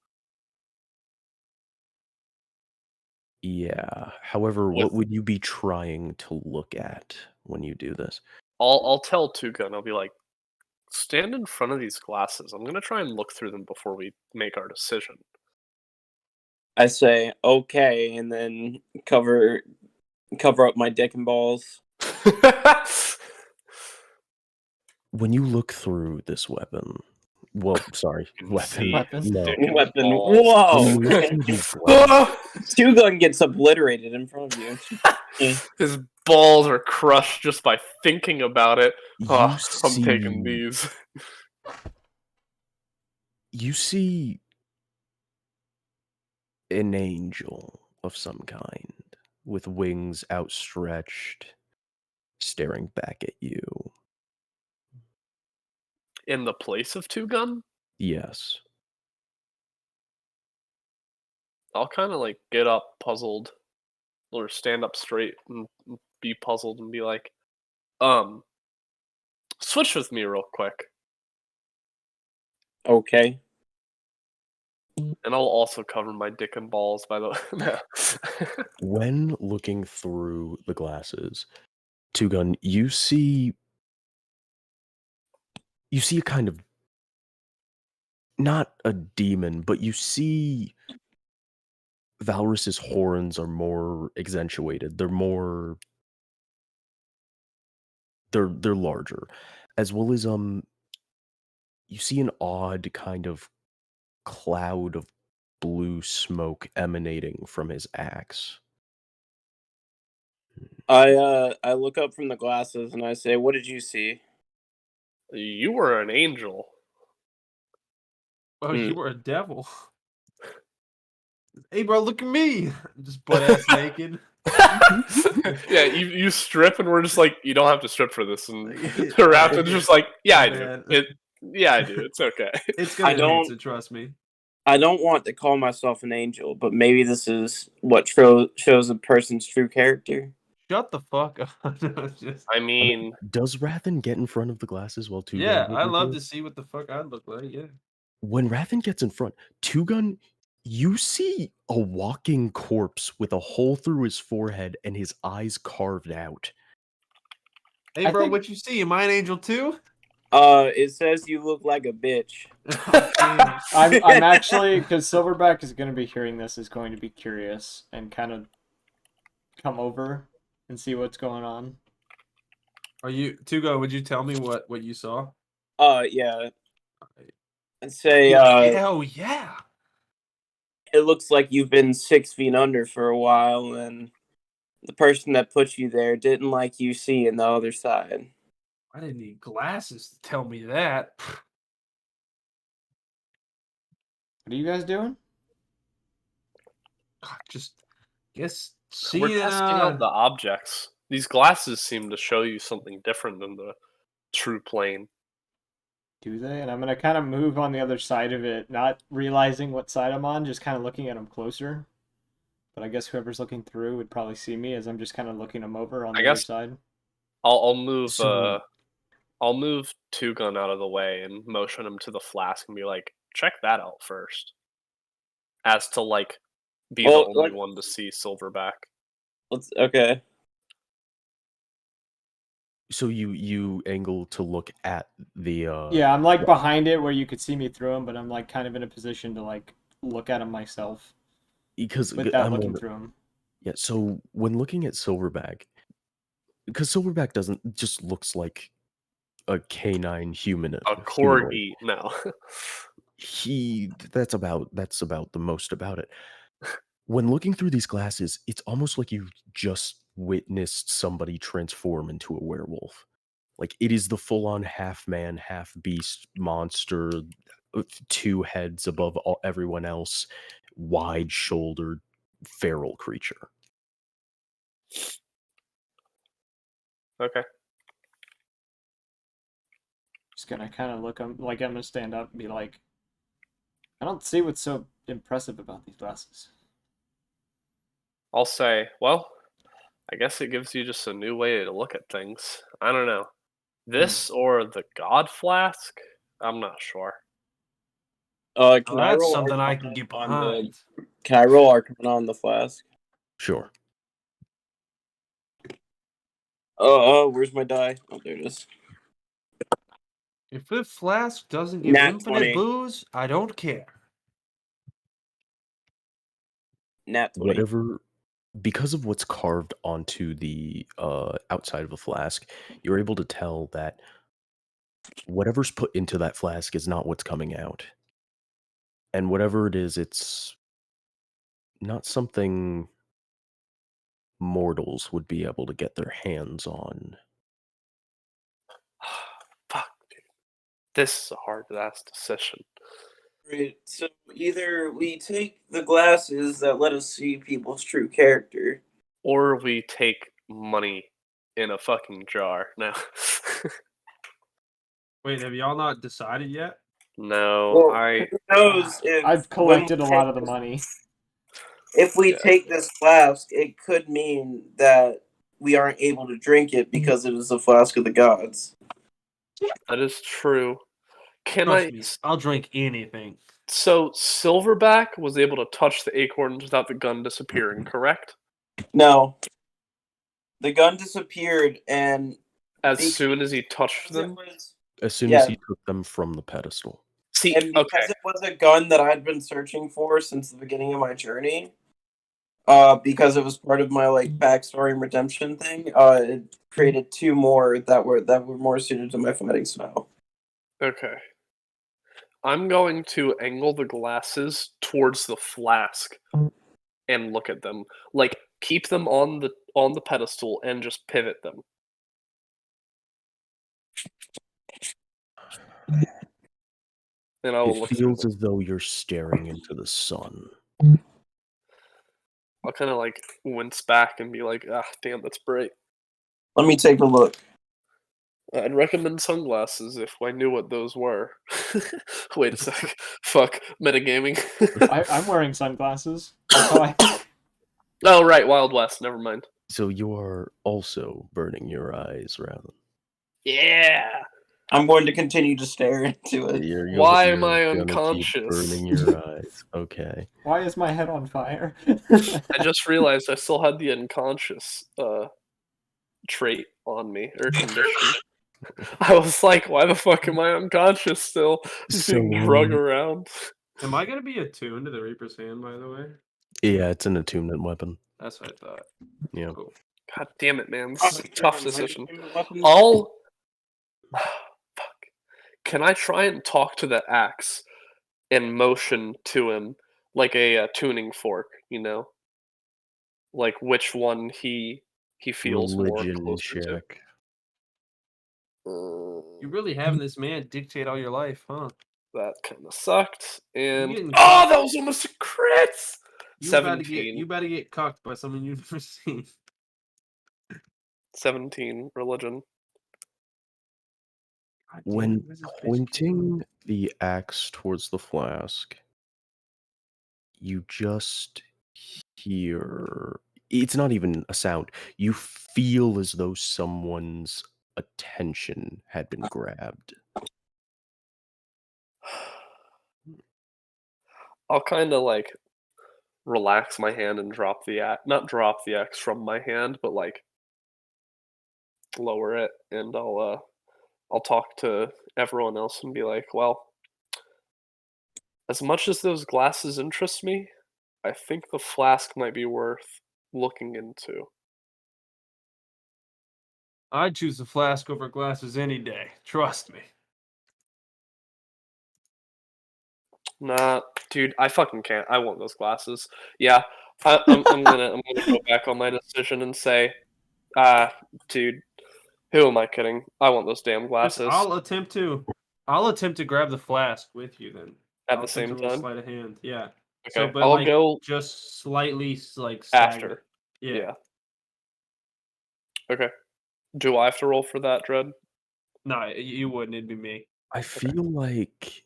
Yeah. However, what would you be trying to look at when you do this? I'll tell Tuka and I'll be like, stand in front of these glasses. I'm gonna try and look through them before we make our decision. I say okay, and then cover up my dick and balls. When you look through this weapon, well, sorry, weapon. No. Weapon. Whoa! Whoa! C.O.N gets obliterated in front of you. His balls are crushed just by thinking about it. I'm see, taking these. You see an angel of some kind with wings outstretched, staring back at you. In the place of Two-Gun? Yes. I'll kind of like get up puzzled or stand up straight and be puzzled and be like, switch with me real quick. Okay. And I'll also cover my dick and balls, by the way. When looking through the glasses, Two-Gun, you see a kind of, not a demon, but you see Valrus's horns are more accentuated. They're larger, as well as you see an odd kind of cloud of blue smoke emanating from his axe. I look up from the glasses and I say, "What did you see?" You were an angel. Oh, you were a devil. Hey, bro, look at me. I'm just butt ass naked. Yeah, you strip, and we're just like, you don't have to strip for this. And Rathen's just like, yeah, I do. Yeah, I do. It's okay. It's gonna so trust me. I don't want to call myself an angel, but maybe this is what shows a person's true character. Shut the fuck up. I mean, does Rathen get in front of the glasses while Two-Gun? Yeah, I love to see what the fuck I'd look like. Yeah. When Rathen gets in front, Two-Gun, you see a walking corpse with a hole through his forehead and his eyes carved out. Hey, bro, what you see? Am I an angel too? It says you look like a bitch. I'm actually, because Silverback is going to be hearing this, is going to be curious and kind of come over and see what's going on. Are you Tugo? Would you tell me what you saw? Yeah. I'd say, hell yeah. It looks like you've been 6 feet under for a while, and the person that put you there didn't like you seeing the other side. I didn't need glasses to tell me that. What are you guys doing? Just guess we're testing out the objects. These glasses seem to show you something different than the true plane. Do they? And I'm going to kind of move on the other side of it, not realizing what side I'm on, just kind of looking at them closer. But I guess whoever's looking through would probably see me as I'm just kind of looking them over on the other side. I'll move I'll move Two-Gun out of the way and motion him to the flask and be like, check that out first. As to like be the only one to see Silverback. Okay. So you angle to look at the Yeah, I'm like behind it where you could see me through him, but I'm like kind of in a position to like look at him myself. Because without looking through him. Yeah, so when looking at Silverback, because Silverback just looks like a canine human. A corgi, no. That's about the most about it. When looking through these glasses, it's almost like you just witnessed somebody transform into a werewolf. Like, it is the full-on half man, half beast monster, 2 heads above everyone else, wide-shouldered, feral creature. Okay. Just gonna kind of look, like I'm gonna stand up and be like, I don't see what's so impressive about these glasses. I'll say, well, I guess it gives you just a new way to look at things. I don't know. This or the God Flask? I'm not sure. Can Well, I that's roll something I Arcana can get on behind. Can I roll Arcana on the flask? Sure. Oh, where's my die? Oh, there it is. If the flask doesn't give Nat infinite 20. booze, I don't care. Nat 20. Whatever, because of what's carved onto the outside of a flask, you're able to tell that whatever's put into that flask is not what's coming out. And whatever it is, it's not something mortals would be able to get their hands on. Fuck, dude. This is a hard ass decision. Right. So either we take the glasses that let us see people's true character, Or we take money in a fucking jar. No. Wait, have y'all not decided yet? No, well, I who knows if I've when we collected a take lot of the this- money. If we Yeah. take this flask, it could mean that we aren't able to drink it because it is a flask of the gods. that is true. Can Trust I me, I'll drink anything. So Silverback was able to touch the acorns without the gun disappearing, correct? No. The gun disappeared, and As because soon as he touched it them? was, As soon Yeah. as he took them from the pedestal. See, and because okay. it was a gun that I'd been searching for since the beginning of my journey, because it was part of my like backstory and redemption thing, it created 2 more that were more suited to my fighting style. Okay. I'm going to angle the glasses towards the flask and look at them. Like, keep them on the pedestal and just pivot them. And I will It look through feels them. as though you're staring into the sun. I'll kind of like wince back and be like, ah, damn, that's bright. Let me take a look. I'd recommend sunglasses if I knew what those were. Wait a sec. Fuck. Metagaming. I'm wearing sunglasses. That's how I... Oh, right. Wild West. Never mind. So you are also burning your eyes, Rathen. Yeah. I'm going to continue to stare into it. Why am I gonna keep unconscious? burning your eyes. Okay. Why is my head on fire? I just realized I still had the unconscious trait on me, or condition. I was like, why the fuck am I unconscious still? Just So, being drug around. Am I gonna be attuned to the Reaper's hand, by the way? Yeah, it's an attunement weapon. That's what I thought. Yeah. Cool. God damn it, man. This is a tough decision. Fuck. Fuck. Can I try and talk to the axe and motion to him like a tuning fork, you know? Like which one he feels Religion more closer to. check. You really having this man dictate all your life, huh? That kind of sucked. And getting oh, that was almost a crit. You about 17. to get cocked by someone you've never seen. 17 religion. God damn it, When where's this bitch pointing the axe towards the flask, you just hear. It's not even a sound. You feel as though someone's attention had been grabbed. I'll kind of like relax my hand and drop the axe. Not drop the axe from my hand, but like lower it, and I'll talk to everyone else and be like, well, as much as those glasses interest me, I think the flask might be worth looking into. I'd choose a flask over glasses any day. Trust me. Nah, dude, I fucking can't. I want those glasses. Yeah, I'm gonna go back on my decision and say, dude, who am I kidding? I want those damn glasses I'll attempt to grab the flask with you then. at I'll the attempt same to roll time. sleight of hand. Yeah. So, Okay, but I'll like go just slightly like stagnant. after. Yeah. Yeah. Okay. Do I have to roll for that, Dread? No, you wouldn't. It'd be me. I feel like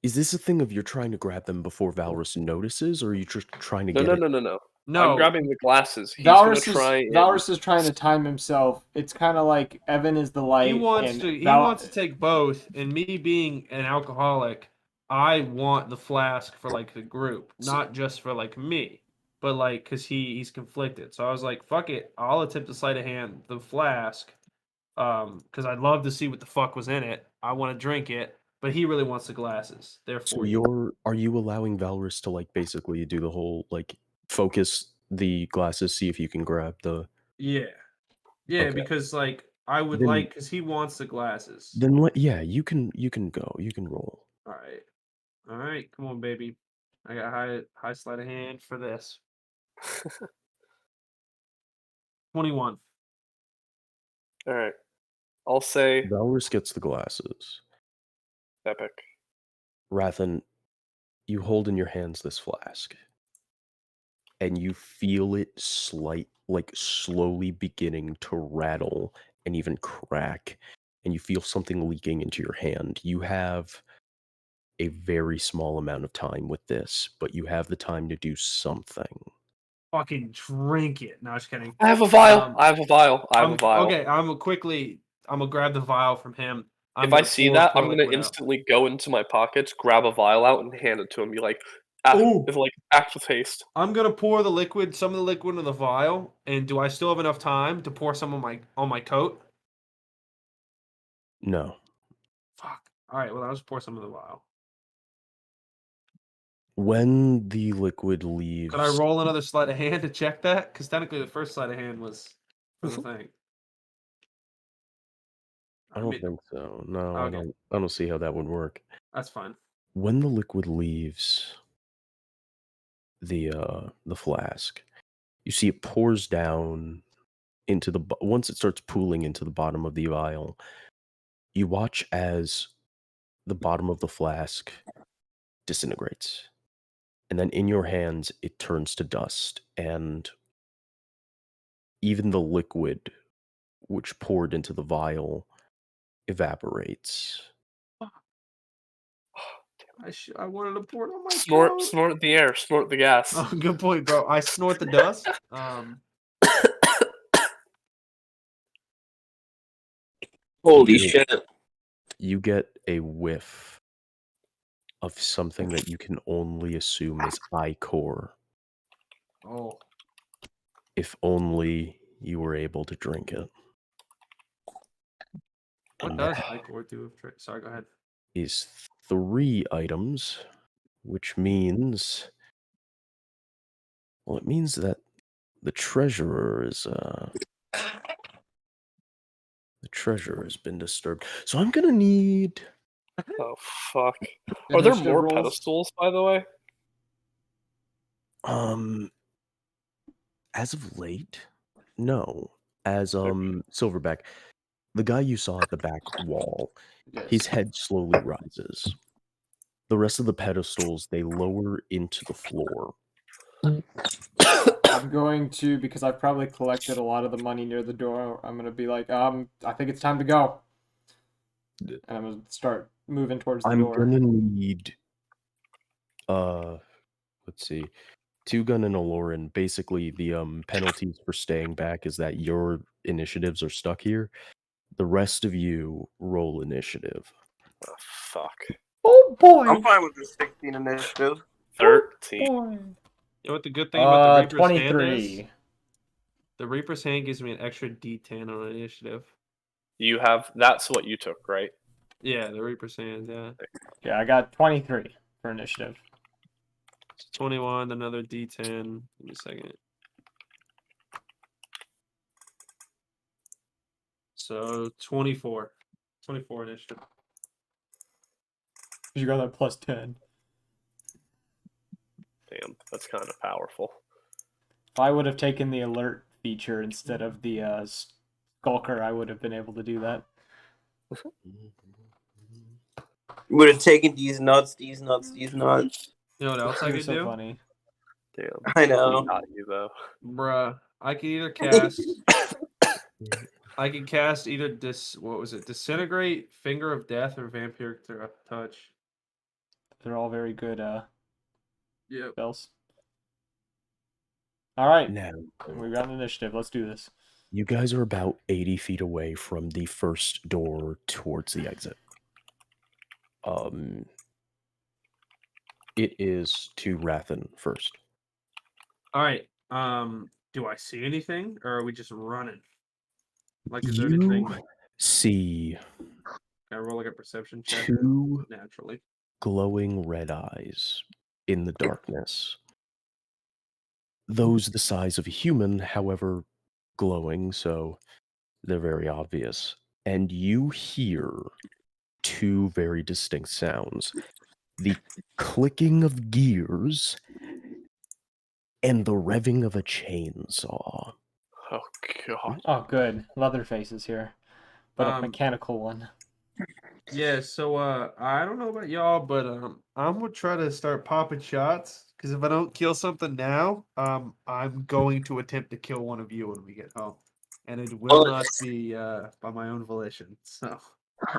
is this a thing of you're trying to grab them before Valrus notices, or are you just trying to No, get no, it? no, no, no. I'm No. grabbing the glasses. He's gonna try and... Valrus is trying to time himself. It's kind of like Evan is the light. He wants to take both, and me being an alcoholic, I want the flask for like the group, not just for like me, but like because he's conflicted. So I was like, fuck it, I'll attempt to sleight of hand the flask, because I'd love to see what the fuck was in it. I want to drink it, but he really wants the glasses. So Therefore, are you allowing Valrus to like basically do the whole like focus the glasses, see if you can grab the yeah, Okay. because like I would Then- like because he wants the glasses. Then yeah, you can go. You can roll. All right, come on, baby. I got high sleight of hand for this. 21. All right. I'll say Valrus gets the glasses. epic. Rathen, you hold in your hands this flask, and you feel it slowly beginning to rattle and even crack, and you feel something leaking into your hand. You have a very small amount of time with this, but you have the time to do something. Fucking drink it. No, just kidding. I have a vial. Um, I have a vial. I have a vial. Okay, I'm gonna grab the vial from him. If I see that, I'm gonna instantly go into my pockets, grab a vial out, and hand it to him. Be like, Ooh. act with haste. I'm gonna pour some of the liquid in the vial, and do I still have enough time to pour some on my coat? No. Fuck. All right, well, I'll just pour some of the vial. When the liquid leaves... Could I roll another sleight of hand to check that? Because technically the first sleight of hand was for the thing. I don't think so. No, Okay. I don't see how that would work. That's fine. When the liquid leaves the flask, you see it pours down into once it starts pooling into the bottom of the vial, you watch as the bottom of the flask disintegrates. And then in your hands, it turns to dust, and even the liquid which poured into the vial evaporates. I wanted to pour it on my Snort the air, snort the gas. Oh, good point, bro. I snort the dust. Holy shit. You get a whiff of something that you can only assume is ichor. Oh. If only you were able to drink it. What does ichor do? Sorry, go ahead. Is 3 items, which means... Well, it means that the treasurer is... The treasurer has been disturbed. So I'm gonna need... Oh, fuck. Are there more pedestals, by the way? As of late, no. As Silverback, the guy you saw at the back wall, his head slowly rises. The rest of the pedestals, they lower into the floor. I'm going to, because I've probably collected a lot of the money near the door, I'm gonna be like, I think it's time to go. And I'm gonna start moving towards the door. I'm gonna need let's see. 2 Gun and Aloran. Basically, the penalties for staying back is that your initiatives are stuck here. The rest of you roll initiative. Oh, fuck. Oh boy! I'm fine with the 16 initiative. 13. Oh, boy. You know what the good thing about the Reaper's 23. hand is? The Reaper's hand gives me an extra D10 on initiative. You have... That's what you took, right? Yeah, the Reaper's hand, yeah. Yeah, I got 23 for initiative. 21, another D10. Give me a second. So 24. 24 initiative. You got that plus 10. Damn, that's kind of powerful. If I would have taken the alert feature instead of the skulker, I would have been able to do that. Would have taken these nuts, these nuts, these nuts. You know what else I You're could so do? funny. Damn. I know. Got you though. Bruh, I could either cast. I could cast either Disintegrate, Finger of Death, or Vampiric Touch. They're all very good Yep. spells. All right, Now, we got an initiative. Let's do this. you guys are about 80 feet away from the first door towards the exit. It is to Rathen first. All right. Do I see anything, or are we just running? Like, is there You anything? see Can I roll like a perception check? two Naturally. glowing red eyes in the darkness. Those the size of a human, however, glowing, so they're very obvious. And you hear two very distinct sounds. The clicking of gears and the revving of a chainsaw. Oh god. Oh, good. Leatherface is here, but a Um, mechanical one. Yeah, so I don't know about y'all, but I'm gonna try to start popping shots because if I don't kill something now, I'm going to attempt to kill one of you when we get home, and it will not be by my own volition. So,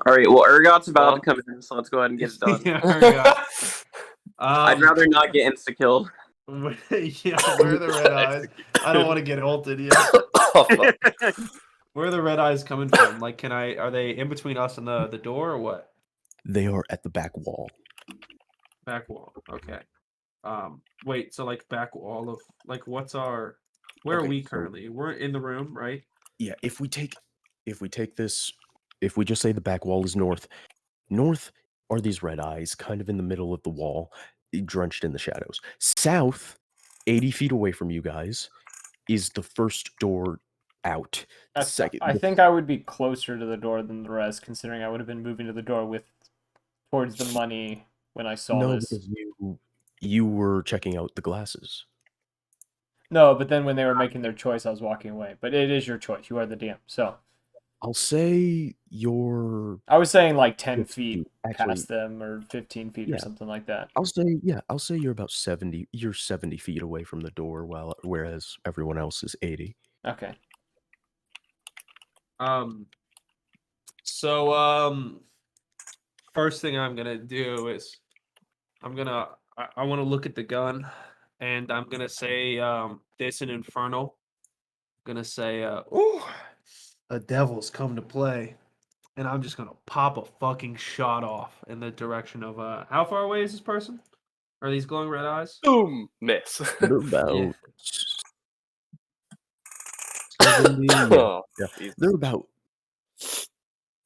All right. Well, Urgot's about Well. to come in, so let's go ahead and get it done. yeah, Urgot. I'd rather not get insta killed. Yeah, where are the red eyes? I don't want to get ulted yet. Oh, fuck. Where are the red eyes coming from? Like, are they in between us and the door or what? They are at the back wall. Back wall. Okay. Wait, so like back wall of like where are Okay, we so- currently? We're in the room, right? Yeah, if we take this, if we just say the back wall is north are these red eyes kind of in the middle of the wall, drenched in the shadows. South, 80 feet away from you guys, is the first door out. I think I would be closer to the door than the rest, considering I would have been moving to the door towards the money when I saw No, this. because you were checking out the glasses. No, but then when they were making their choice, I was walking away. But it is your choice. You are the DM. So I'll say you're I was saying like 10 Yes, feet actually, past them or 15 feet or Yeah. something like that. I'll say you're about 70. You're 70 feet away from the door, whereas everyone else is 80. Okay. So first thing I'm gonna do is I want to look at the gun and I'm gonna say this an infernal. I'm gonna say ooh, a devil's come to play. And I'm just gonna pop a fucking shot off in the direction of how far away is this person? Are these glowing red eyes? Boom! Miss. They're about 70. Oh, Yeah, Jesus. they're about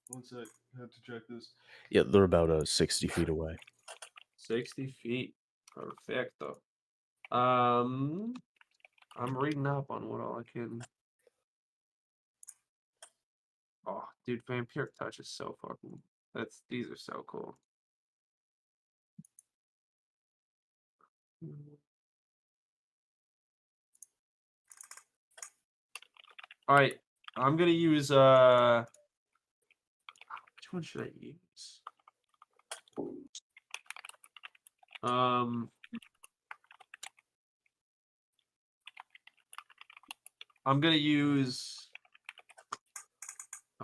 1 sec, I have to check this. they're about 60 feet away. 60 feet. Perfecto. I'm reading up on what all I can. Oh, dude, Vampiric Touch is so fucking. These are so cool. All right, I'm gonna use which one should I use? I'm gonna use.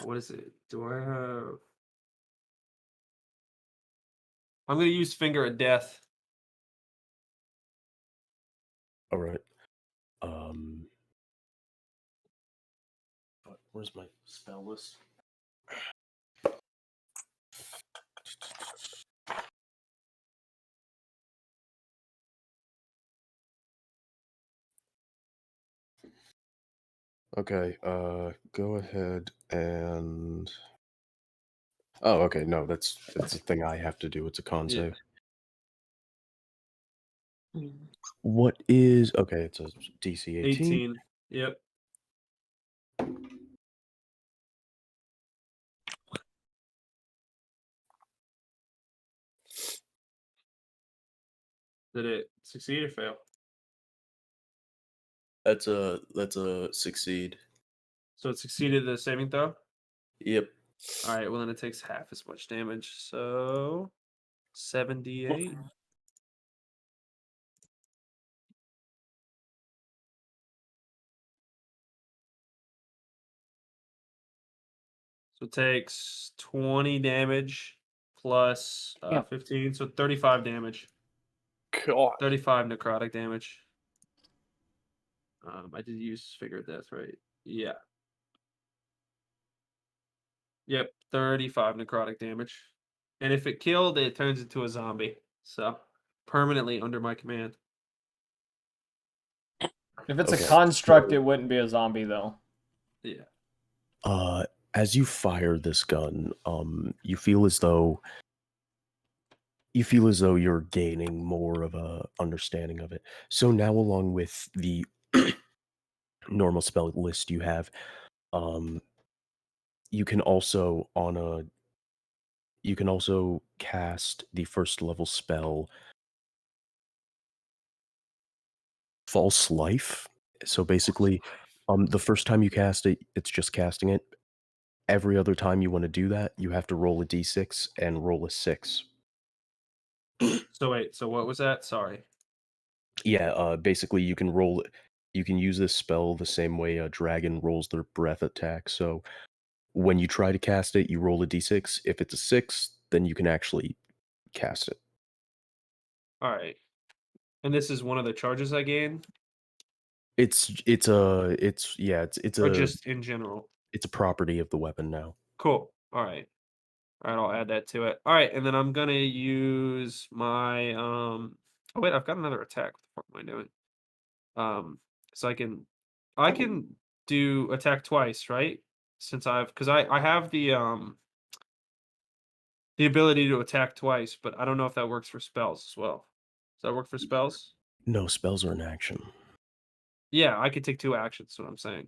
What is it? Do I have? I'm gonna use Finger of Death. All right. Where's my spell list? Okay, go ahead and oh, okay, no, that's a thing I have to do. It's a con Yeah. save. What is okay, it's a DC 18. 18. Yep. Did it succeed or fail? That's a succeed. So it succeeded the saving throw? Yep. All right, well, then it takes half as much damage. So 78. So it takes 20 damage plus 15, so 35 damage. God. 35 necrotic damage. I did use figure of death, right? Yeah. Yep, 35 necrotic damage. And if it killed, it turns into a zombie. So permanently under my command. If it's Okay, a construct, so- it wouldn't be a zombie though. Yeah. As you fire this gun, you feel as though you're gaining more of a understanding of it. So now, along with the normal spell list you have, you can also cast the first level spell False Life. So basically, the first time you cast it, it's just casting it. Every other time you want to do that, you have to roll a d6 and roll a 6. So wait, so what was that? Sorry. Yeah, basically you can use this spell the same way a dragon rolls their breath attack. So when you try to cast it, you roll a d6. If it's a 6, then you can actually cast it. All right. And this is one of the charges I gained? It's Or just in general? it's a property of the weapon now. Cool. All right. All right, I'll add that to it. All right, and then I'm gonna use my Oh wait, I've got another attack. What the fuck am I doing? So I can do attack twice, right? Since because I have the ability to attack twice, but I don't know if that works for spells as well. Does that work for spells? No, spells are in action. Yeah, I could take 2 actions, what I'm saying.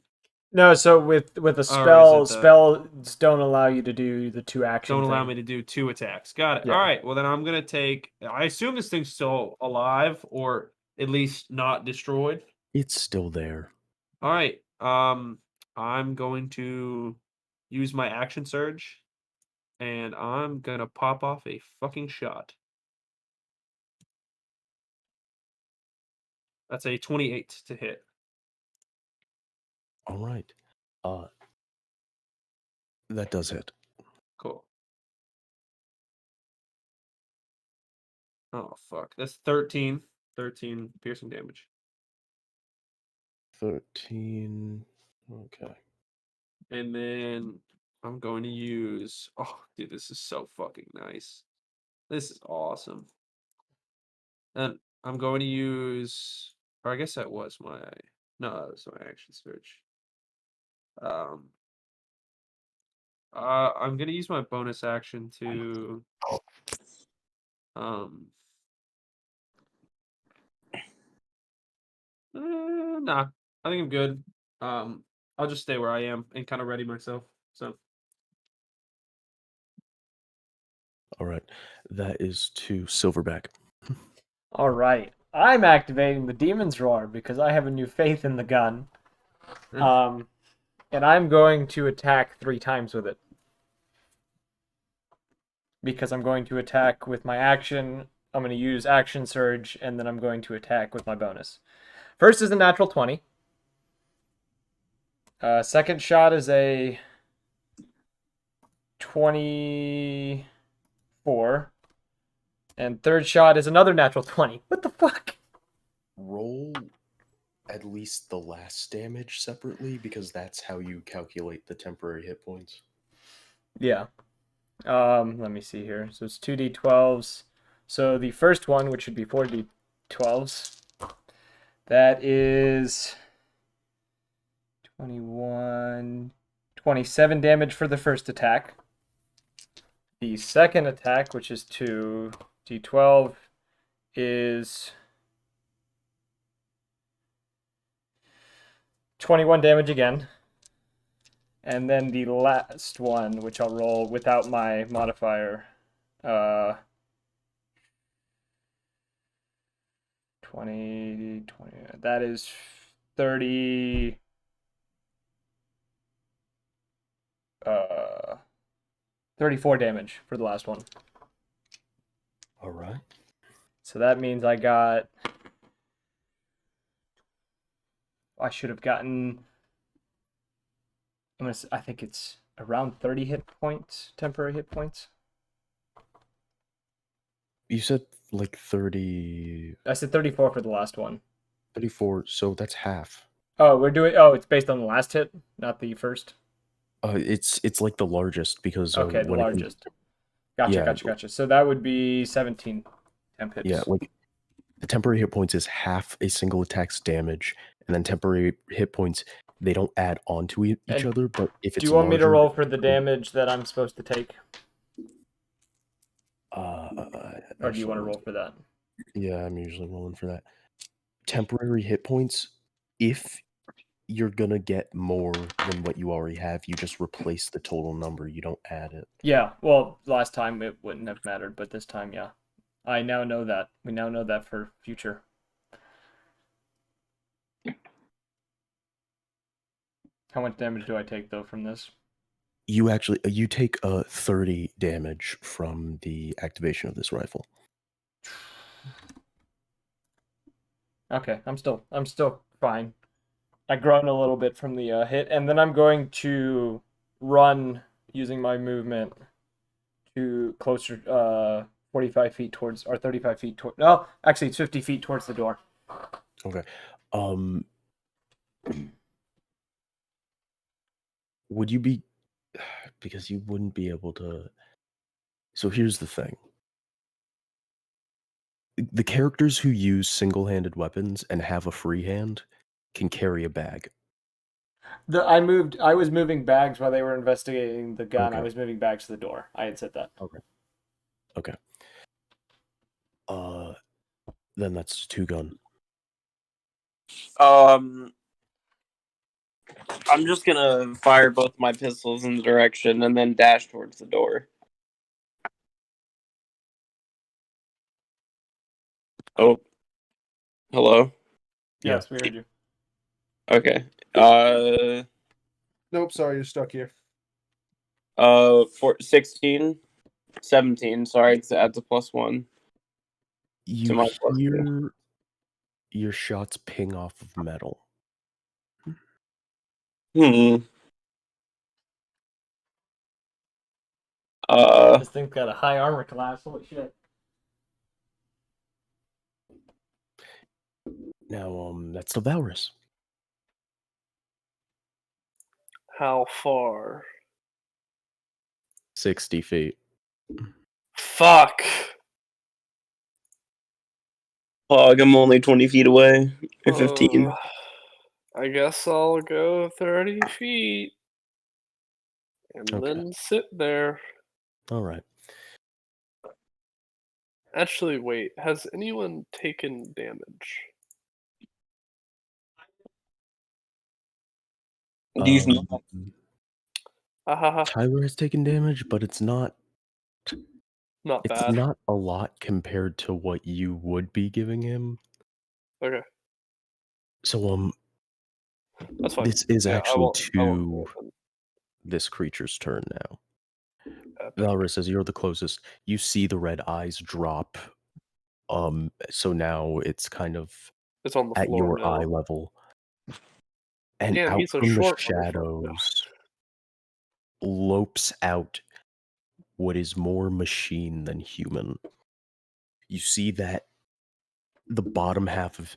No, so with a Or is spell, it the- spells don't allow you to do the 2 action. Don't allow thing. me to do 2 attacks. Got it. Yeah. All right. Well, then I'm gonna take. I assume this thing's still alive, or at least not destroyed. It's still there. All right. I'm going to use my action surge, and I'm gonna pop off a fucking shot. That's a 28 to hit. All right. That does hit. Cool. Oh fuck. That's 13. 13 piercing damage. 13. Okay. And then I'm going to use. Oh, dude, this is so fucking nice. This is awesome. And I'm going to use, or I guess that was my, no, that was my action search. I'm going to use my bonus action to, nah, I think I'm good. I'll just stay where I am and kind of ready myself. So. All right. That is to Silverback. All right. I'm activating the Demon's Roar because I have a new faith in the gun. And I'm going to attack 3 times with it. Because I'm going to attack with my action, I'm going to use action surge, and then I'm going to attack with my bonus. First is a natural 20. Second shot is a 24. And third shot is another natural 20. What the fuck? Roll at least the last damage separately because that's how you calculate the temporary hit points. Yeah. Let me see here. So it's 2d12s. So the first one, which should be 4d12s, that is 21, 27 damage for the first attack. The second attack, which is 2d12, is 21 damage again. And then the last one, which I'll roll without my modifier, 20, 20. That is 30. 34 damage for the last one. All right. So that means I got. I should have gotten. I think it's around 30 hit points, temporary hit points. You said like 30. I said 34 for the last one. 34, so that's half. Oh, we're doing. Oh, it's based on the last hit, not the first. It's like the largest because Okay, the when largest. Gotcha, yeah, gotcha. So that would be 17 temp hits. yeah, like the temporary hit points is half a single attack's damage, and then temporary hit points they don't add on to each And other. But if it's do you want me to larger, roll for the damage that I'm supposed to take, or do you want to roll for that? Yeah, I'm usually rolling for that. Temporary hit points, if you're gonna get more than what you already have, you just replace the total number. You don't add it. Yeah, well, last time it wouldn't have mattered, but this time, yeah. I now know that. We now know that for future. How much damage do I take, though, from this? You actually you take 30 damage from the activation of this rifle. Okay, I'm still fine. I groan a little bit from the hit, and then I'm going to run using my movement to closer 45 feet towards, or 35 feet toward. No, actually, it's 50 feet towards the door. Okay. Would you be, because you wouldn't be able to. So here's the thing. The characters who use single-handed weapons and have a free hand can carry a bag. I was moving bags while they were investigating the gun. Okay. I was moving bags to the door. I had said that. Okay. Then that's 2-gun. I'm just gonna fire both my pistols in the direction and then dash towards the door. Oh. Hello? Yes, we heard you. Okay. Nope, sorry, you're stuck here. 16, 17. Sorry, it adds a +1. You hear your shots ping off of metal. This thing's got a high armor class. Holy shit. Now, that's the Valrus. How far? 60 feet. Fuck. Pog, I'm only 20 feet away. Or 15. I guess I'll go 30 feet. And then sit there. Alright. Actually, wait. Has anyone taken damage? Tyler has taken damage, but it's not Not it's bad. not a lot compared to what you would be giving him. Okay. So That's fine. this is Yeah, actually I won't this creature's turn now. Epic. Valrus, as you're the closest, you see the red eyes drop. So now it's kind of It's on the at floor your now. eye level. And Damn, out he's a from the short motherfucker. shadows lopes out what is more machine than human. You see that the bottom half of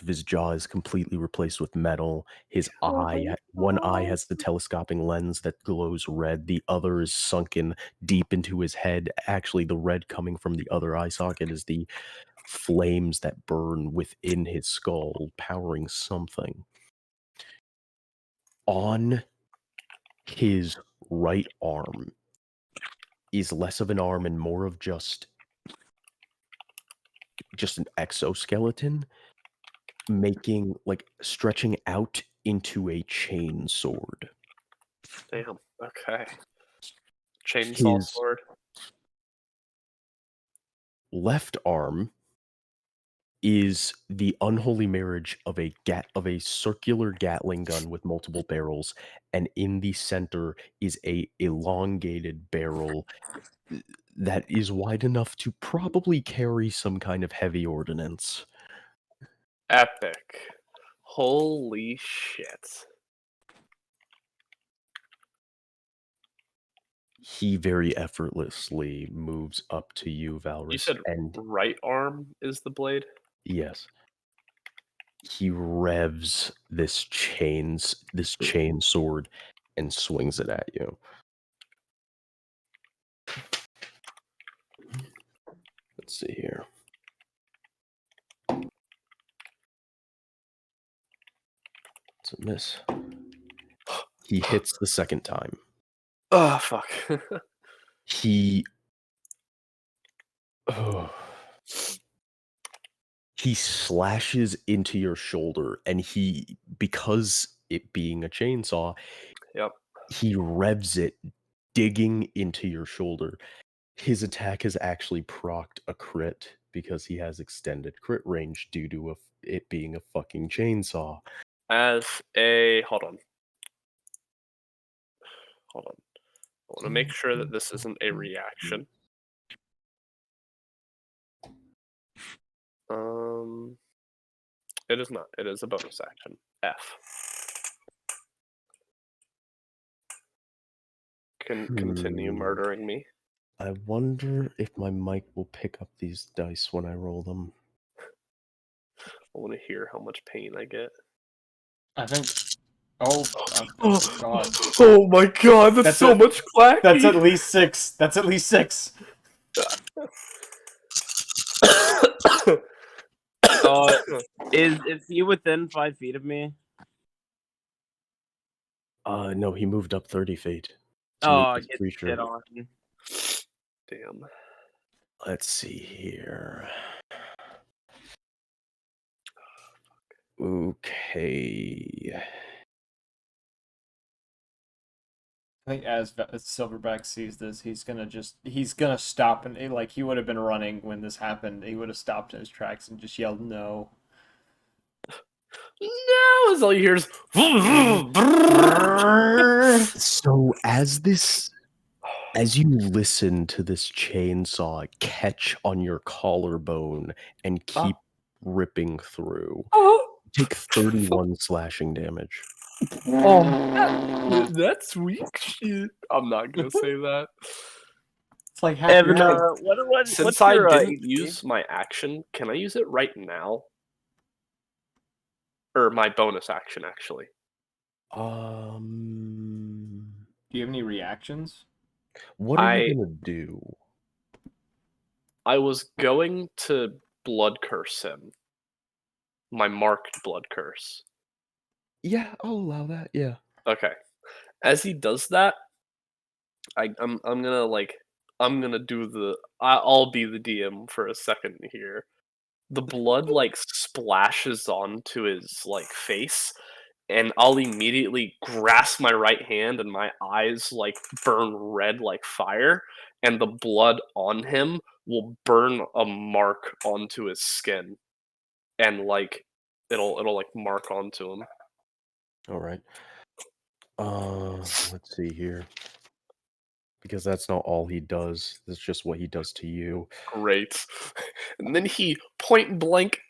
his jaw is completely replaced with metal. His one eye has the telescoping lens that glows red. The other is sunken deep into his head. Actually, the red coming from the other eye socket is the flames that burn within his skull, powering something. On his right arm is less of an arm and more of just an exoskeleton, stretching out into a chain sword. Damn. Okay. Chainsaw sword. Left arm is the unholy marriage of a circular Gatling gun with multiple barrels, and in the center is a elongated barrel that is wide enough to probably carry some kind of heavy ordnance. Epic. Holy shit. He very effortlessly moves up to you, You Valrus, said and right arm is the blade? yes. He revs this chain sword and swings it at you. Let's see here. It's a miss. He hits the second time. Oh, fuck. He slashes into your shoulder, and because it being a chainsaw, Yep. he revs it, digging into your shoulder. His attack has actually procced a crit because he has extended crit range due to it being a fucking chainsaw. Hold on. I want to make sure that this isn't a reaction. It is not. It is a bonus action. F. Continue murdering me. I wonder if my mic will pick up these dice when I roll them. I want to hear how much pain I get. I think. Oh god. Oh my god, that's so much clacky. That's at least 6. That's at least 6. Is he within 5 feet of me? No, he moved up 30 feet. Get on. Damn. Let's see here. Okay. I think as Silverback sees this, he's gonna stop, and like he would have been running when this happened. He would have stopped in his tracks and just yelled no. No, as all you hear is. So as you listen to this chainsaw catch on your collarbone and keep ripping through, take 31 slashing damage. Oh, that's weak shit. I'm not gonna say that. It's like half Evan, your head. Since I didn't use my action, can I use it right now? Or my bonus action, actually. Do you have any reactions? What are you gonna do? I was going to blood curse him. My marked blood curse. Yeah, I'll allow that. Yeah. Okay. As he does that, I'm gonna do the. I'll be the DM for a second here. The blood splashes onto his face, and I'll immediately grasp my right hand, and my eyes burn red like fire, and the blood on him will burn a mark onto his skin, and it'll mark onto him. All right. Let's see here. Because that's not all he does. That's just what he does to you. Great. And then he point blank,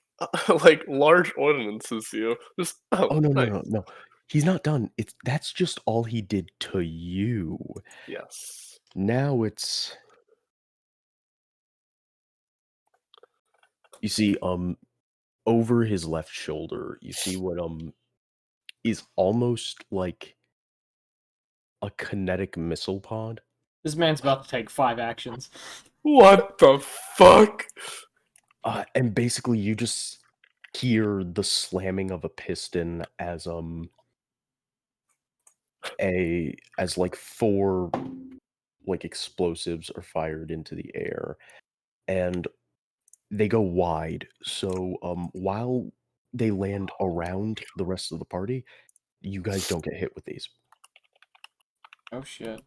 large ordinances you. Just Oh no, nice. no. He's not done. That's just all he did to you. Yes. Now it's you see, over his left shoulder, you see what is almost like a kinetic missile pod. This man's about to take 5 actions. What the fuck? And basically you just hear the slamming of a piston as 4 explosives are fired into the air, and they go wide. So while they land around the rest of the party, you guys don't get hit with these. Oh shit.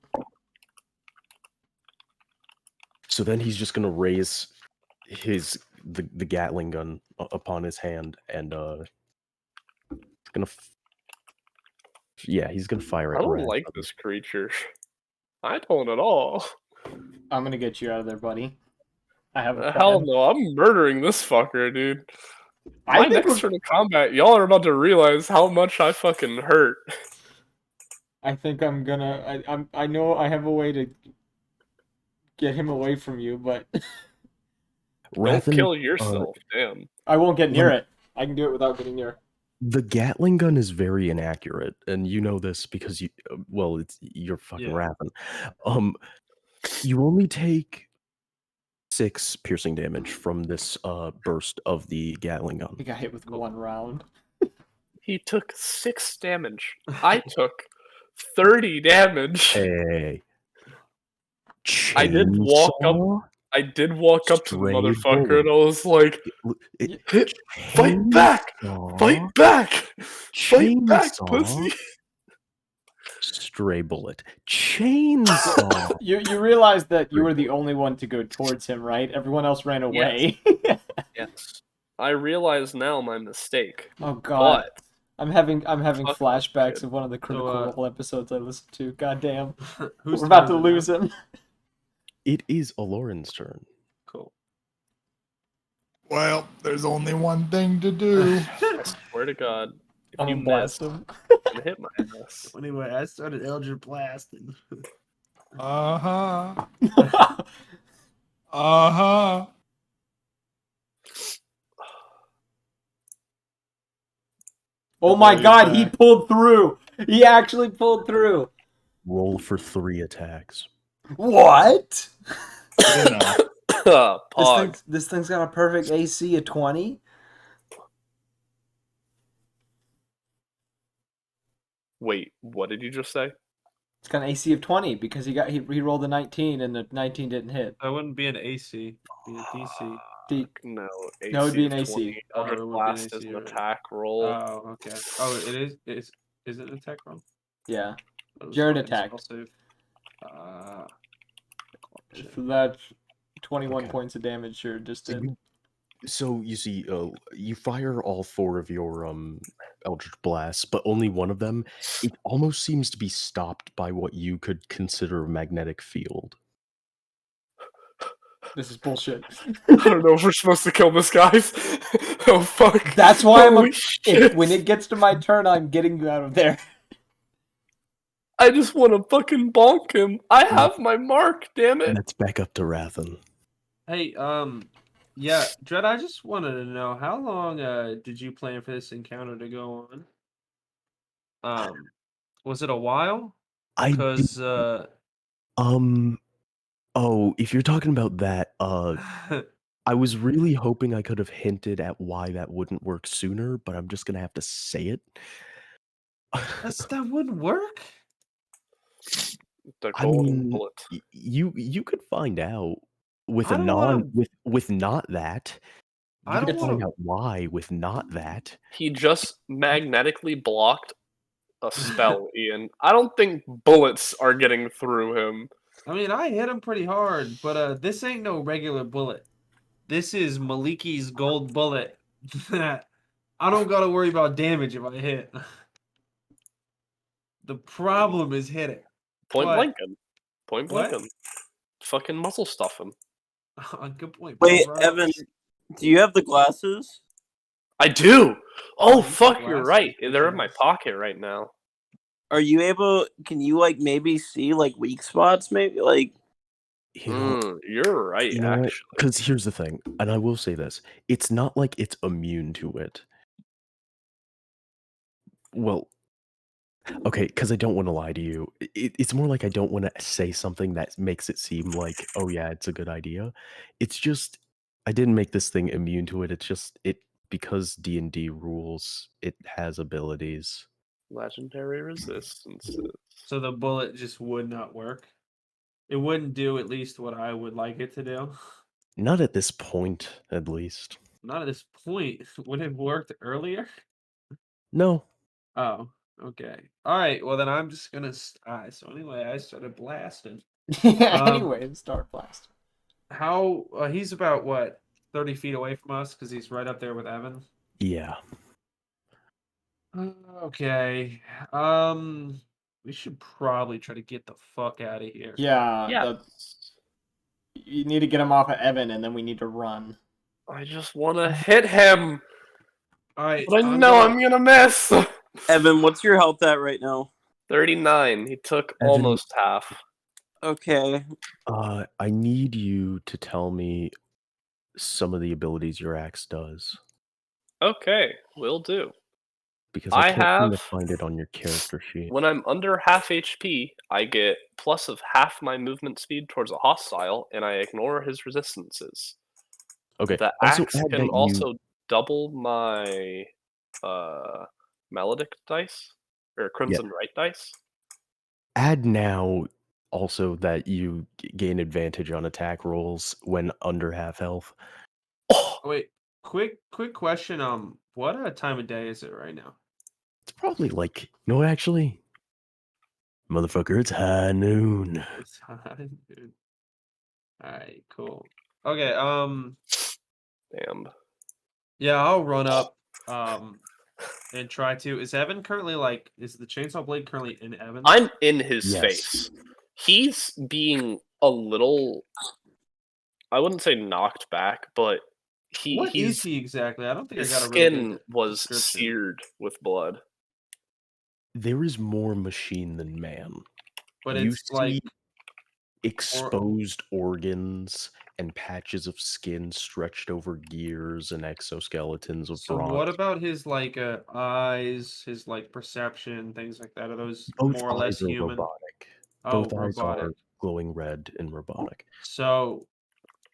So then he's just gonna raise his the Gatling gun upon his hand, and it's gonna. Yeah, he's gonna fire it. I don't like this creature. I don't at all. I'm gonna get you out of there, buddy. I have a Hell plan. no, I'm murdering this fucker, dude. I My think next turn of combat, y'all are about to realize how much I fucking hurt. I think I'm gonna. I know I have a way to get him away from you, but Don't kill yourself, damn. I won't get near it. I can do it without getting near. The Gatling gun is very inaccurate, and you know this because you. Well, you're fucking Rathen. You only take 6 piercing damage from this burst of the Gatling gun. He got hit with 1 round. He took 6 damage. I took 30 damage. Hey. I did walk up to the motherfucker and I was like, fight back! Fight back! Fight back, pussy! Stray bullet. Chainsaw! You realize that you were the only one to go towards him, right? Everyone else ran away. Yes. I realize now my mistake. Oh god. But I'm having flashbacks of one of the Critical Role episodes I listened to. God damn. Who's We're about to lose him. It is Aloran's turn. Cool. Well, there's only one thing to do. I swear to God, if I'm you gonna blast him. I'm gonna hit my ass. Anyway, I started Eldritch blasting. Uh-huh. Uh-huh. Oh my god, he pulled through! He actually pulled through! Roll for 3 attacks. What? Pog. This thing's got a perfect AC of 20? Wait, what did you just say? It's got an AC of 20 because he rolled a 19 and the 19 didn't hit. That wouldn't be an AC. It'd be a DC. No, AC No, it'd be an of AC. 20. Oh, Eldritch it would be an Blast is AC, an right. attack roll. Oh, okay. Oh, it is. Is it an attack roll? Yeah. That was Jared fine, attacked. I'll save. So that's 21 Okay. points of damage sure just did. So you see, you fire all 4 of your Eldritch Blasts, but only one of them, it almost seems to be stopped by what you could consider a magnetic field. This is bullshit. I don't know if we're supposed to kill this, guys. Oh, fuck. That's why when it gets to my turn, I'm getting you out of there. I just want to fucking bonk him. I have my mark, damn it. Let's back up to Rathen. Hey, yeah, Dread, I just wanted to know how long did you plan for this encounter to go on? Was it a while? Because oh, if you're talking about that, I was really hoping I could have hinted at why that wouldn't work sooner, but I'm just gonna have to say it. that wouldn't work. The I golden mean, bullet. you could find out with I a don't non wanna- with not that. I You don't could find wanna- out why with not that. He just magnetically blocked a spell, Ian. I don't think bullets are getting through him. I mean, I hit him pretty hard, but this ain't no regular bullet. This is Maliki's gold bullet. I don't gotta worry about damage if I hit. The problem is hitting. Point What? blank him. Point blank What? him. Fucking muzzle stuff him. Good point. Wait, bro. Evan, do you have the glasses? I do. Oh Oh, fuck, you're glasses, right. good They're in my choice. pocket right now. Are you able? Can you like maybe see like weak spots? Maybe like. You know, You're right. you know what? Actually, Because here's the thing, and I will say this: it's not like it's immune to it. Well, okay, because I don't want to lie to you. It's more like I don't want to say something that makes it seem like, oh yeah, it's a good idea. It's just I didn't make this thing immune to it. It's just because D&D rules, it has abilities. legendary resistances. So the bullet just would not work. It wouldn't do at least what I would like it to do. Not at this point, at least. Not at this point. Would it have worked earlier? No. Oh, okay. All right. Well, then I'm just gonna. So anyway, I started blasting. Anyway, start blast. How he's about what 30 feet away from us because he's right up there with Evan. Yeah. Okay. We should probably try to get the fuck out of here. Yeah. You need to get him off of Evan, and then we need to run. I just want to hit him. All right. But I know I'm gonna miss. Evan, what's your health at right now? 39. He took Evan- almost half. Okay. I need you to tell me some of the abilities your axe does. Okay, will do. Because I can't seem to have- find it on your character sheet. When I'm under half HP, I get plus of half my movement speed towards a hostile, and I ignore his resistances. Okay. The Also axe add can that also double my Maledict dice or Crimson Right dice. Add now also that you gain advantage on attack rolls when under half health. Oh, wait, quick question. What time of day is it right now? It's probably like no, actually, motherfucker, it's high noon. It's time, dude. All right, cool. Okay, Damn. yeah, I'll run up, and try to. Is Evan currently is the chainsaw blade currently in Evan? I'm in his Yes. face. He's being a little, I wouldn't say knocked back, but What he's is he exactly? I don't think his I got a really skin good was description. seared with blood. There is more machine than man. But You it's see exposed organs and patches of skin stretched over gears and exoskeletons of so bronze. what about his eyes, his perception, things like that? Are those Both more or less eyes are human? robotic. Oh, Both eyes robotic. are glowing red and robotic. So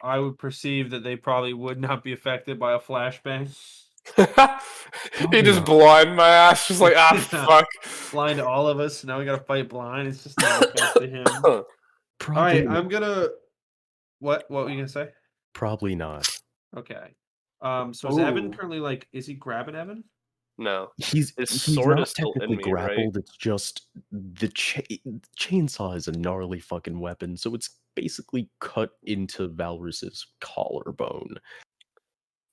I would perceive that they probably would not be affected by a flashbang. He just blind my ass, just like fuck. Blind all of us. Now we gotta fight blind. It's just no offense to him. All right, I'm gonna. What were you gonna say? Probably not. Okay. So is Evan currently is he grabbing Evan? No. He's sword not is still in technically me, right? grappled. It's just the chainsaw is a gnarly fucking weapon, so it's basically cut into Valrus's collarbone.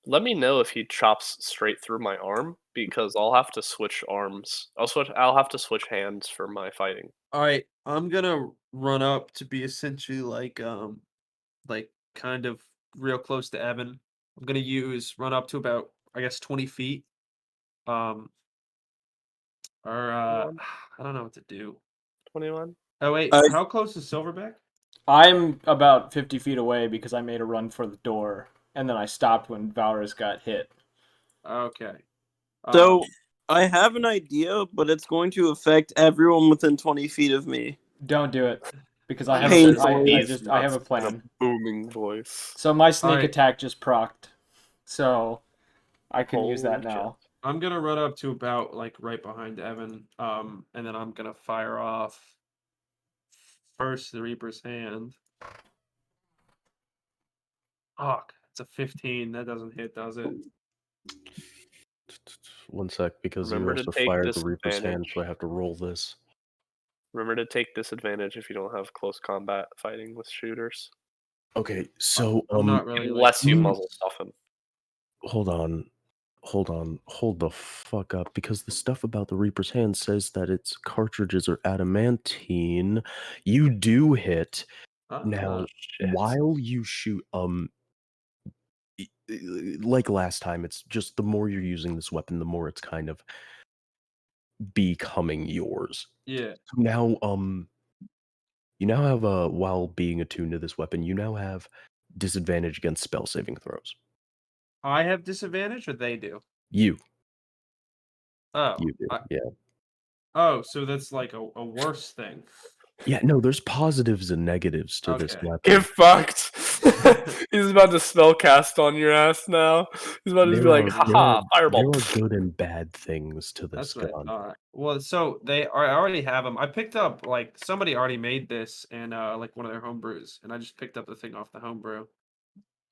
Let me know if he chops straight through my arm, because I'll have to switch arms. I'll have to switch hands for my fighting. All right, I'm gonna run up to be essentially kind of real close to Evan. I'm gonna run up to about 20 feet. I don't know what to do. 21. Oh wait, how close is Silverback? I'm about 50 feet away because I made a run for the door, and then I stopped when Valrus got hit. Okay. So I have an idea, but it's going to affect everyone within 20 feet of me. Don't do it, because I have Painful. I have a plan. Booming voice. So my sneak Alright. attack just procced, so I can use that Holy now. I'm gonna run up to about right behind Evan, and then I'm gonna fire off first the Reaper's hand. Fuck, it's a 15. That doesn't hit, does it? One sec, because Remember you to also take fired the Reaper's hand, disadvantage. so I have to roll this. Remember to take disadvantage if you don't have close combat fighting with shooters. Okay, so I'm not really Unless you muzzle stuff him. hold the fuck up, because the stuff about the Reaper's hand says that its cartridges are adamantine. You do hit. Now, while you shoot, like last time, it's just the more you're using this weapon, the more it's kind of becoming yours. Yeah. So now, you now have while being attuned to this weapon, you now have disadvantage against spell saving throws. I have disadvantage, or they do? You Oh. do, yeah. Oh, so that's a worse thing. Yeah, no, there's positives and negatives to this Okay. weapon. Get fucked. He's about to spell cast on your ass now. He's about to be like, haha, fireball. There are good and bad things to this That's what I gun. thought. Well, so I already have them. I picked up somebody already made this and one of their homebrews, and I just picked up the thing off the homebrew.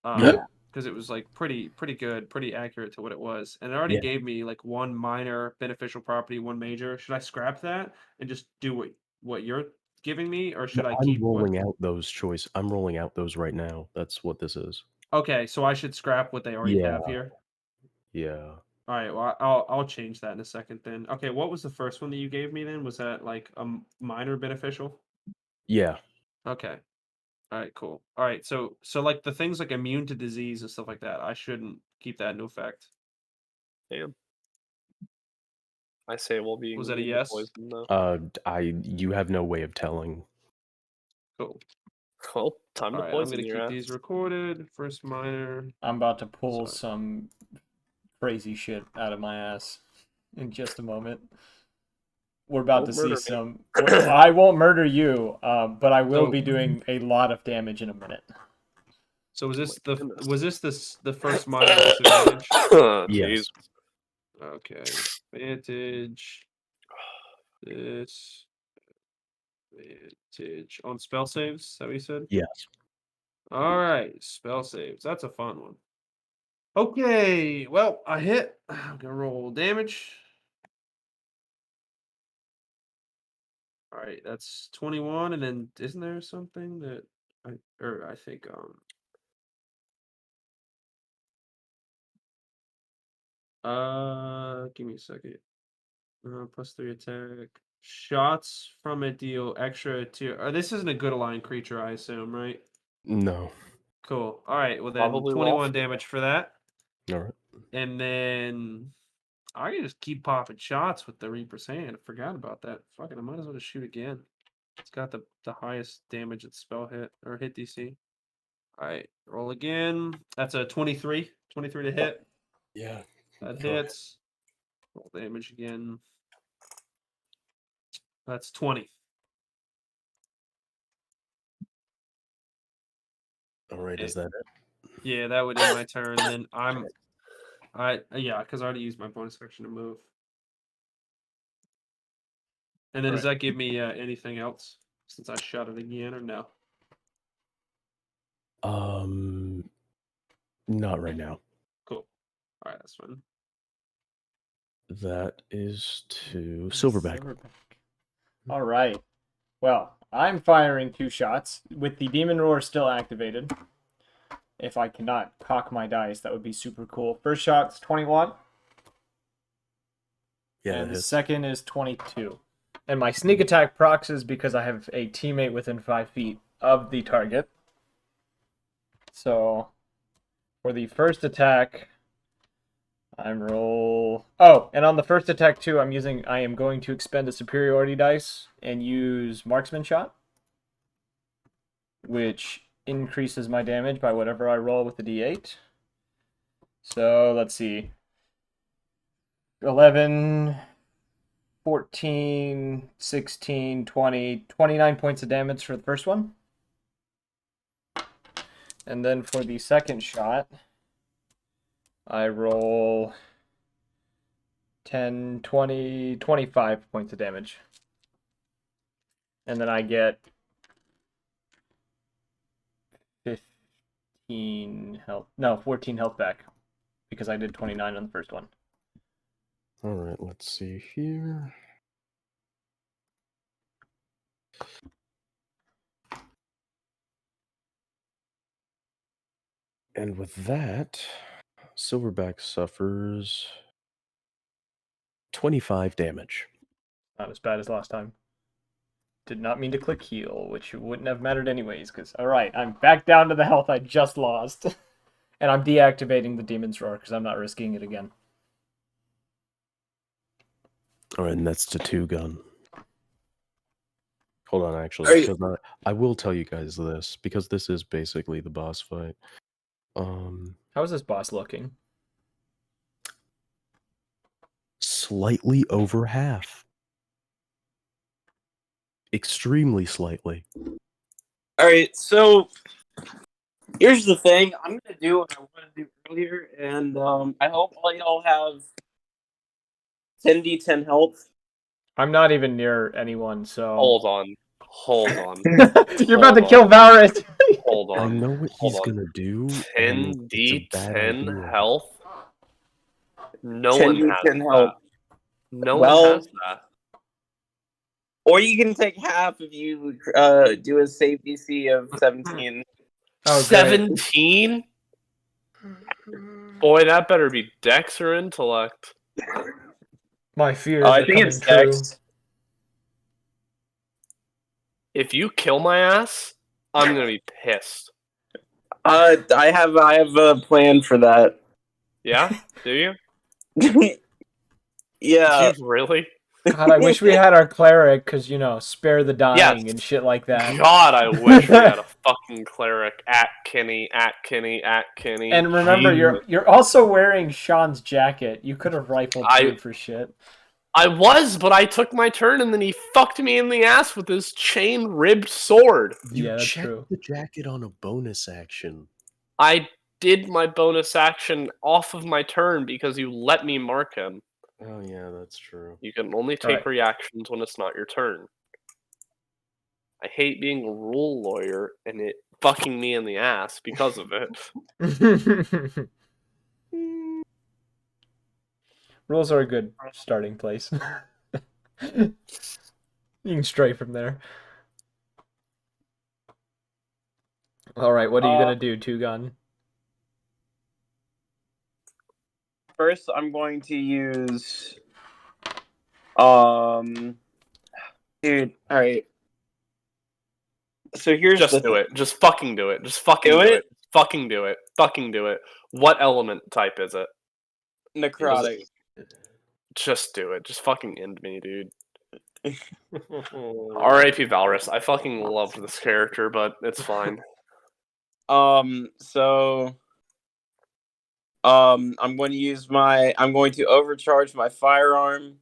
Because it was pretty good, pretty accurate to what it was, and it already gave me one minor beneficial property, one major. Should I scrap that and just do what you're giving me, or should I keep? I'm rolling out those right now. That's what this is. Okay, so I should scrap what they already Yeah. have here. Yeah. All right, well, I'll change that in a second then. Okay, what was the first one that you gave me then? Was that like a minor beneficial? Yeah. Okay. All right, cool. All right, so like the things like immune to disease and stuff like that, I shouldn't keep that in effect. Damn. I say we'll be Was that a immune to yes? poison though. You have no way of telling. Cool. Well, time All to right, I'm poison gonna your keep ass. these recorded. First minor. I'm about to pull Sorry. some crazy shit out of my ass in just a moment. We're about Don't to see murder me. some. I won't murder you, but I will So- be doing a lot of damage in a minute. So was this my goodness. the first minor disadvantage? Yes. Jeez. Okay, advantage. This advantage on spell saves. Is that what you said? Yes. All right, spell saves. That's a fun one. Okay, well, I hit. I'm gonna roll damage. All right, that's 21, and then isn't there something that I think give me a second. +3 attack. Shots from it deal extra to. This isn't a good aligned creature, I assume, right? No. Cool. All right. Well, then Probably 21 lost. damage for that, All right. and then I can just keep popping shots with the Reaper's Hand. I forgot about that. Fucking, I might as well just shoot again. It's got the highest damage at spell hit or hit DC. All right, roll again. That's a 23. 23 to hit. Yeah. That Go ahead. hits. Roll damage again. That's 20. All right. Is that it? Yeah, that would end my turn. And then because I already used my bonus action to move. And then does that give me anything else since I shot it again or no? Not right now. Cool. All right, that's fine. That is to Silverback. All right. Well, I'm firing 2 shots with the Demon Roar still activated. If I cannot cock my dice, that would be super cool. First shot's 21. Yeah. And the second is 22. And my sneak attack procs is because I have a teammate within 5 feet of the target. So for the first attack, I'm roll. Oh, and on the first attack too, I am going to expend a superiority dice and use marksman shot, which increases my damage by whatever I roll with the D8. So let's see. 11, 14, 16, 20, 29 points of damage for the first one. And then for the second shot, I roll 10, 20, 25 points of damage. And then I get 15 health. No, 14 health back because I did 29 on the first one. All right. Let's see here. And with that, Silverback suffers 25 damage. Not as bad as last time. Did not mean to click heal, which wouldn't have mattered anyways, because, alright, I'm back down to the health I just lost. And I'm deactivating the Demon's Roar, because I'm not risking it again. All right, and that's to 2-gun. Hold on, actually, because I will tell you guys this, because this is basically the boss fight. How is this boss looking? Slightly over half. Extremely slightly. All right, so here's the thing. I'm gonna do what I wanted to do earlier, and I hope all y'all have 10d10 health. I'm not even near anyone, so... Hold on. You're about to kill Valorant! Hold on. I know what he's gonna do. 10d10 health? No 10 one has D10 health. that. No one has that. Or you can take half if you do a save DC of 17. Oh, 17? Boy, that better be Dex or Intellect. My fears I are think coming it's true. Dex. If you kill my ass, I'm gonna be pissed. I have a plan for that. Yeah? Do you? Yeah. Do you really? God, I wish we had our cleric, because, you know, spare the dying Yes. and shit like that. God, I wish we had a fucking cleric at Kenny. And remember, you're also wearing Sean's jacket. You could have rifled through for shit. I was, but I took my turn and then he fucked me in the ass with his chain-ribbed sword. Yeah, that's checked true. the jacket on a bonus action. I did my bonus action off of my turn because you let me mark him. Oh yeah, that's true. You can only take reactions when it's not your turn. I hate being a rule lawyer and it fucking me in the ass because of it. Rules are a good starting place. You can stray from there. Alright, what are you gonna do, Two Gun? First, I'm going to use. Dude, alright. So here's Just do it. Just fucking do it. Just fucking do it. Fucking do it. Fucking do it. What element type is it? Necrotic. Just do it. Just fucking end me, dude. R.I.P. Valrus. I fucking loved this character, but it's fine. So I'm going to overcharge my firearm.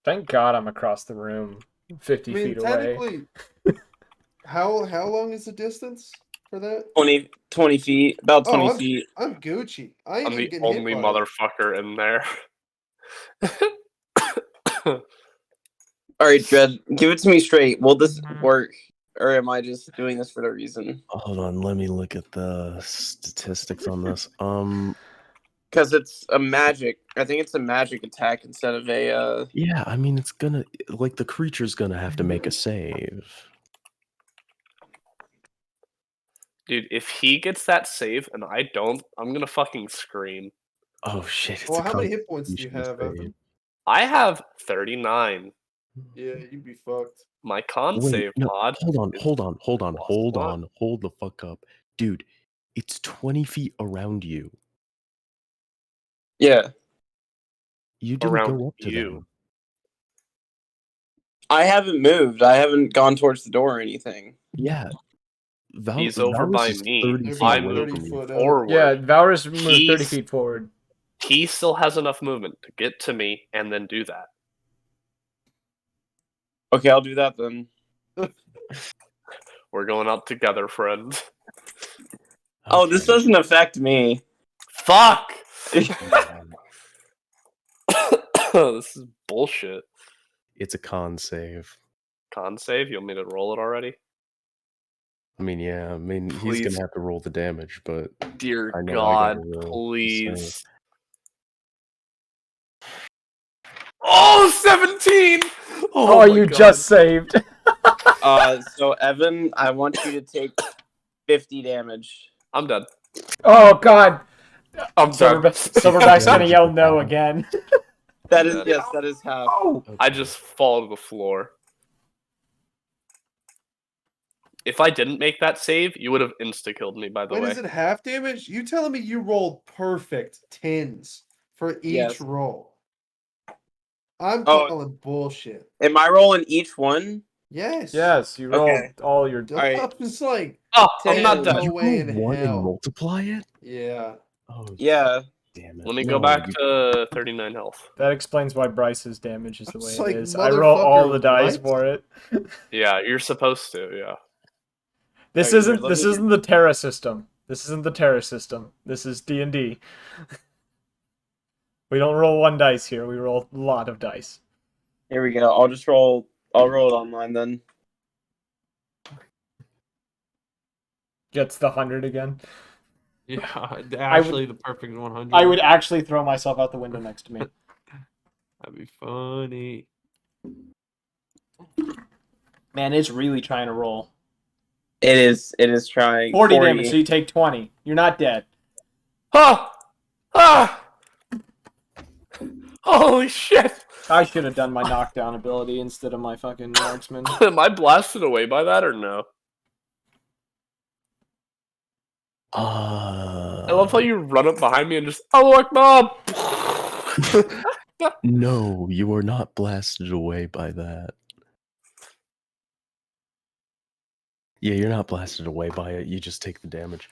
Thank God I'm across the room, 50 feet away. Technically, how long is the distance for that? 20 feet, about 20 feet. I'm Gucci. I ain't I'm the getting only hit by it. motherfucker in there. All right, Dredd, give it to me straight. Will this work, or am I just doing this for no reason? Hold on, let me look at the statistics on this. Because it's a magic. I think it's a magic attack instead of a. Yeah, I mean it's gonna the creature's gonna have to make a save. Dude, if he gets that save and I don't, I'm gonna fucking scream. Oh shit! It's Well, how many hit points do you have, Evan? I have 39. Yeah, you'd be fucked. My con save mod. Hold the fuck up, dude. It's 20 feet around you. Yeah. You didn't go up to them. I haven't moved. I haven't gone towards the door or anything. Yeah. He's over by me. I moved forward. Yeah, Valrus moved 30 feet forward. He still has enough movement to get to me and then do that. Okay, I'll do that then. We're going out together, friends. Oh, this doesn't affect me. Fuck! This is bullshit. It's a con save. Con save? You want me to roll it already? I mean, yeah. I mean, he's gonna have to roll the damage, but dear I know God, I gotta roll please. Oh, 17! Oh, you God. Just saved. So Evan, I want you to take 50 damage. I'm done. Oh God. I'm done. Silverback's gonna yell no again. That is that is half. Oh. I just fall to the floor. If I didn't make that save, you would have insta-killed me, by the way. Wait, is it half damage? You telling me you rolled perfect 10s for each roll? I'm calling bullshit. Am I rolling each one? Yes. Yes, you rolled all your... I was like... Oh, I'm not done. You roll one and multiply it? Yeah. Oh, yeah. Damn it. Let me go back to 39 health. That explains why Brice's damage is the way like, it is. I roll all the dice what? for it. Yeah, you're supposed to, yeah. This isn't the Terra system. This isn't the Terra system. This is D&D. We don't roll one dice here. We roll a lot of dice. Here we go. I'll just roll. I'll roll it online then. Gets the 100 again. Yeah, actually the perfect 100. I would actually throw myself out the window next to me. That'd be funny. Man, it's really trying to roll. It is trying. 40 damage, so you take 20. You're not dead. Ah! Ah! Holy shit! I should have done my knockdown ability instead of my fucking marksman. Am I blasted away by that or no? I love how you run up behind me and just, oh, look, Mom! No, you are not blasted away by that. Yeah, you're not blasted away by it. You just take the damage.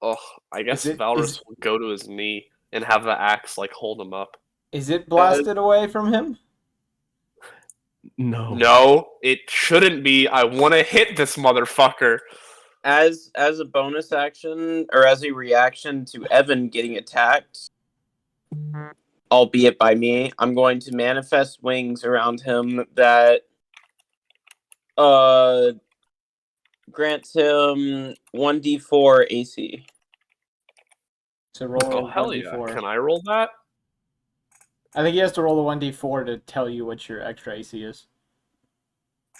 Oh, I guess Valrus will go to his knee and have the axe, like, hold him up. Is it blasted away from him? No. No, it shouldn't be. I want to hit this motherfucker. As a bonus action, or as a reaction to Evan getting attacked, albeit by me, I'm going to manifest wings around him that grants him 1d4 AC. So roll Oh, a hell 1d4. yeah. Can I roll that? I think he has to roll a 1d4 to tell you what your extra AC is.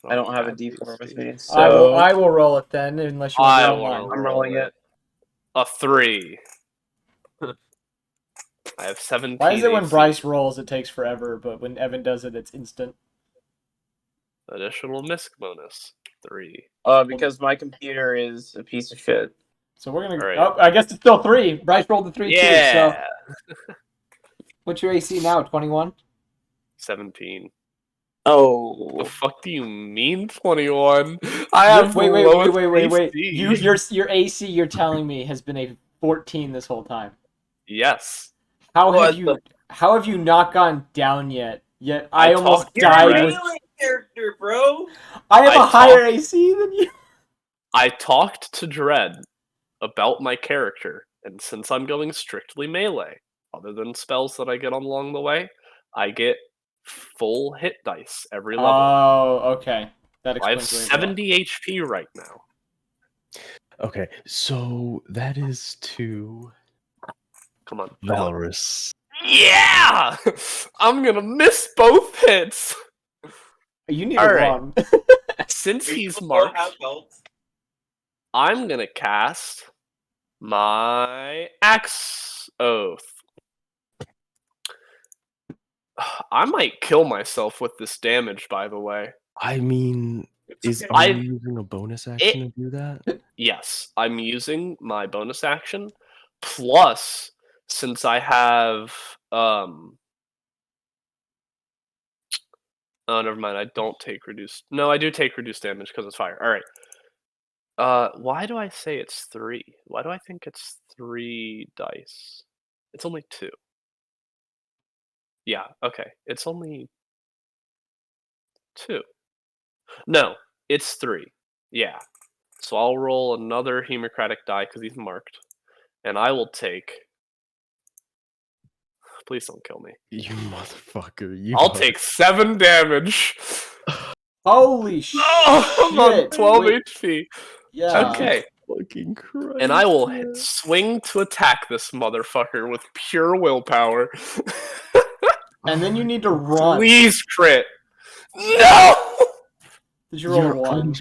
I don't have a bad d4 with AC. me, so I will roll it then, unless you want to roll mine. I'm rolling it. A 3. I have 17. Why is it when AC. Brice rolls it takes forever, but when Evan does it, it's instant? Additional misc bonus. 3. Because my computer is a piece of shit. So we're gonna. Right. Oh, I guess it's still 3. Brice rolled the 3 too. So Yeah! what's your AC now? 21. 17. Oh, The fuck do you mean 21? I have Wait. lowest AC. Your AC, you're telling me, has been a 14 this whole time. Yes. How What have you not gone down yet? Yet I I almost talked to died Red. with. character, bro. I have I a higher AC than you. I talked to Dredd about my character, and since I'm going strictly melee, other than spells that I get along the way, I get full hit dice every level. Oh, okay. That I have explains 70 HP right now. Okay, so that is to Come on. Valrus. Yeah! I'm gonna miss both hits! You need All to right. run. Since he's marked, I'm gonna cast my Axe Oath. I might kill myself with this damage, by the way. I mean, are you using a bonus action to do that? Yes, I'm using my bonus action. Plus, since I have oh, never mind. I don't take reduced. No, I do take reduced damage because it's fire. All right. Why do I say it's 3? Why do I think it's 3 dice? It's only 2. Yeah. Okay. It's only 2. No, it's 3. Yeah. So I'll roll another hemocratic die because he's marked, and I will take. Please don't kill me. You motherfucker! I'll take 7 damage. Holy shit! Oh, I'm on 12 HP. Yeah. Okay. Fucking Christ! And I will swing to attack this motherfucker with pure willpower. And then you need to run. Please crit. No! Did you roll a 1?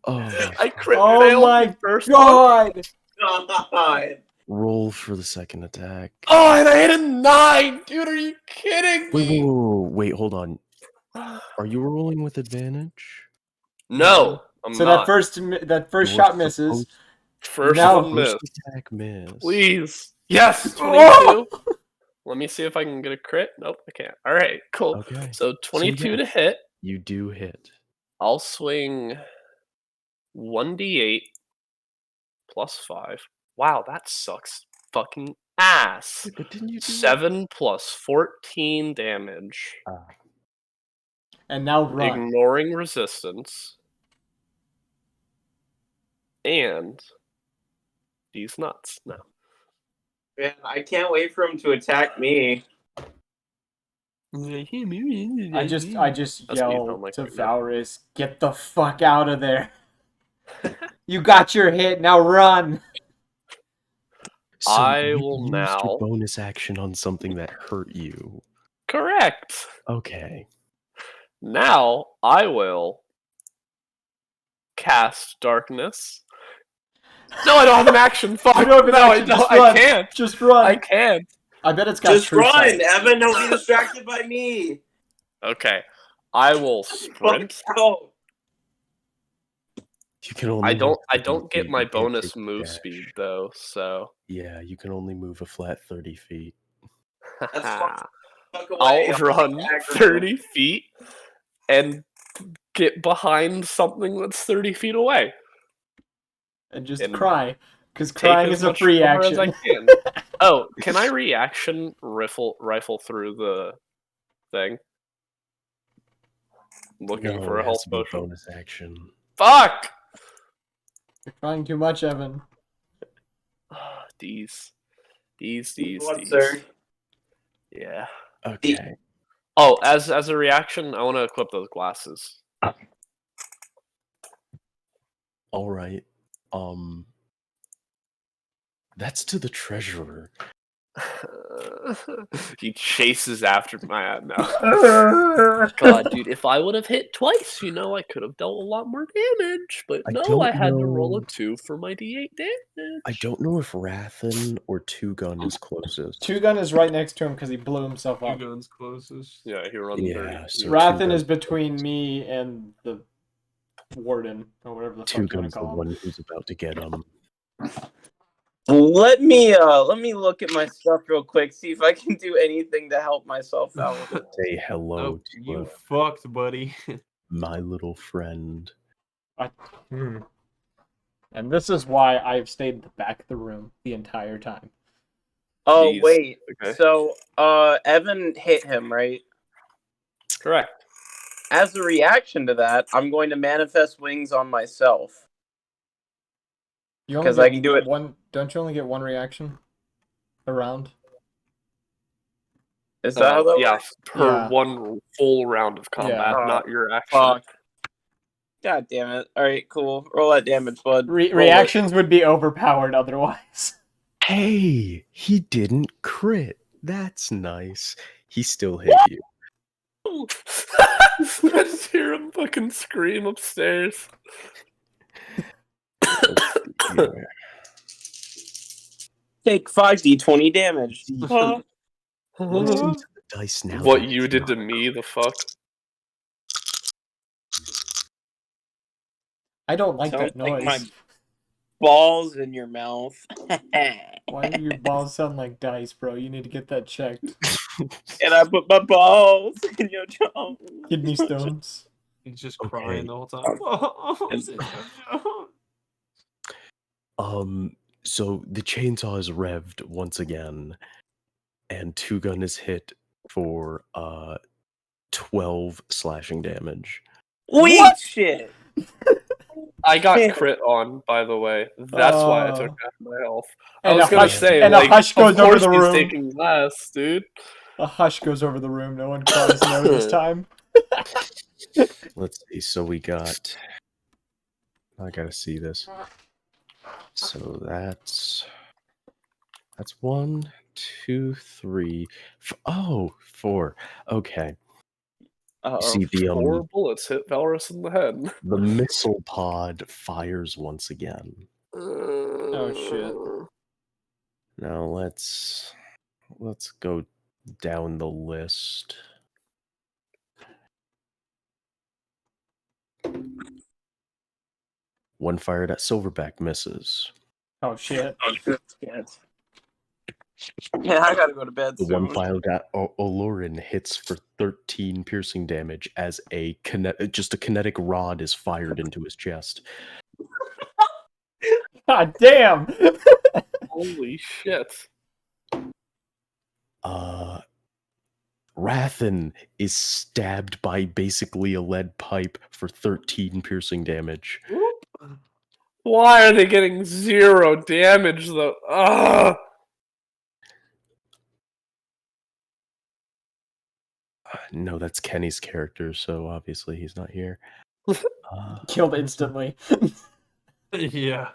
Oh, I crit Oh failed my the first one. god! roll for the second attack. Oh, and I hit a 9! Dude, are you kidding me? Wait, hold on. Are you rolling with advantage? No, I'm So not. that first shot misses. First Now- one missed. Attack miss. Please. Yes, 22. Let me see if I can get a crit. Nope, I can't. All right, cool. Okay. So 22 yeah. to hit. You do hit. I'll swing 1d8 plus 5. Wow, that sucks fucking ass. Wait, but didn't you do 7 plus 14 damage. And now run. Ignoring resistance. And these nuts. No. Man, I can't wait for him to attack me. I just That's what you yell sound like to right now. Valrus, get the fuck out of there. You got your hit, now run. So I you will used now- your bonus action on something that hurt you. Correct. Okay. Now I will cast darkness. No, I don't have an action. Fuck. You don't have an action. Just I run. can't. Just run. I can't. I bet it's got Just true run, sight. Evan. Don't be distracted by me. Okay, I will sprint. Oh, You can only. I don't get my you can't bonus take a move dash. speed though, so Yeah, you can only move a flat 30 feet. that's fuck away. I'll run 30 feet and get behind something that's 30 feet away. And just And cry. Because Take crying as is a much free cover action. as I can. Oh, can I reaction rifle through the thing? Looking No, for a it has health to be potion. bonus action. Fuck! You're crying too much, Evan. These. What, sir? Yeah. Okay. Oh, as a reaction, I want to equip those glasses. All right. That's to the treasurer. He chases after my now. God, dude, if I would have hit twice, I could have dealt a lot more damage. But I no, don't I had to roll a know- 2 for my D8 damage. I don't know if Rathen or Two Gun is closest. Two Gun is right next to him because he blew himself up. Two guns closest. Yeah, he runs Yeah, so Rathen Two is Gun- between me and the warden, or whatever the Two fuck you want Gun's to the call him. one who's about to get him. Let me look at my stuff real quick, see if I can do anything to help myself out. Say hello Nope, to you fucked, buddy. my little friend. And this is why I've stayed at the back of the room the entire time. Oh Jeez. wait, Okay. so Evan hit him, right? Correct. As a reaction to that, I'm going to manifest wings on myself. You only 'Cause get I can do it- one. Don't you only get one reaction a round? Is that how that Yeah, works? per Yeah. one full round of combat, Yeah. not your action. Fuck. God damn it. Alright, cool. Roll that damage, bud. Roll it. Reactions would be overpowered otherwise. Hey, he didn't crit. That's nice. He still hit you. I just hear him fucking scream upstairs. Yeah. Take 5d20 damage. Listen to the dice now. What that you it's did to not- me, the fuck? I don't like Sounds that noise. like my balls in your mouth. Why do your balls sound like dice, bro? You need to get that checked. And I put my balls in your jaw. Kidney stones. He's just Okay. crying the whole time. So the chainsaw is revved once again, and Two Gun is hit for 12 slashing damage. Weak shit. I got crit on, by the way. That's why I took half my health. I And was a gonna hush- say, and a like, hush of goes over course the he's room. taking less, dude. A hush goes over the room. No one cries no this time. Let's see. So we got. I gotta see this. So that's 1, 2, 3. Oh, 4. Okay. See the 4 bullets hit Valrus in the head. the missile pod fires once again. Oh shit. Now let's go down the list. One fired at Silverback misses. Oh shit. Yeah, I gotta go to bed The soon. one fired at Olorin hits for 13 piercing damage as a kinetic rod is fired into his chest. God damn. Holy shit. Rathen is stabbed by basically a lead pipe for 13 piercing damage. Why are they getting 0 damage, though? Ugh! No, that's Kenny's character, so obviously he's not here. Killed instantly. Yeah.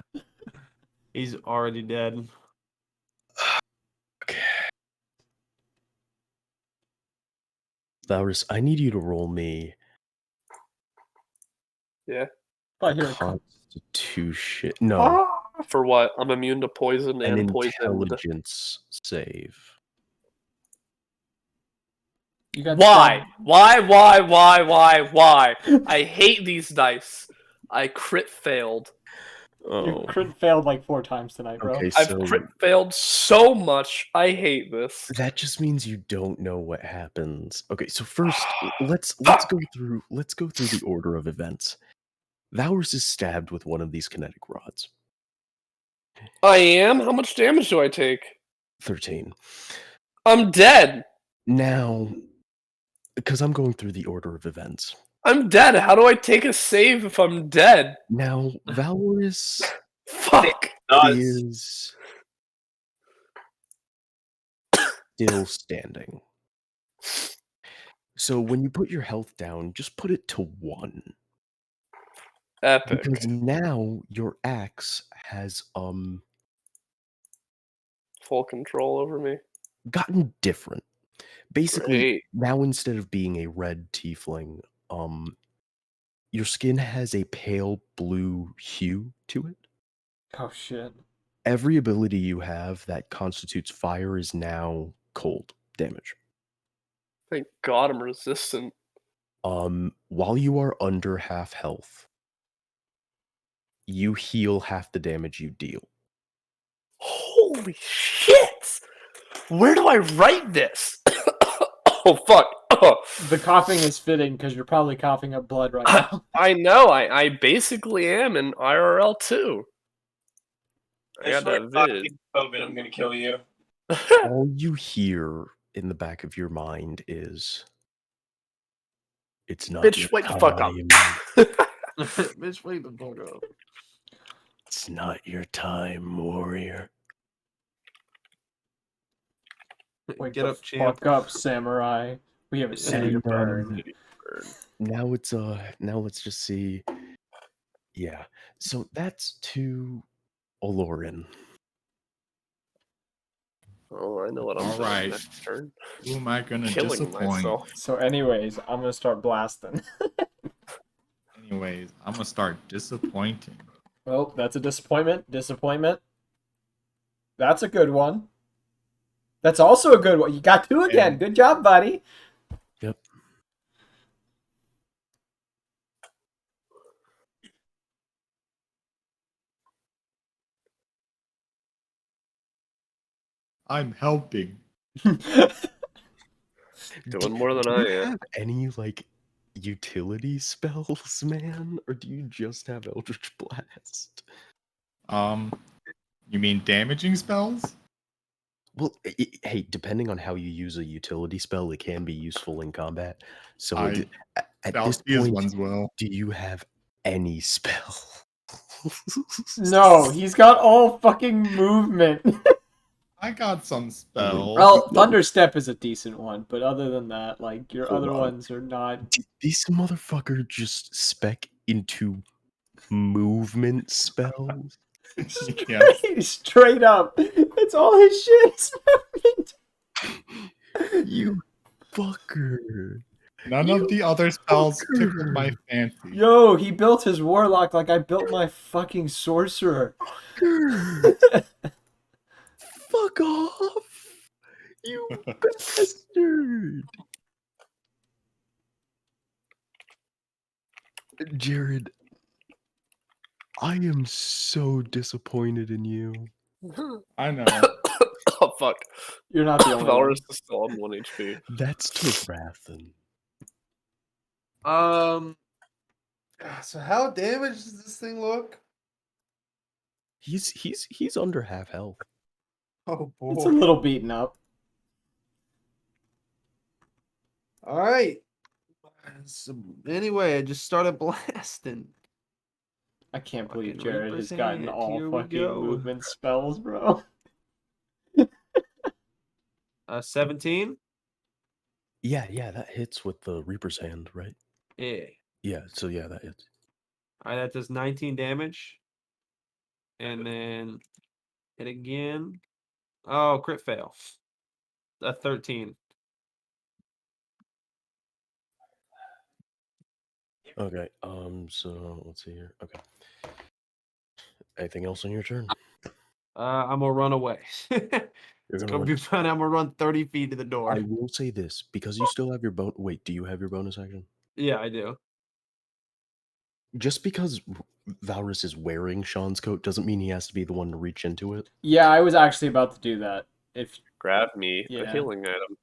He's already dead. Okay. Valrus, I need you to roll me. Yeah. I hear it come. Constitution. No, Ah! For what? I'm immune to poison an and poisoned. intelligence save. You got Why? stabbed. Why? I hate these dice. I crit failed. You Oh, crit failed like 4 times tonight, bro. okay. I've So crit failed so much. I hate this. that just means you don't know what happens. Okay, so first let's go through the order of events. Vowers is stabbed with one of these kinetic rods. I am? How much damage do I take? 13. I'm dead. Now, because I'm going through the order of events. I'm dead. How do I take a save if I'm dead? Now, Valorous Fuck. is still standing. So when you put your health down, just put it to 1. Epic. Because now your axe has Full control over me. gotten different. Basically, Great. now instead of being a red tiefling, your skin has a pale blue hue to it. Oh shit. Every ability you have that constitutes fire is now cold damage. Thank God I'm resistant. While you are under half health, you heal half the damage you deal. Holy shit! Where do I write this? Oh fuck. The coughing is fitting because you're probably coughing up blood right now. I know. I basically am in IRL too. I got that vid. COVID, I'm gonna kill you. All you hear in the back of your mind is, "It's not Bitch, your wake the fuck up. time. Bitch, wake the fuck up. It's not your time, warrior." Wake Get the up, champ. fuck up, samurai. We have a city to And, burn. now let's just see. Yeah, so that's to Olorin. Oh, I know what I'm All doing right. next turn. Who am I gonna Killing disappoint? myself. So anyways, I'm gonna start blasting. Anyways, I'm gonna start disappointing. Well, that's a disappointment. Disappointment. That's a good one. That's also a good one. You got 2 again. And- Good job, buddy. Yep. I'm helping. Doing more than Do I you am. have any like utility spells, man, or do you just have Eldritch Blast? You mean damaging spells? Well, hey, depending on how you use a utility spell, it can be useful in combat. So at this These point, ones will. do you have any spell? No, he's got all fucking movement. I got some spells. Well, Thunderstep is a decent one, but other than that, like your Hold other on. ones are not. This motherfucker just spec into movement spells. Yes. Straight up, it's all his shit. You fucker. None of the other spells tickled my fancy. Yo, he built his warlock like I built my fucking sorcerer. Fuck off, you bastard. Jared, I am so disappointed in you. I know. Oh fuck. You're not the only one. Valorous is still on 1 HP. That's to Rathen. So how damaged does this thing look? He's under half health. Oh boy. It's a little beaten up. All right. So anyway, I just started blasting. I can't believe Fucking Jared Reaper's has gotten Hand, all here we fucking go. movement spells, bro. 17? Yeah, that hits with the Reaper's Hand, right? Yeah. Yeah, so yeah, that hits. Alright, that does 19 damage. And then hit again. Oh, crit fail. A 13. Okay. So let's see here. Okay. Anything else on your turn? I'm gonna run away. You're It's gonna gonna run. be fun. I'm gonna run 30 feet to the door. I will say this because you still have your bonus. Wait, do you have your bonus action? Yeah, I do. Just because Valrus is wearing Sean's coat doesn't mean he has to be the one to reach into it. Yeah, I was actually about to do that. If Grab me a Yeah. healing item.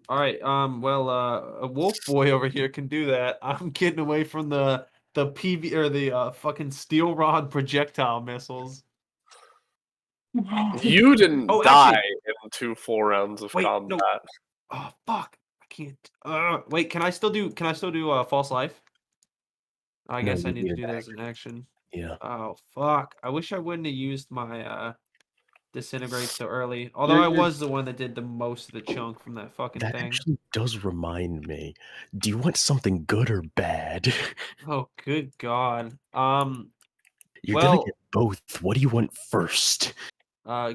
All right. Well, a wolf boy over here can do that. I'm getting away from the PV or the fucking steel rod projectile missiles. You didn't Oh, die actually- in 2 full rounds of Wait, no. combat. Oh fuck! I can't. Wait, can I still do? False life? I No, guess I you need need to an do that as an action. Yeah. Oh fuck! I wish I wouldn't have used my disintegrate so early. Although I was the one that did the most of the chunk from that fucking That thing. actually does remind me. Do you want something good or bad? Oh good god. You're gonna Well, get both. What do you want first?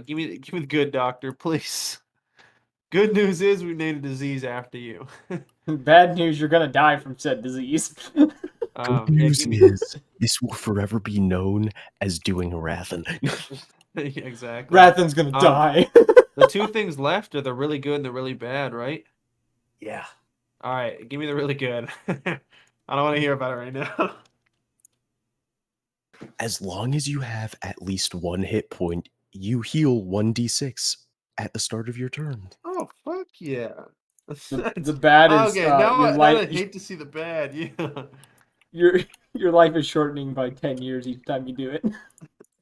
give me the good doctor, please. Good news is we named a disease after you. bad news, you're gonna die from said disease. Good Yeah, news give me is this will forever be known as doing a Rathen. exactly. Rathen's gonna die. The two things left are the really good and the really bad, right? Yeah. All right, give me the really good. I don't want to hear about it right now. As long as you have at least 1 hit point, you heal 1d6 at the start of your turn. Oh fuck yeah! The bad is okay. Now your I life. hate to see the bad. Yeah. Your life is shortening by 10 years each time you do it.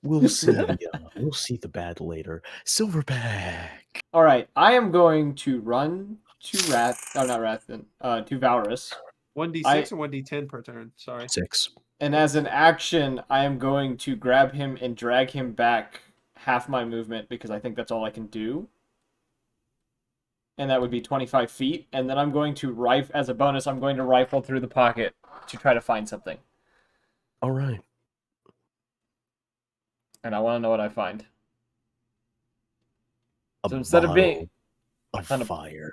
We'll see the bad later. Silverback. All right, I am going to run to not Rathen, to Valrus. 1d6 or 1d10 per turn. Sorry. 6. And as an action, I am going to grab him and drag him back half my movement because I think that's all I can do. And that would be 25 feet. And then I'm going to as a bonus, I'm going to rifle through the pocket to try to find something. All right. And I want to know what I find. A So instead of being of fire.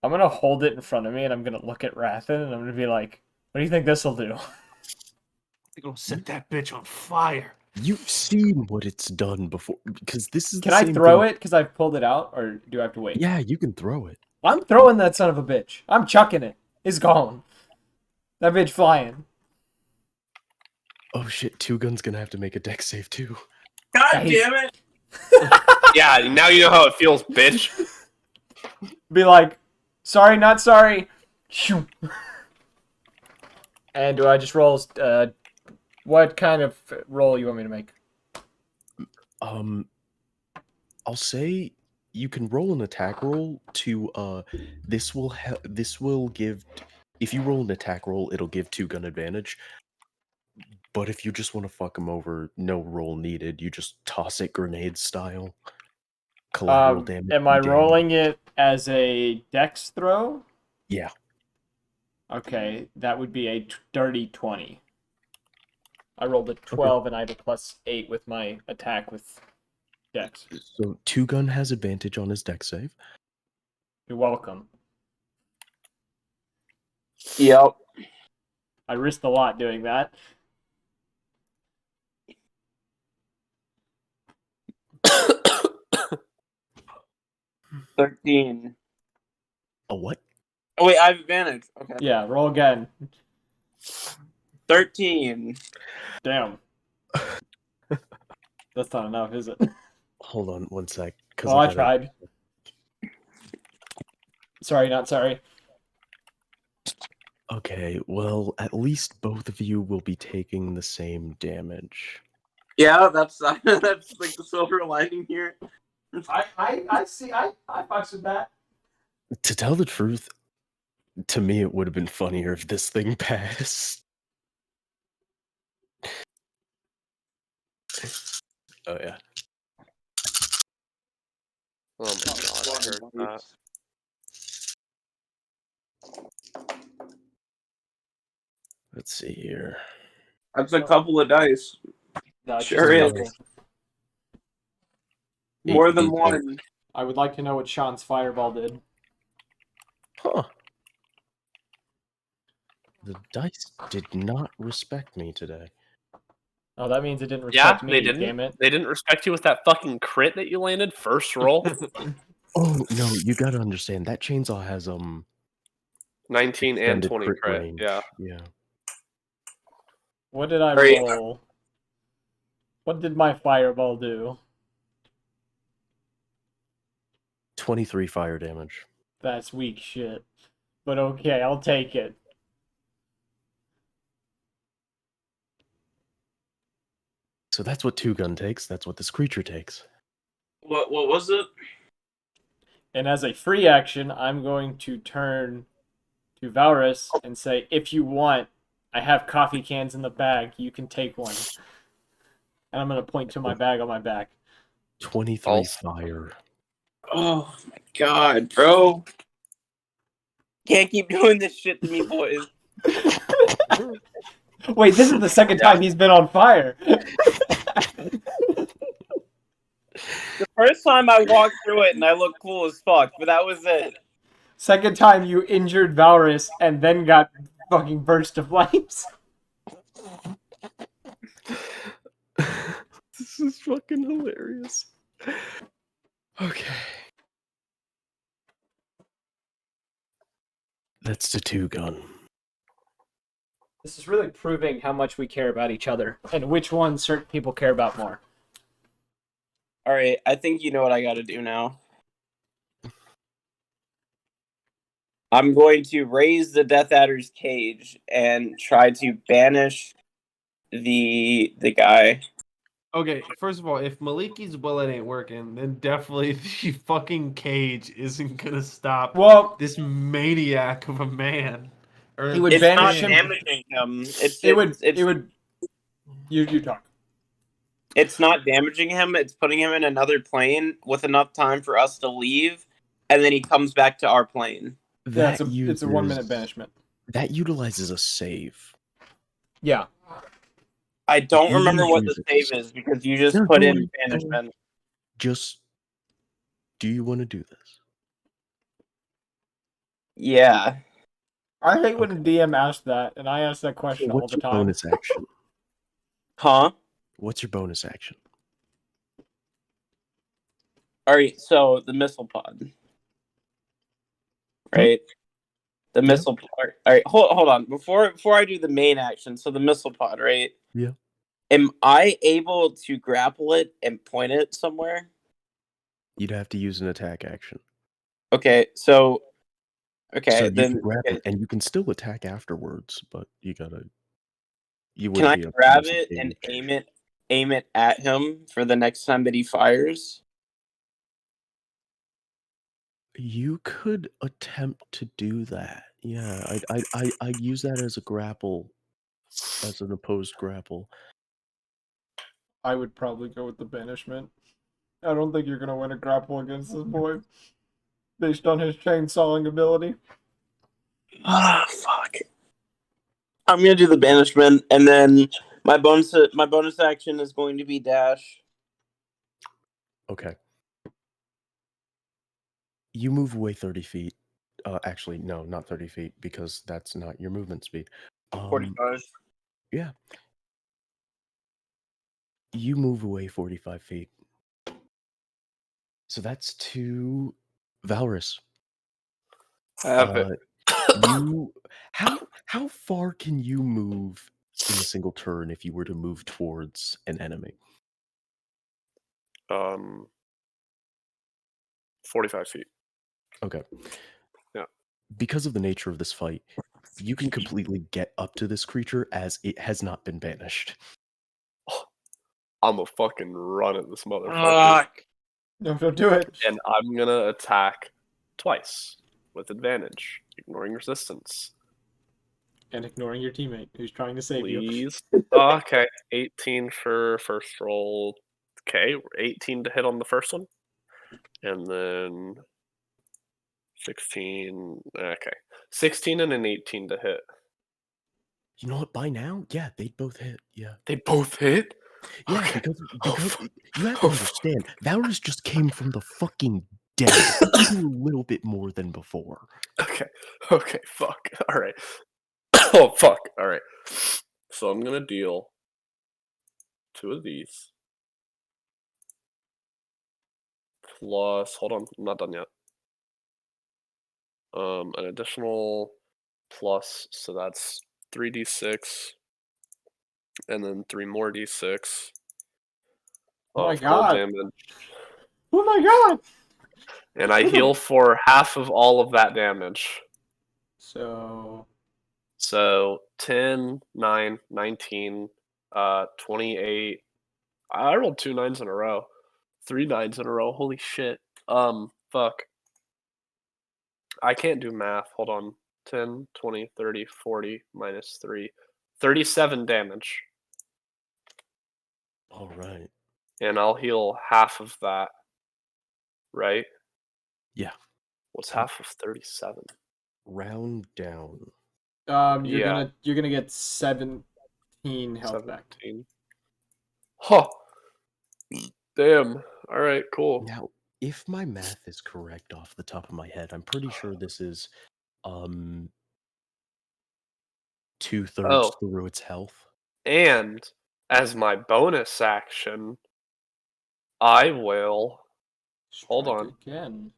I'm going to hold it in front of me and I'm going to look at Rathen and I'm going to be like, what do you think this will do? They're gonna set that bitch on fire. You've seen what it's done before, because this is. Can I throw it because I've pulled it out, or do I have to wait? Yeah, you can throw it. I'm throwing that son of a bitch. I'm chucking it. It's gone. That bitch flying. Oh shit! 2Gun's gonna have to make a deck save too. God damn it! Yeah, now you know how it feels, bitch. Be like, sorry, not sorry. Shoo. And do I just roll? What kind of roll you want me to make? I'll say you can roll an attack roll to this will give, if you roll an attack roll, it'll give 2Gun advantage. But if you just want to fuck him over, no roll needed. You just toss it grenade style. Collateral damage. Am I rolling it as a dex throw? Yeah. Okay, that would be a dirty 20. I rolled a 12 and I have a +8 with my attack with dex. So 2Gun has advantage on his dex save. You're welcome. Yep. I risked a lot doing that. $13. A what? Oh wait, I have advantage. Okay. Yeah, roll again. 13. Damn. That's not enough, is it? Hold on one sec. Well, I tried. Sorry, not sorry. Okay, well, at least both of you will be taking the same damage. Yeah, that's that's like the silver lining here. I see. I fucks with that. To tell the truth, to me it would have been funnier if this thing passed. Oh yeah. Oh my god, I heard that. Let's see here. That's a couple of dice. No, Sure is. More than 8d10. one. I would like to know what Sean's fireball did. Huh. The dice did not respect me today. Oh, that means it didn't Yeah, respect me, they didn't. damn it. They didn't respect you with that fucking crit that you landed first roll. Oh no, you gotta understand that chainsaw has 19 and extended 20 crit crit. range. Yeah. Yeah. What did I Alright. roll? What did my fireball do? 23 fire damage. That's weak shit. But okay, I'll take it. So that's what 2-gun takes. That's what this creature takes. What was it? And as a free action, I'm going to turn to Valrus and say, if you want, I have coffee cans in the bag. You can take one. And I'm going to point to my bag on my back. 23 fire. Oh my god, bro. Can't keep doing this shit to me, boys. Wait, this is the second time he's been on fire. The first time I walked through it and I looked cool as fuck, but that was it. Second time you injured Valrus and then got fucking burst to flames. This is fucking hilarious. Okay. That's the 2-gun. This is really proving how much we care about each other and which one certain people care about more. Alright, I think you know what I gotta do now. I'm going to raise the Death Adder's cage and try to banish the guy. Okay, first of all, if Maliki's bullet ain't working, then definitely the fucking cage isn't gonna stop this maniac of a man. He would It's banish not him. damaging him. You talk. It's not damaging him. It's putting him in another plane with enough time for us to leave, and then he comes back to our plane. Yeah, it's a 1 minute banishment. That utilizes a save. Yeah. I don't remember what the save is because you just put in banishment. Just, do you want to do this? Yeah. I hate when a DM asks that, and I ask that question all the time. What's your bonus action? Huh? What's your bonus action? Alright, so the missile pod. Right? The missile pod. Alright, hold on. Before I do the main action, so the missile pod, right? Yeah. Am I able to grapple it and point it somewhere? You'd have to use an attack action. Okay, so you can grab it, and you can still attack afterwards, but you gotta. Can I grab it and aim it at him for the next time that he fires? You could attempt to do that. Yeah, I'd use that as a grapple, as an opposed grapple. I would probably go with the banishment. I don't think you're gonna win a grapple against this boy, based on his chainsawing ability. Ah, fuck. I'm gonna do the banishment, and then my bonus action is going to be dash. Okay. You move away 30 feet. Actually, no, not 30 feet, because that's not your movement speed. 45. Yeah. You move away 45 feet. So that's to Valrus. I have it. How far can you move in a single turn if you were to move towards an enemy? 45 feet. Okay. Yeah. Because of the nature of this fight, you can completely get up to this creature as it has not been banished. I'm a fucking run at this motherfucker. No, don't do it. And I'm gonna attack twice with advantage, ignoring resistance. And ignoring your teammate who's trying to save you. Please. Okay. 18 for first roll. Okay, 18 to hit on the first one. And then 16. Okay. 16 and an 18 to hit. You know what? By now, yeah, they'd both hit. Yeah. They both hit? Yeah, Okay. because you have to understand, Valrus just came from the fucking dead. A little bit more than before. Okay, fuck. All right. Oh fuck! All right. So I'm gonna deal 2 of these plus. Hold on, I'm not done yet. An additional plus, so that's 3d6, and then 3 more d6 Oh my of cold god. damage. Oh my god. And I heal for half of all of that damage. So 10, 9, 19, 28. I rolled 2 9s in a row. 3 9s in a row. Holy shit. Fuck. I can't do math. Hold on. 10, 20, 30, 40 minus 3. 37 damage. All right. And I'll heal half of that. Right? Yeah. What's half of 37? Round down. you're Yeah. gonna get 17 health back. 17. Huh. Damn. Alright, cool. Now, if my math is correct off the top of my head, I'm pretty sure this is 2/3 Oh. through its health. And as my bonus action, I will. Hold Strike on. again.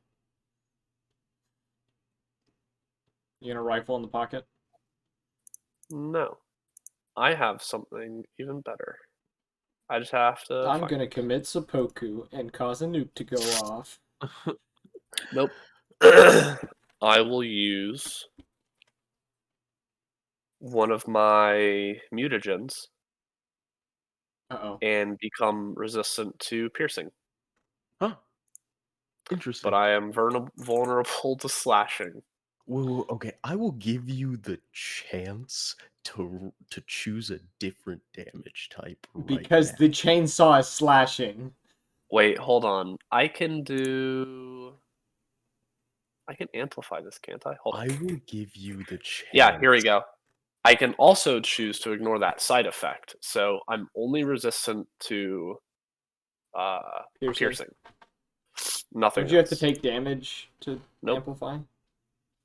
You gonna rifle in the pocket? No. I have something even better. I just have to. I'm find gonna it. commit seppuku and cause a nuke to go off. Nope. I will use one of my mutagens Uh-oh. and become resistant to piercing. Huh. Interesting. But I am vulnerable to slashing. Well, okay, I will give you the chance to choose a different damage type Because now. the chainsaw is slashing. Wait, hold on. I can amplify this, can't I? Hold on. I will give you the chance. Yeah, here we go. I can also choose to ignore that side effect. So I'm only resistant to piercing. Nothing Would you have else. to take damage to Nope. amplify?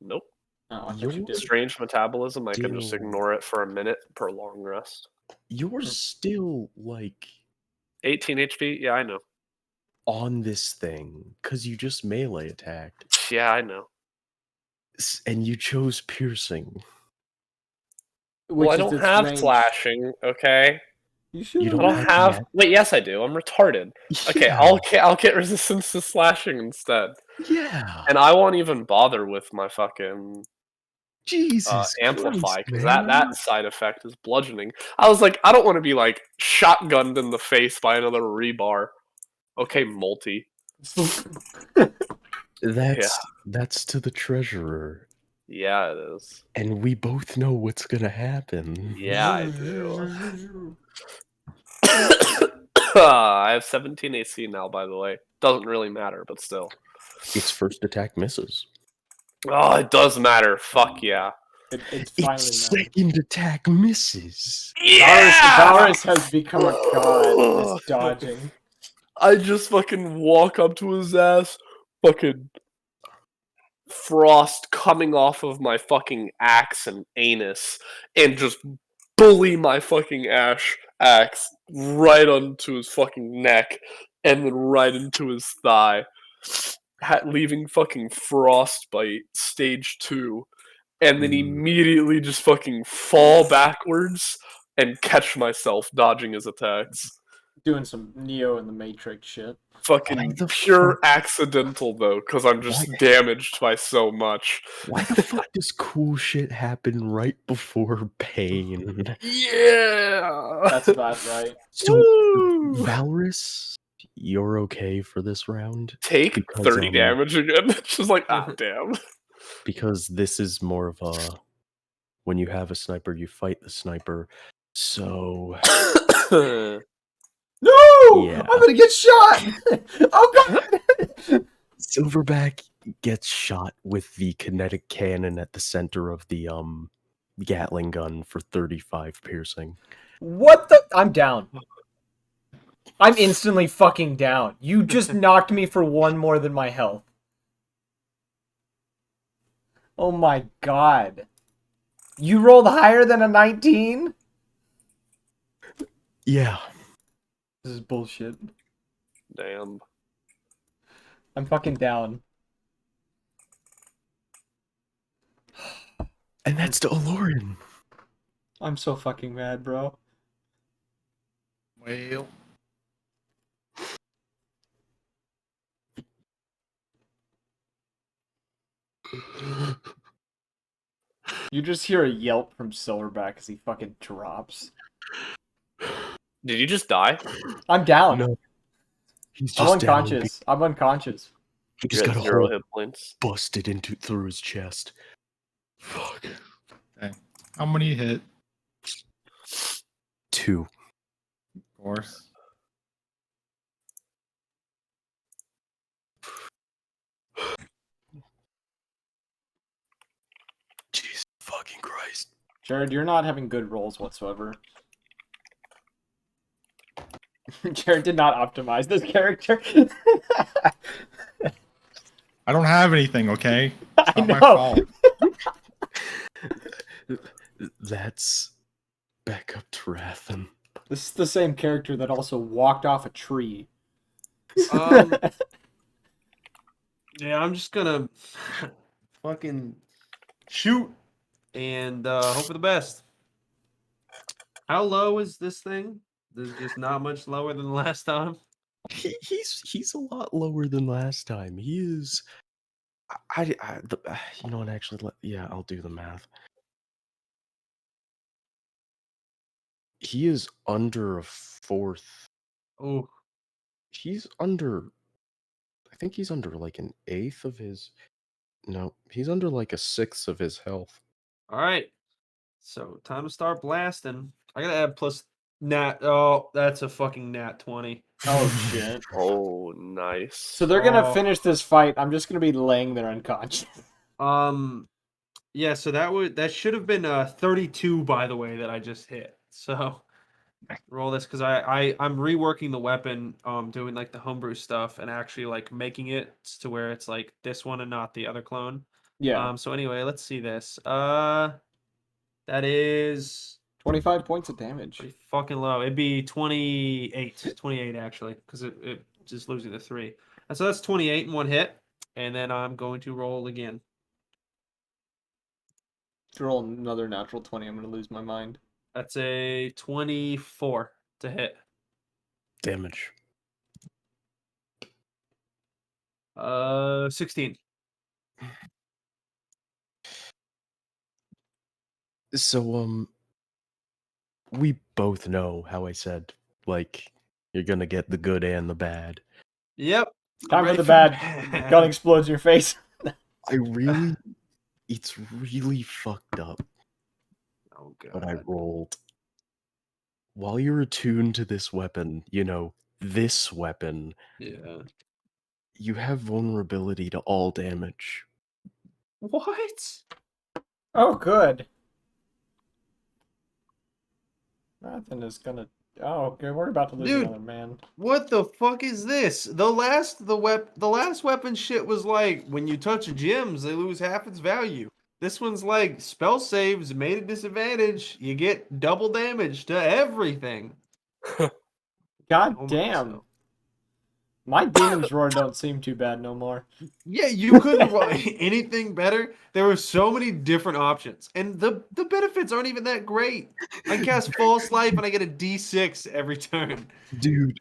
Nope. Oh, I thought you did. Strange metabolism. I can just Still- ignore it for a minute per long rest. You're still, like, 18 HP? Yeah, I know. on this thing, because you just melee attacked, Yeah, I know. and you chose piercing. Well, I Which is don't its have range. slashing, okay? You should You I don't don't have... yet? Wait, yes I do. I'm retarded. Okay, Yeah. I'll get resistance to slashing instead. Yeah. And I won't even bother with my fucking Jesus amplify, Christ, because man. that side effect is bludgeoning. I was like, I don't want to be like shotgunned in the face by another rebar. Okay, multi. That's to the treasurer. Yeah, it is. And we both know what's gonna happen. Yeah, I do. I have 17 AC now, by the way. Doesn't really matter, but still. Its first attack misses. Oh, it does matter. Fuck yeah. It's finally Its mattered. second attack misses. Yeah! Varus has become a god. It's dodging. I just fucking walk up to his ass, fucking frost coming off of my fucking axe and anus, and just bully my fucking axe right onto his fucking neck, and then right into his thigh, leaving fucking frostbite stage 2, and then immediately just fucking fall backwards and catch myself dodging his attacks. Doing some Neo in the Matrix shit. Fucking pure accidental though, because I'm just damaged by so much. Why the fuck does cool shit happen right before pain? Yeah, That's about right. So, Woo! Valrus, you're okay for this round? Take Because, 30 damage again. Just like, ah, damn. Because this is more of a... When you have a sniper, you fight the sniper. So... No! Yeah. I'm gonna get shot! Oh god! Silverback gets shot with the kinetic cannon at the center of the Gatling gun for 35 piercing. What the? I'm down. I'm instantly fucking down. You just knocked me for one more than my health. Oh my god. You rolled higher than a 19? Yeah. This is bullshit. Damn. I'm fucking down. And that's to Aloran. I'm so fucking mad, bro. Well, You just hear a yelp from Silverback as he fucking drops. Did you just die? I'm down. No. He's I'm just down. unconscious. I'm unconscious. He You're just at got a 0 hole hit points. busted into through his chest. Fuck. okay. How many hit? 2. Of course. Jesus fucking Christ. Jared, you're not having good rolls whatsoever. Jared did not optimize this character. I don't have anything, okay? It's I not my know. fault. That's back up to Rathen. This is the same character that also walked off a tree. Yeah, I'm just gonna fucking shoot and hope for the best. How low is this thing? There's just not much lower than the last time. He's a lot lower than last time. He is. You know what? Actually, yeah, I'll do the math. He is under a 4th. Oh, He's under. I think he's under like an 1/8 of his. No, he's under like a 1/6 of his health. all right. So time to start blasting. I gotta add plus nat. Oh, that's a fucking nat 20. Oh shit. Oh, nice. So they're gonna finish this fight. I'm just gonna be laying there unconscious. Yeah. So that should have been 32, by the way, that I just hit. So roll this because I'm reworking the weapon, doing like the homebrew stuff and actually like making it to where it's like this one and not the other clone. Yeah. So anyway, let's see this. That is 25 points of damage. pretty fucking low. It'd be 28 actually, because it just losing the 3. And so that's 28 in one hit. And then I'm going to roll again. To roll another natural 20, I'm gonna lose my mind. That's a 24 to hit. Damage. 16. So we both know how I said, like, you're gonna get the good and the bad. Yep. Time for the bad. Gun explodes in your face. It's really fucked up. Oh god. But I rolled. While you're attuned to this weapon, this weapon, Yeah. you have vulnerability to all damage. What? Oh, good. Rathen is gonna. Oh, okay. We're about to lose Dude. another man. What the fuck is this? The last weapon shit was like when you touch gems, they lose half its value. This one's like spell saves made a disadvantage. You get double damage to everything. God Oh my damn. God. My demon's roar don't seem too bad no more. Yeah, you couldn't roll anything better. There were so many different options, and the benefits aren't even that great. I cast False Life and I get a D6 every turn. Dude.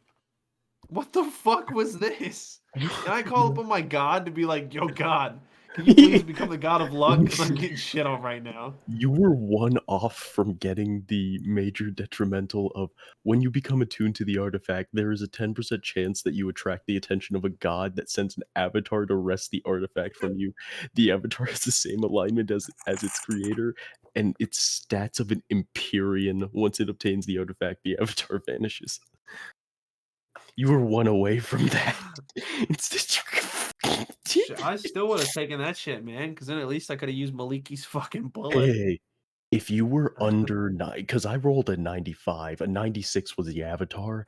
What the fuck was this? Can I call upon my god to be like, yo, God, can you please become the god of luck? Because I'm getting shit on right now. You were one off from getting the major detrimental of when you become attuned to the artifact, there is a 10% chance that you attract the attention of a god that sends an avatar to wrest the artifact from you. The avatar has the same alignment as its creator, and its stats of an Empyrean. Once it obtains the artifact, the avatar vanishes. You were one away from that. I still would have taken that shit, man, because then at least I could have used Maliki's fucking bullet. Hey, if you were under 9, because I rolled a 95, a 96 was the avatar,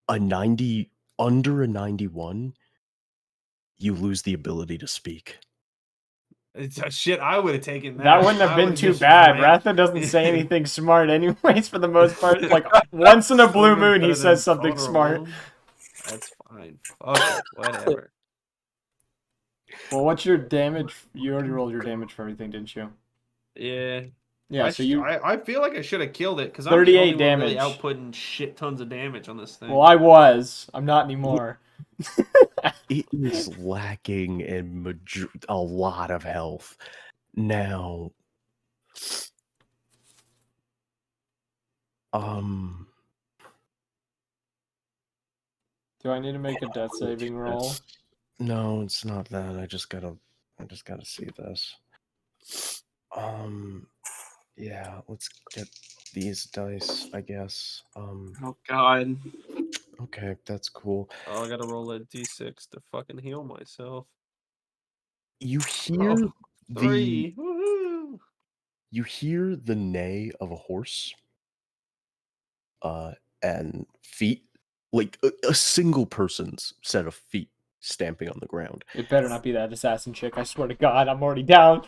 a 90, under a 91, you lose the ability to speak. Shit, I would have taken that. That wouldn't have been too bad. Rathen doesn't say anything smart anyways for the most part. Like, once in a blue moon, he says something smart. That's fine. Fuck it. Whatever. Well, what's your damage? You already rolled your damage for everything, didn't you? Yeah. Yeah, so you... I feel like I should have killed it, because I'm 38 the only one really damage. outputting shit tons of damage on this thing. Well, I was. I'm not anymore. It is lacking in a lot of health. Now, do I need to make a death saving roll? No, it's not that. I just gotta see this. Yeah, let's get these dice, I guess. Oh God. Okay, that's cool. Oh, I gotta roll a d6 to fucking heal myself. You hear 3. Woohoo! You hear the neigh of a horse, and feet, like a single person's set of feet stamping on the ground. It better not be that assassin chick. I swear to God, I'm already down.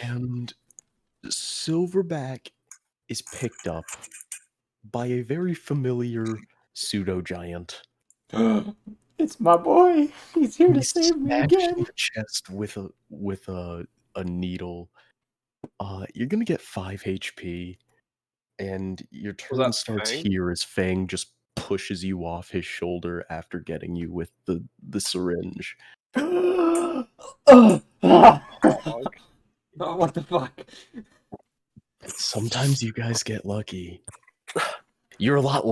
And Silverback is picked up by a very familiar pseudo giant. It's my boy. He's here to He's save me smashed again. in the chest with a needle. You're gonna get 5 HP, and your turn starts Fang? here as Fang just pushes you off his shoulder after getting you with the syringe. Oh, what the fuck? Sometimes you guys get lucky. You're a lot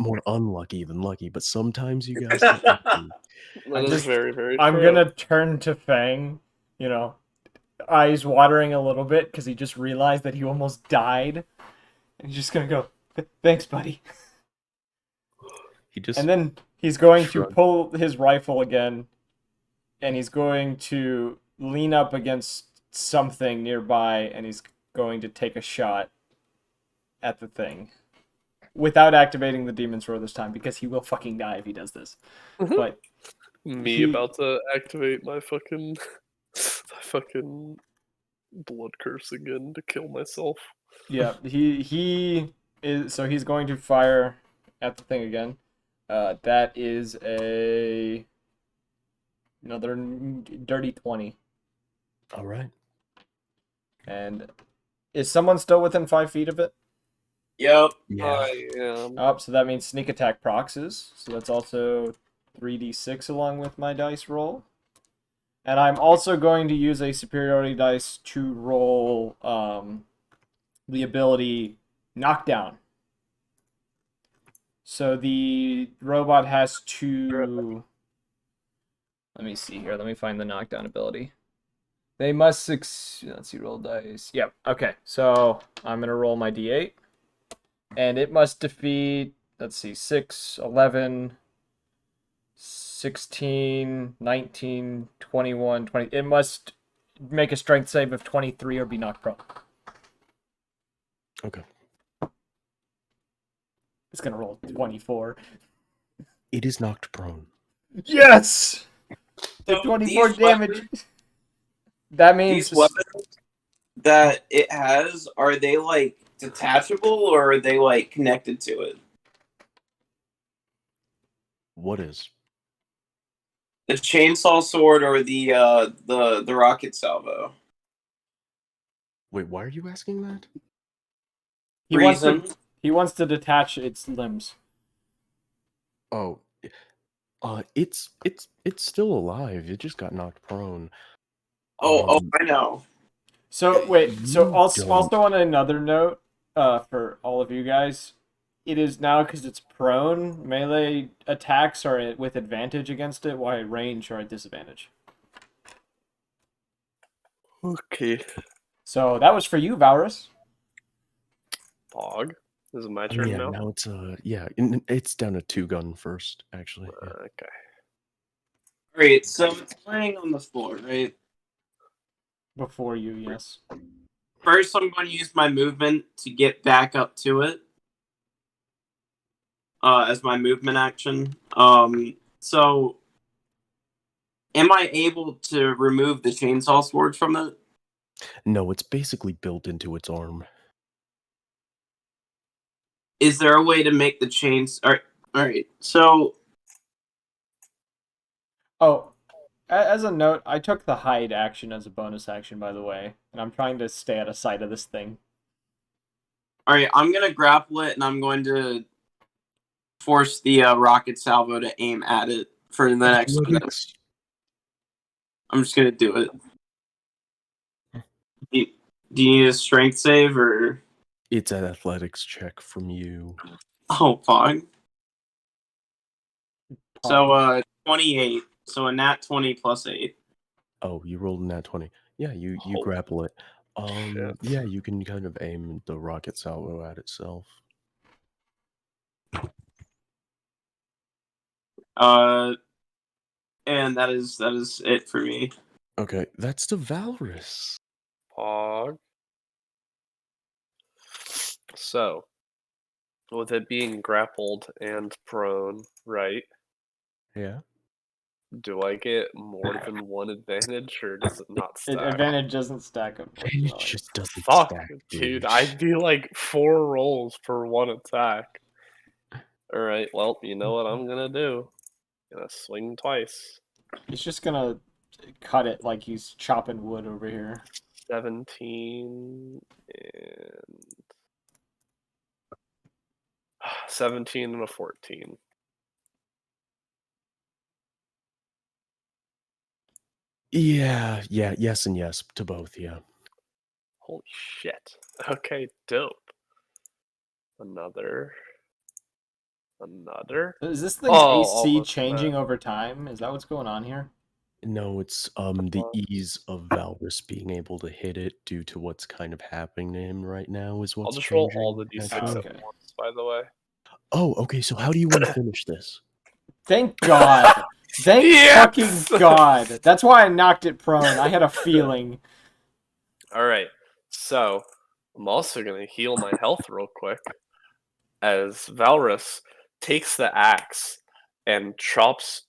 more unlucky than lucky, but sometimes you guys get lucky. That is very, very I'm true. gonna turn to Fang, eyes watering a little bit because he just realized that he almost died. And he's just gonna go, thanks, buddy. And then he's going to pull his rifle again, and he's going to lean up against something nearby, and he's going to take a shot at the thing. Without activating the Demon's Roar this time, because he will fucking die if he does this. But about to activate my fucking blood curse again to kill myself. Yeah, he is. So he's going to fire at the thing again. That is another dirty 20. All right. And is someone still within 5 feet of it? Yep. Yeah. I am. Oh, so that means sneak attack proxies. So that's also 3d6 along with my dice roll. And I'm also going to use a superiority dice to roll the ability Knockdown. So the robot has to... Let me see here. Let me find the knockdown ability. They must succeed... Let's see, roll dice. Yep, okay. So I'm going to roll my d8. And it must defeat, let's see, 6, 11, 16, 19, 21, 20. It must make a strength save of 23 or be knocked prone. Okay. It's going to roll 24. It is knocked prone. Yes! So 24 these damage. weapons- That means... These weapons that it has, are they like detachable or are they like connected to it? What is? The chainsaw sword or the rocket salvo? Wait, why are you asking that? He wants to detach its limbs. Oh, it's still alive. It just got knocked prone. Oh, I know. So wait, so also don't. on another note, for all of you guys, it is now because it's prone. Melee attacks are with advantage against it, while range are at disadvantage. Okay. So that was for you, Valrus. Fog. Is it my turn Yeah, now? now it's it's down to 2-gun first, actually. Yeah. Okay. Great. So it's laying on the floor, right? Before you, yes. First, I'm going to use my movement to get back up to it. As my movement action. So Am I able to remove the chainsaw sword from it? No, it's basically built into its arm. Is there a way to make the chains? All right. So, Oh, as a note, I took the hide action as a bonus action, by the way, and I'm trying to stay out of sight of this thing. all right, I'm gonna grapple it, and I'm going to force the rocket salvo to aim at it for the next one. I'm just gonna do it. Do you need a strength save or? It's an athletics check from you. Oh, fine. So 28. So a nat 20 plus 8. Oh, you rolled a nat 20. Yeah, you Oh, grapple it. shit. Yeah, you can kind of aim the rocket salvo at itself. And that is it for me. Okay, that's the Valrus. Pog. So, with it being grappled and prone, right? Yeah. Do I get more than one advantage, or does it not stack? Advantage doesn't stack up. It just doesn't Fuck, stack, dude. I'd be like 4 rolls per 1 attack. Alright, well, you know what I'm gonna do. Gonna swing twice. He's just gonna cut it like he's chopping wood over here. 17 and 17 and a 14. Yeah, yes and yes to both, yeah. Holy shit. Okay, dope. Another. Is this thing's AC changing over time? Is that what's going on here? No, it's the ease of Valrus being able to hit it due to what's kind of happening to him right now is I'll what's just changing. roll all the d6 at once, by the way. Oh, okay, so how do you want to finish this? Thank God. Thank Yes! fucking God. That's why I knocked it prone. I had a feeling. Alright, so I'm also gonna heal my health real quick as Valrus takes the axe and chops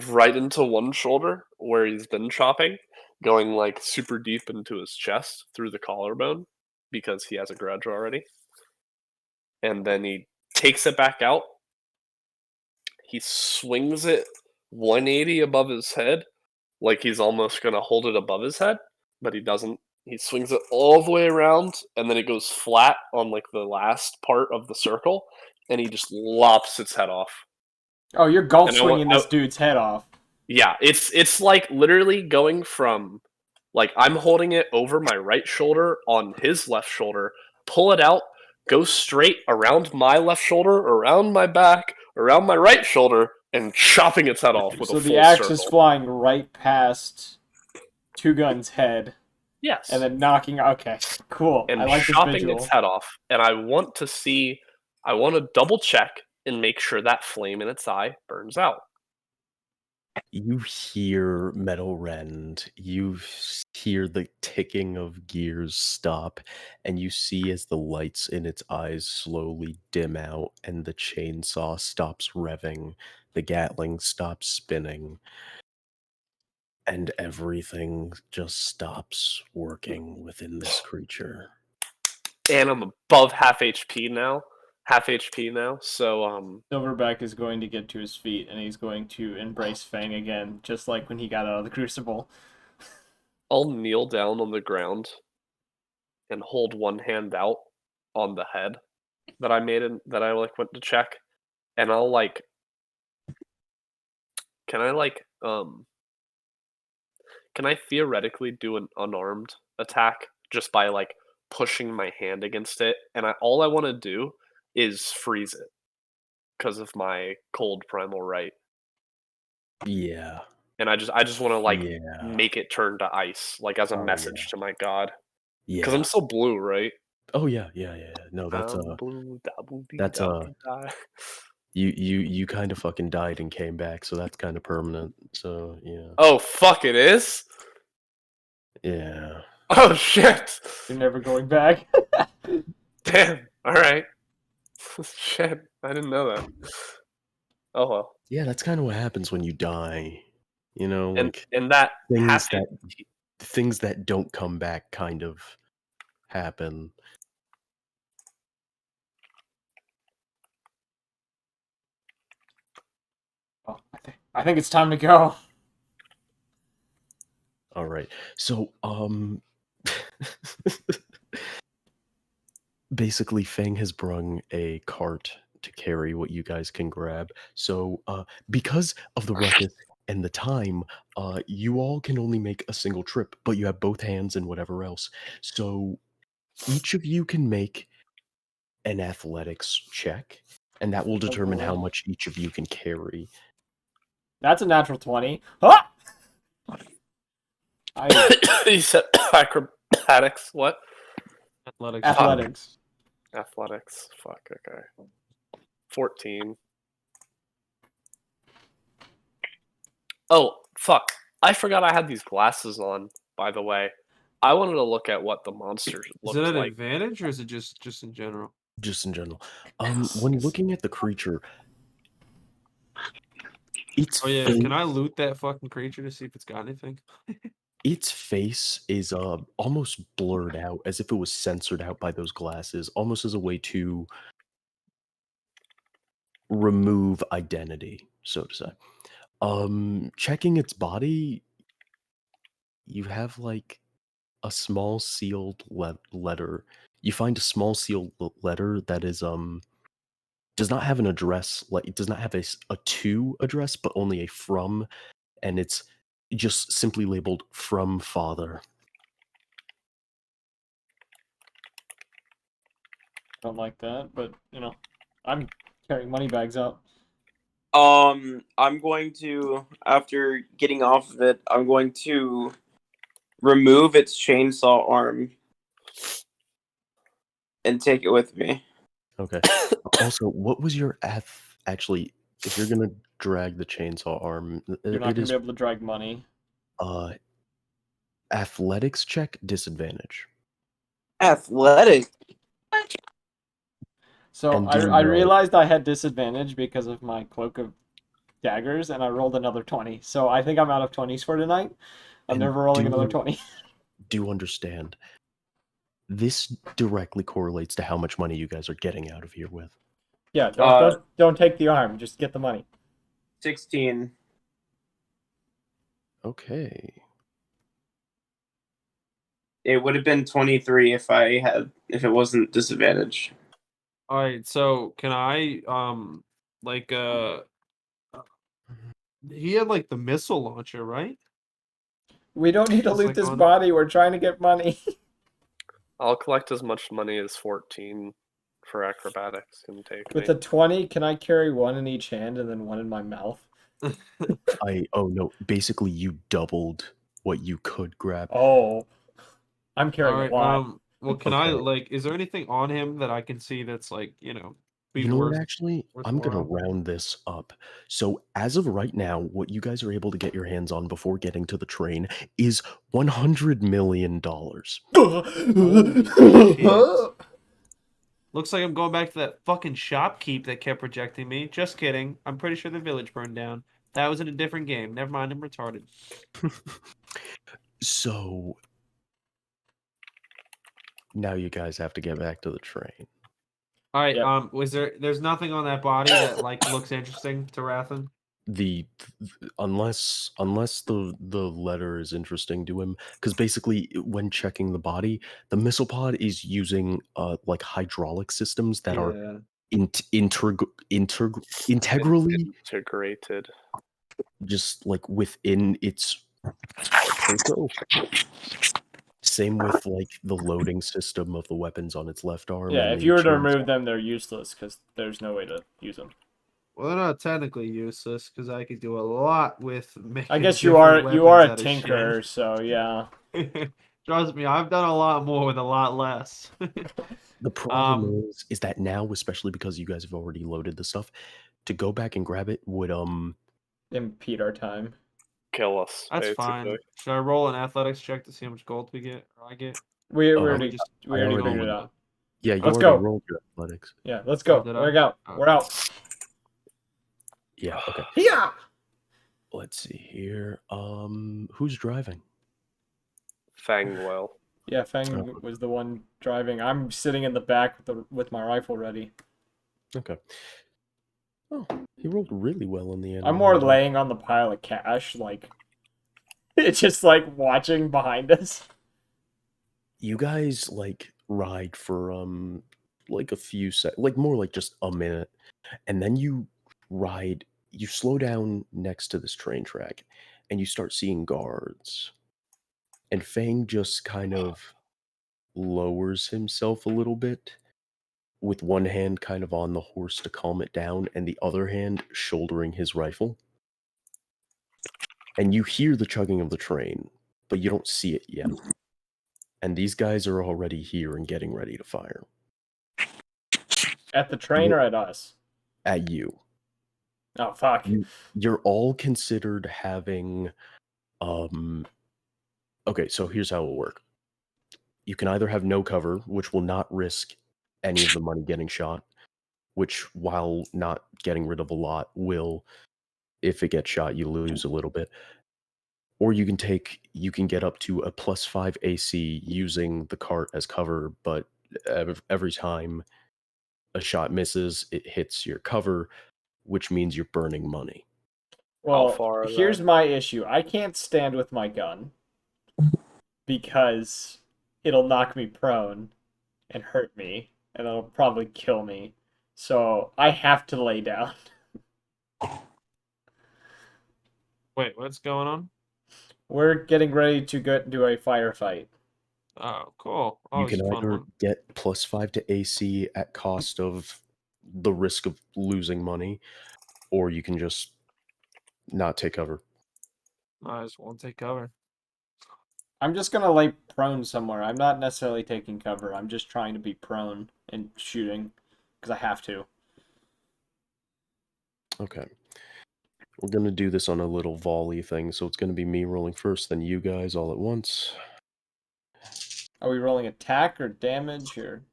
right into one shoulder where he's been chopping, going like super deep into his chest through the collarbone because he has a grudge already. And then he takes it back out. He swings it 180 above his head, like he's almost gonna hold it above his head, but he doesn't. He swings it all the way around, and then it goes flat on like the last part of the circle, and he just lops its head off. Oh, you're golf swinging this dude's head off. Yeah, it's like literally going from like I'm holding it over my right shoulder on his left shoulder, pull it out, go straight around my left shoulder, around my back, around my right shoulder, and chopping its head off with a full circle. So the axe is flying right past Two Gun's head. Yes. And then knocking. Okay, cool. And I like chopping this visual. its head off. And I want to double check and make sure that flame in its eye burns out. You hear metal rend, you hear the ticking of gears stop, and you see as the lights in its eyes slowly dim out and the chainsaw stops revving, the Gatling stops spinning, and everything just stops working within this creature. And I'm above half HP now. So Silverback is going to get to his feet and he's going to embrace Fang again, just like when he got out of the Crucible. I'll kneel down on the ground and hold one hand out on the head that I made that I like went to check, and I'll like can I theoretically do an unarmed attack just by like pushing my hand against it, and all I want to do is freeze it because of my cold primal right. Yeah. And I just want to like make it turn to ice, like as a message to my god. Yeah. Because I'm still blue, right? Oh yeah. No, that's you kind of fucking died and came back, so that's kind of permanent. So yeah. Oh fuck, it is. Yeah. Oh shit. You're never going back. Damn. All right. Shit, I didn't know that. Oh well. Yeah, that's kind of what happens when you die. You know, and like and that things happened. things that don't come back kind of happen. Oh, I think it's time to go. All right. So, basically, Fang has brung a cart to carry what you guys can grab. So, because of the ruckus and the time, you all can only make a single trip, but you have both hands and whatever else. So, each of you can make an athletics check, and that will determine how much each of you can carry. That's a natural 20. Ah! He said acrobatics. What? Athletics. Athletics. Athletics. Fuck. Okay. 14. Oh fuck! I forgot I had these glasses on. By the way, I wanted to look at what the monsters Is looked it an like. advantage or is it just in general? Just in general. When looking at the creature, its Oh yeah, face, can I loot that fucking creature to see if it's got anything? its face is almost blurred out, as if it was censored out by those glasses, almost as a way to remove identity, so to say. Checking its body, you have like a small sealed letter. You find a small sealed letter that is does not have an address, like it does not have a to address, but only a from, and it's just simply labeled from father. Don't like that, but you know, I'm carrying money bags out. I'm going to, after getting off of it, I'm going to remove its chainsaw arm and take it with me. Okay. Also, what was your actually, if you're gonna drag the chainsaw arm, You're not it gonna is be able to drag money. athletics check disadvantage. Athletic. So And do I know, realized I had disadvantage because of my cloak of daggers, and I rolled another 20. So I think I'm out of 20s for tonight. I'm and never rolling another do 20. do understand. This directly correlates to how much money you guys are getting out of here with. Yeah, don't take the arm. Just get the money. 16. Okay. It would have been 23 if it wasn't disadvantage. All right, so can I like he had like the missile launcher, right? We don't need to It's loot like this on- body. We're trying to get money. I'll collect as much money as 14 for acrobatics and take With me. a 20, can I carry one in each hand and then one in my mouth? Oh no, basically you doubled what you could grab. Oh, I'm All carrying right, a lot. well, can I Okay. like? Is there anything on him that I can see that's like be You know what, worth? actually? I'm gonna worthwhile? round this up. So as of right now, what you guys are able to get your hands on before getting to the train is $100 million. Holy shit. Looks like I'm going back to that fucking shopkeep that kept rejecting me. Just kidding. I'm pretty sure the village burned down. That was in a different game. Never mind, I'm retarded. So now you guys have to get back to the train. All right. Yep. There's nothing on that body that like looks interesting to Rathen? Unless the letter is interesting to him, because basically when checking the body, the missile pod is using like hydraulic systems that are integrally Integrated. just like within its torso. Same with like the loading system of the weapons on its left arm. Yeah, and if the you were to chainsaw. remove them, they're useless because there's no way to use them. Well, they're not technically useless because I could do a lot with making. I guess you different are a weapons out of tinker, shit. so yeah. Trust me, I've done a lot more with a lot less. The problem is that now, especially because you guys have already loaded the stuff, to go back and grab it would Impede our time. Kill us. That's basically. fine. Should I roll an athletics check to see how much gold we get or I get? We I already already figured it out. Yeah, you Let's already go. rolled your athletics. Yeah, let's go. did We're I? out. Oh. We're out. Yeah, okay. Yeah. Let's see here. Who's driving? Fangwell. Yeah, Fang was the one driving. I'm sitting in the back with my rifle ready. Okay. Oh, he rolled really well in the end. I'm more laying on the pile of cash, like it's just like watching behind us. You guys like ride for like a few like more like just a minute, and then you slow down next to this train track, and you start seeing guards. And Fang just kind of lowers himself a little bit, with one hand kind of on the horse to calm it down, and the other hand shouldering his rifle. And you hear the chugging of the train, but you don't see it yet. And these guys are already here and getting ready to fire. At the train or at us? At you. Oh, fuck. You're all considered having... Okay, so here's how it will work. You can either have no cover, which will not risk any of the money getting shot, which, while not getting rid of a lot, will, if it gets shot, you lose a little bit. Or you can get up to a +5 AC using the cart as cover, but every time a shot misses, it hits your cover, which means you're burning money. Well, here's my issue. I can't stand with my gun because it'll knock me prone and hurt me, and it'll probably kill me. So I have to lay down. Wait, what's going on? We're getting ready to go do a firefight. Oh, cool. Oh, You can either get +5 to AC at cost of the risk of losing money, or you can just not take cover. I just won't take cover. I'm just gonna lay prone somewhere. I'm not necessarily taking cover. I'm just trying to be prone and shooting because I have to. Okay. We're going to do this on a little volley thing, so it's going to be me rolling first, then you guys all at once. Are we rolling attack or damage or?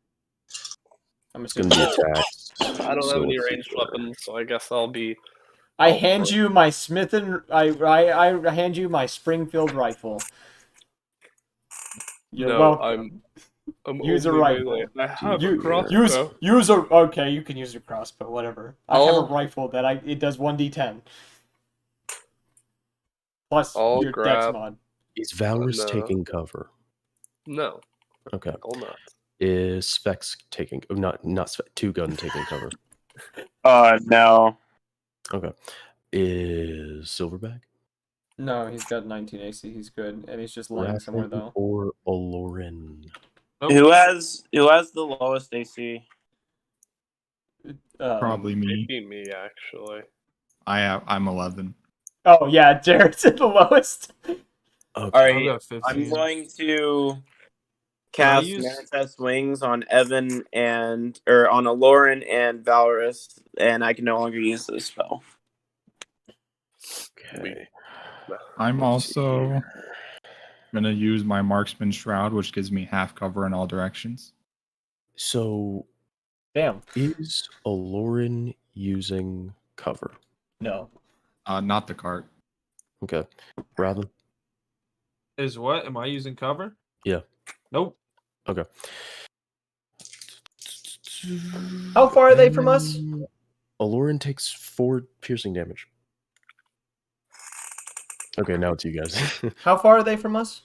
I'm It's going to be attacks. I don't have any ranged weapons, so I guess I'll be. I hand you my Smith and I hand you my Springfield rifle. You're welcome. I'm use a rifle. I have a crossbow. Use a okay. You can use your crossbow. Whatever. I have a rifle that it does 1d10. Plus your dex mod. Is Valorous taking cover? No. Okay. I'll not. Is Specs taking not Two Gun taking cover? No. Okay. Is Silverback? No, he's got 19 AC. He's good, and he's just lying somewhere though. Or Aloran? Who has the lowest AC? Probably me. Maybe me, actually. I'm 11. Oh yeah, Jared's at the lowest. Okay. All right, I'm going to cast Manifest Wings on Evan on Aloran and Valorous, and I can no longer use this spell. Okay. I'm also gonna use my Marksman Shroud, which gives me half cover in all directions. So, damn, is Aloran using cover? No. Not the cart. Okay. Rathen? Is what? Am I using cover? Yeah. Nope. Okay. How far are they from us? Aloran takes 4 piercing damage. Okay, now it's you guys. How far are they from us?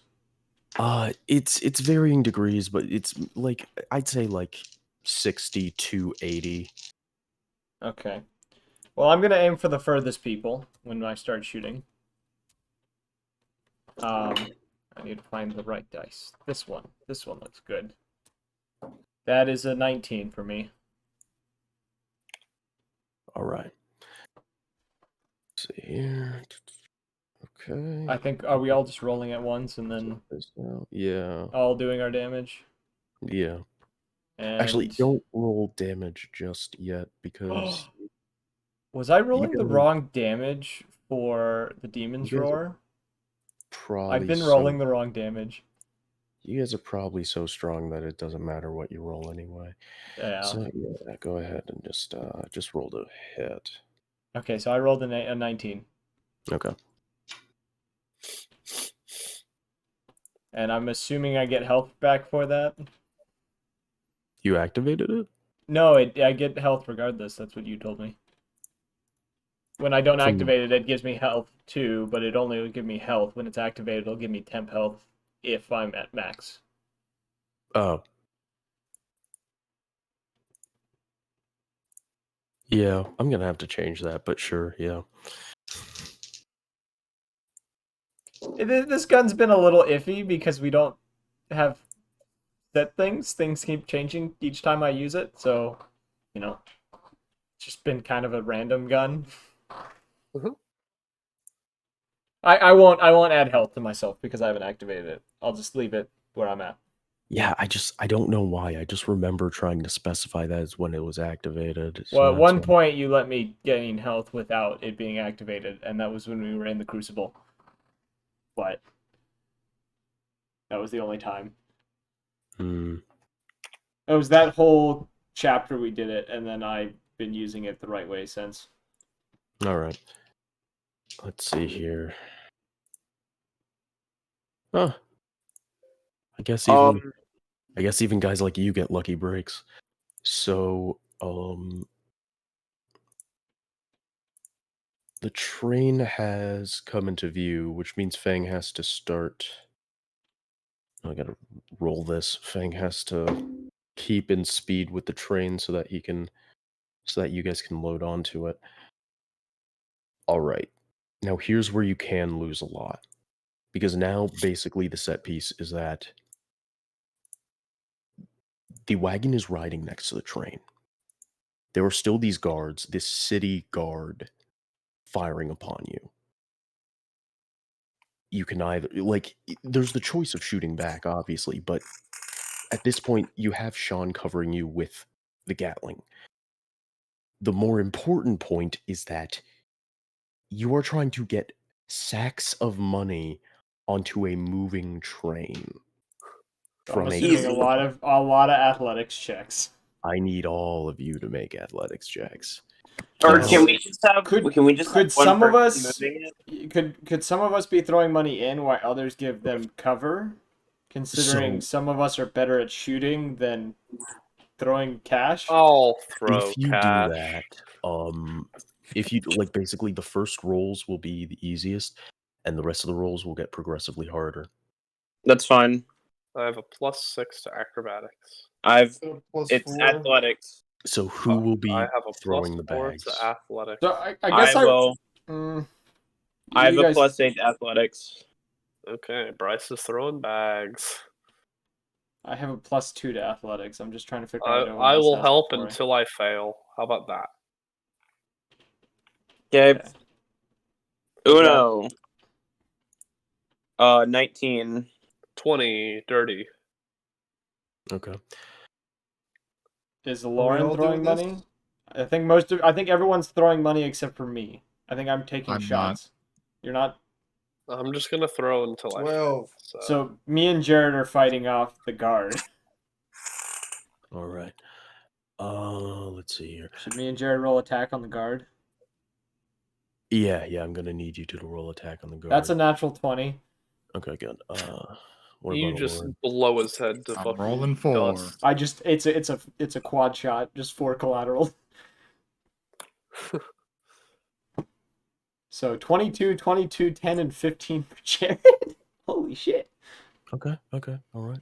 It's varying degrees, but it's like I'd say like 60 to 80. Okay. Well, I'm gonna aim for the furthest people when I start shooting. I need to find the right dice. This one looks good. That is a 19 for me. All right. Let's see here. Okay. I think, are we all just rolling at once and then yeah, all doing our damage? Yeah. And... Actually, don't roll damage just yet because was I rolling the wrong damage for the Demon's Roar? Probably I've been rolling the wrong damage. You guys are probably so strong that it doesn't matter what you roll anyway. Yeah. So yeah, go ahead and just roll the hit. Okay, so I rolled a 19. Okay. And I'm assuming I get health back for that. You activated it? No, I get health regardless. That's what you told me. When I don't activate it, it gives me health too, but it only will give me health. When it's activated, it'll give me temp health if I'm at max. Oh. Yeah, I'm gonna have to change that, but sure, yeah. This gun's been a little iffy because we don't have set things. Things keep changing each time I use it, so, you know, it's just been kind of a random gun. Mhm. I won't add health to myself because I haven't activated it. I'll just leave it where I'm at. Yeah, I don't know why. I just remember trying to specify that as when it was activated. So Well, at one why. point you let me gain health without it being activated, and that was when we were in the Crucible. But that was the only time. Hmm. It was that whole chapter we did it, and then I've been using it the right way since. All right. Let's see here. Huh. I guess even guys like you get lucky breaks. So, the train has come into view, which means Fang has to start. I gotta roll this. Fang has to keep in speed with the train so that you guys can load onto it. All right. Now here's where you can lose a lot. Because now basically the set piece is that the wagon is riding next to the train. There are still these guards, this city guard, firing upon you. You can either, there's the choice of shooting back, obviously, but at this point, you have C.O.N covering you with the Gatling. The more important point is that you are trying to get sacks of money onto a moving train. I'm assuming a lot of athletics checks. I need all of you to make athletics checks. Or Now, can we just have? Can we just could have one some of person us moving it? could some of us be throwing money in while others give them cover? Considering some of us are better at shooting than throwing cash. I'll throw if you cash. do that, if you basically the first rolls will be the easiest, and the rest of the rolls will get progressively harder. That's fine. I have a +6 to acrobatics. It's +4. athletics. So who will be I have a throwing the +4 bags? to athletics. So I guess I will. I have you a guys- +8 athletics. Okay, Brice is throwing bags. I have a +2 to athletics. I'm just trying to figure out. I will help until I fail. How about that? Okay. Uno. 19. 20, dirty. Okay. Is all Lauren throwing doing this? money? I think everyone's throwing money except for me. I think I'm taking I'm shots. You're not. I'm just gonna throw until I 12. fail. So me and Jared are fighting off the guard. All right. Let's see here. Should me and Jared roll attack on the guard? Yeah, I'm gonna need you to roll attack on the guard. That's a natural 20. Okay, good. What You about just Lauren? blow his head to I'm fucking rolling 4. dust. It's a quad shot, just 4 collateral. So 22, 22, 10, and 15 for Jared. Holy shit. Okay, all right.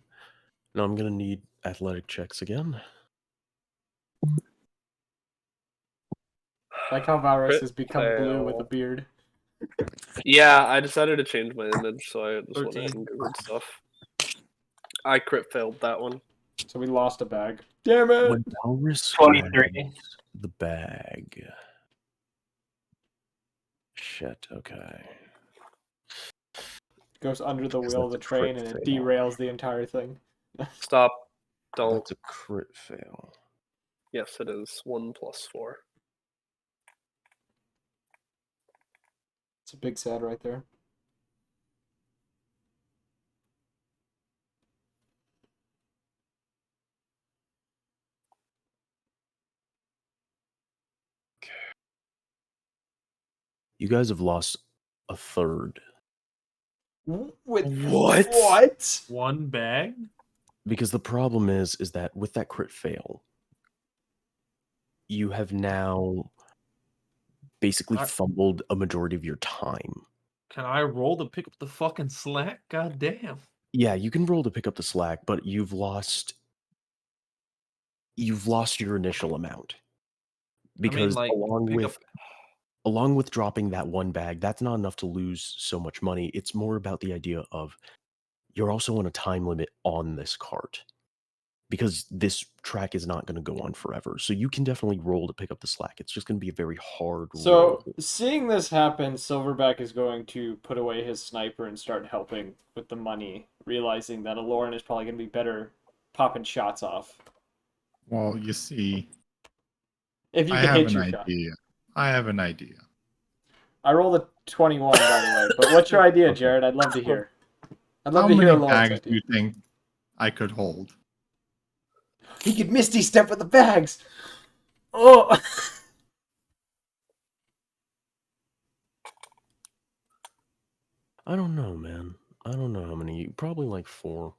Now I'm gonna need athletic checks again. Like how Varus Crit has become blue with a fail. beard. Yeah, I decided to change my image, so I just went 13. ahead and googled stuff. I crit failed that one. So we lost a bag. Damn it! When Valrus 23. grabs the bag. Shit, okay. Goes under the Because wheel of the that's a crit train and it fail. derails the entire thing. Stop. Don't. That's a crit fail. Yes, it is. 1 + 4. It's a big sad right there. You guys have lost a third. With What? One bag? Because the problem is that with that crit fail, you have now basically fumbled a majority of your time. Can I roll to pick up the fucking slack? God damn. Yeah, you can roll to pick up the slack, but you've lost your initial amount. Because along with dropping that one bag, that's not enough to lose so much money. It's more about the idea of you're also on a time limit on this cart. Because this track is not going to go on forever. So you can definitely roll to pick up the slack. It's just going to be a very hard roll. So, seeing this happen, Silverback is going to put away his sniper and start helping with the money, realizing that Aloran is probably going to be better popping shots off. Well, you see, if you I can have hit an your idea. shot. I have an idea. I rolled a 21, by the way. But what's your idea, Jared? I'd love to hear. I'd love to hear How many Aloran's bags do idea. you think I could hold? He could Misty Step with the bags! Oh! I don't know, man. I don't know how many. Probably like 4.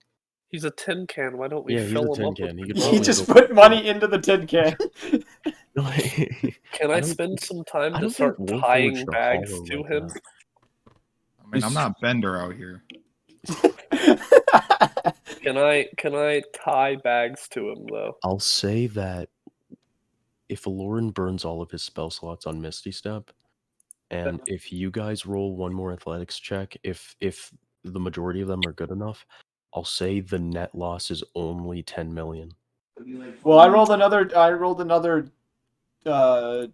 He's a tin can. Why don't we he's fill a him tin up can. with He could He probably just go put for money into the tin can. Can I don't spend some time I to don't start think Warforged tying are bags hollow to like him? that. I mean, I'm not Bender out here. Can I tie bags to him though? I'll say that if Aloran burns all of his spell slots on Misty Step, and if you guys roll one more athletics check, if the majority of them are good enough, I'll say the net loss is only 10 million. Well, I rolled another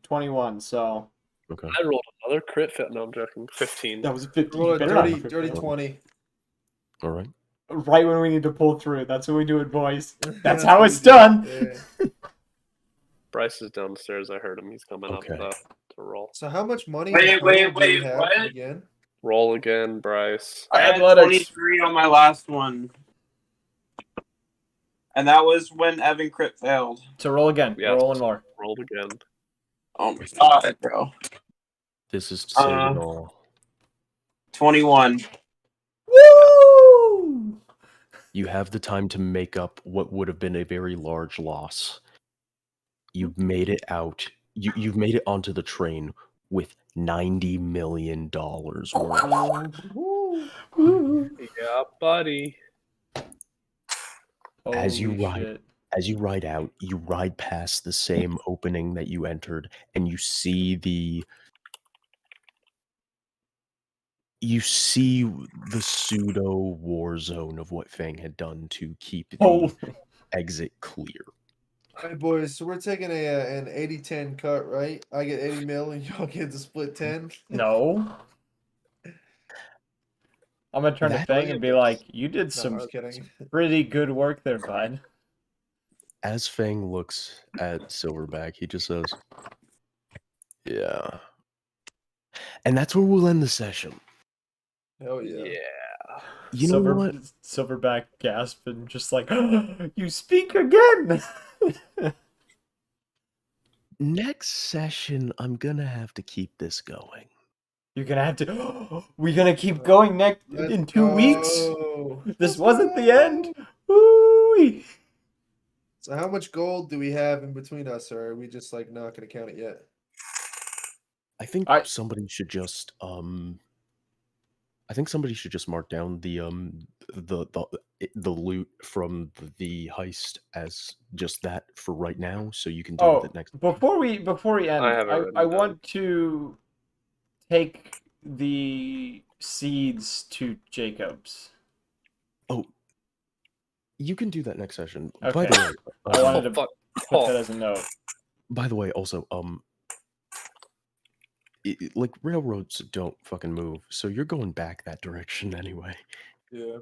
21, so Okay. I rolled another crit fit. No, I'm joking. 15. that was a 50. Roll You a better not dirty, have a dirty 50. 20. All right. Right when we need to pull through. That's what we do it, boys. That's how it's done. Yeah. Brice is downstairs. I heard him. He's coming Okay. up to roll. So how much money Wait, in total wait, do we wait, have what? again? Roll again, Brice. I had Athletics. 23 on my last one. And that was when Evan crit failed. So roll again. Yes. We're rolling more. Rolled again. Oh my god, bro. This is to say it all. 21. Woo! You have the time to make up what would have been a very large loss. You've made it out. You've made it onto the train with $90 million worth. Yeah, buddy. As you Holy ride out, you ride past the same opening that you entered, and you see the pseudo war zone of what Fang had done to keep the exit clear. All right, boys. So we're taking an 80-10 cut, right? I get 80 mil, and y'all get the split 10. No. I'm gonna turn to Fang and be like, "You did some pretty good work there, bud." As Fang looks at Silverback, he just says, "Yeah." And that's where we'll end the session. Hell yeah. Yeah. You know what? Silverback gasped and just like, "You speak again." Next session, I'm gonna have to keep this going. You're gonna have to. We're gonna keep going in 2 weeks. This wasn't the end. Woo-wee. So how much gold do we have in between us, or are we just like not gonna count it yet? I think somebody should just mark down the loot from the heist as just that for right now, so you can deal with it next. Before we end, I want want to take the seeds to Jacob's. Oh, you can do that next session. Okay. By the way, I wanted to put that as a note. By the way, also, like railroads don't fucking move, so you're going back that direction anyway. Yeah.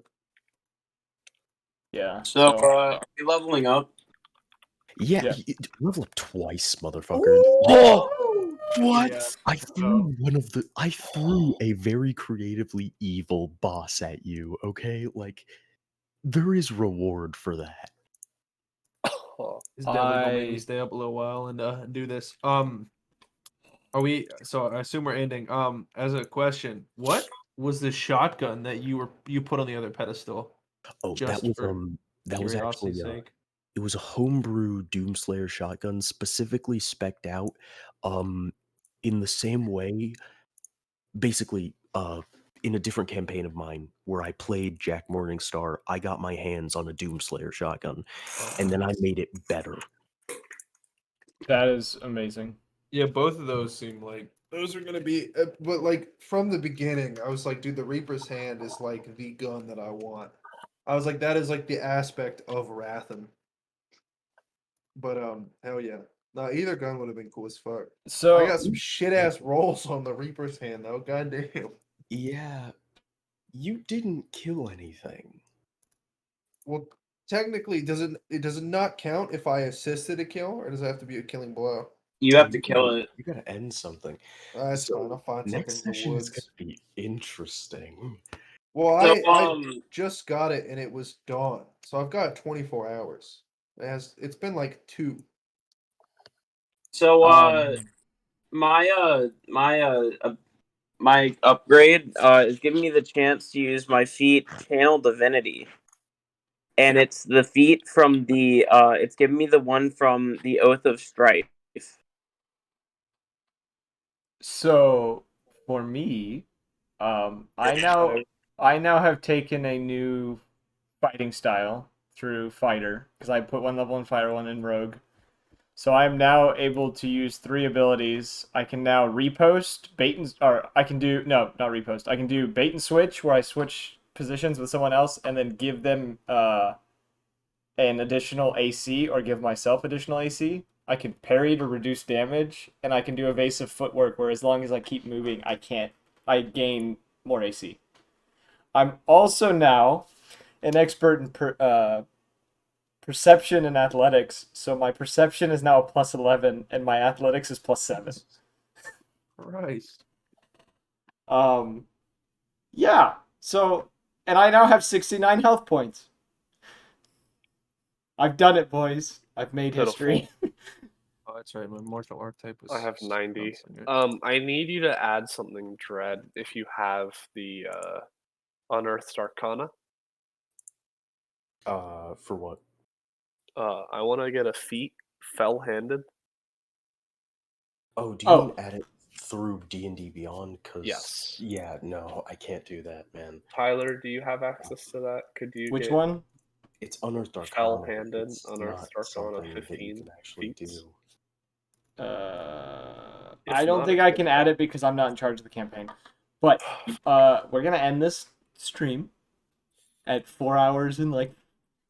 Yeah. So, are we leveling up? Yeah. Level up twice, motherfucker. Oh! What? Yeah. I threw a very creatively evil boss at you, okay? Like, there is reward for that. It's definitely gonna make me stay up a little while and do this. Are we? So I assume we're ending. As a question, what was the shotgun that you put on the other pedestal. Oh, Just that was actually curiosity's sake. it was a homebrew Doomslayer shotgun specifically spec'd out, in the same way, basically, in a different campaign of mine where I played Jack Morningstar, I got my hands on a Doomslayer shotgun, and then I made it better. That is amazing. Yeah, both of those seem like Those are gonna be, but like from the beginning, I was like, dude, the Reaper's Hand is like the gun that I want. I was like, that is like the aspect of Rathen. But hell yeah, no, either gun would have been cool as fuck. So I got some shit ass rolls on the Reaper's Hand though. Goddamn. Yeah, you didn't kill anything. Well, technically, does it not count if I assisted a kill, or does it have to be a killing blow? You have to kill it. You gotta end something. That's fine. I'll find something Next in the session is woods. gonna be interesting. Well, So, I just got it and it was dawn, so I've got 24 hours. It's been like 2. So my upgrade is giving me the chance to use my feat Channel Divinity, and it's the feat from the it's giving me the one from the Oath of Strife. So for me, I now have taken a new fighting style through fighter because I put one level in fighter, one in rogue. So I'm now able to use 3 abilities. I can now repost, bait and or I can do no, not repost. I can do bait and switch where I switch positions with someone else and then give them an additional AC or give myself additional AC. I can parry to reduce damage, and I can do evasive footwork where as long as I keep moving, I gain more AC. I'm also now an expert in perception and athletics, so my perception is now a +11 and my athletics is +7. Christ. Yeah. So, and I now have 69 health points. I've done it, boys. I've made history. Oh, that's right. My mortal archetype was. I have 90. Right. I need you to add something, Dread, if you have the Unearthed Arcana. For what? I want to get a feat, Fell-Handed. Oh, do you mean add it through D&D Beyond? Yes. Yeah, no, I can't do that, man. Tyler, do you have access to that? Could you Which get one? It's Unearthed Arcana. Fell-Handed, It's Unearthed not Arcana something that you 15 can actually feats? do. I don't think I can add it because I'm not in charge of the campaign. But we're gonna end this stream at 4 hours and like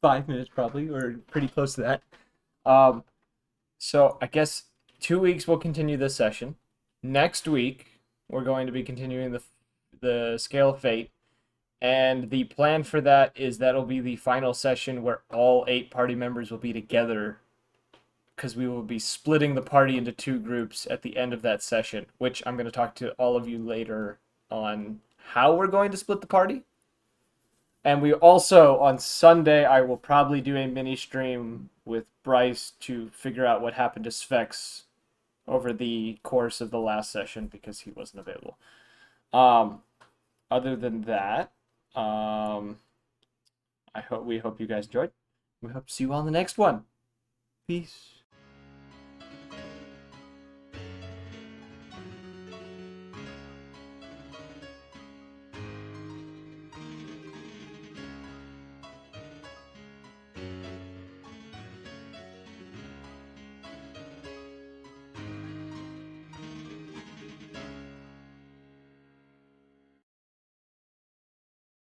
5 minutes probably, or pretty close to that. So I guess 2 weeks we'll continue this session. Next week we're going to be continuing the Scale of Fate, and the plan for that is that'll be the final session where all 8 party members will be together, because we will be splitting the party into 2 groups at the end of that session, which I'm going to talk to all of you later on how we're going to split the party. And we also, on Sunday, I will probably do a mini stream with Brice to figure out what happened to Svex over the course of the last session because he wasn't available. Other than that, we hope you guys enjoyed. We hope to see you on the next one. Peace.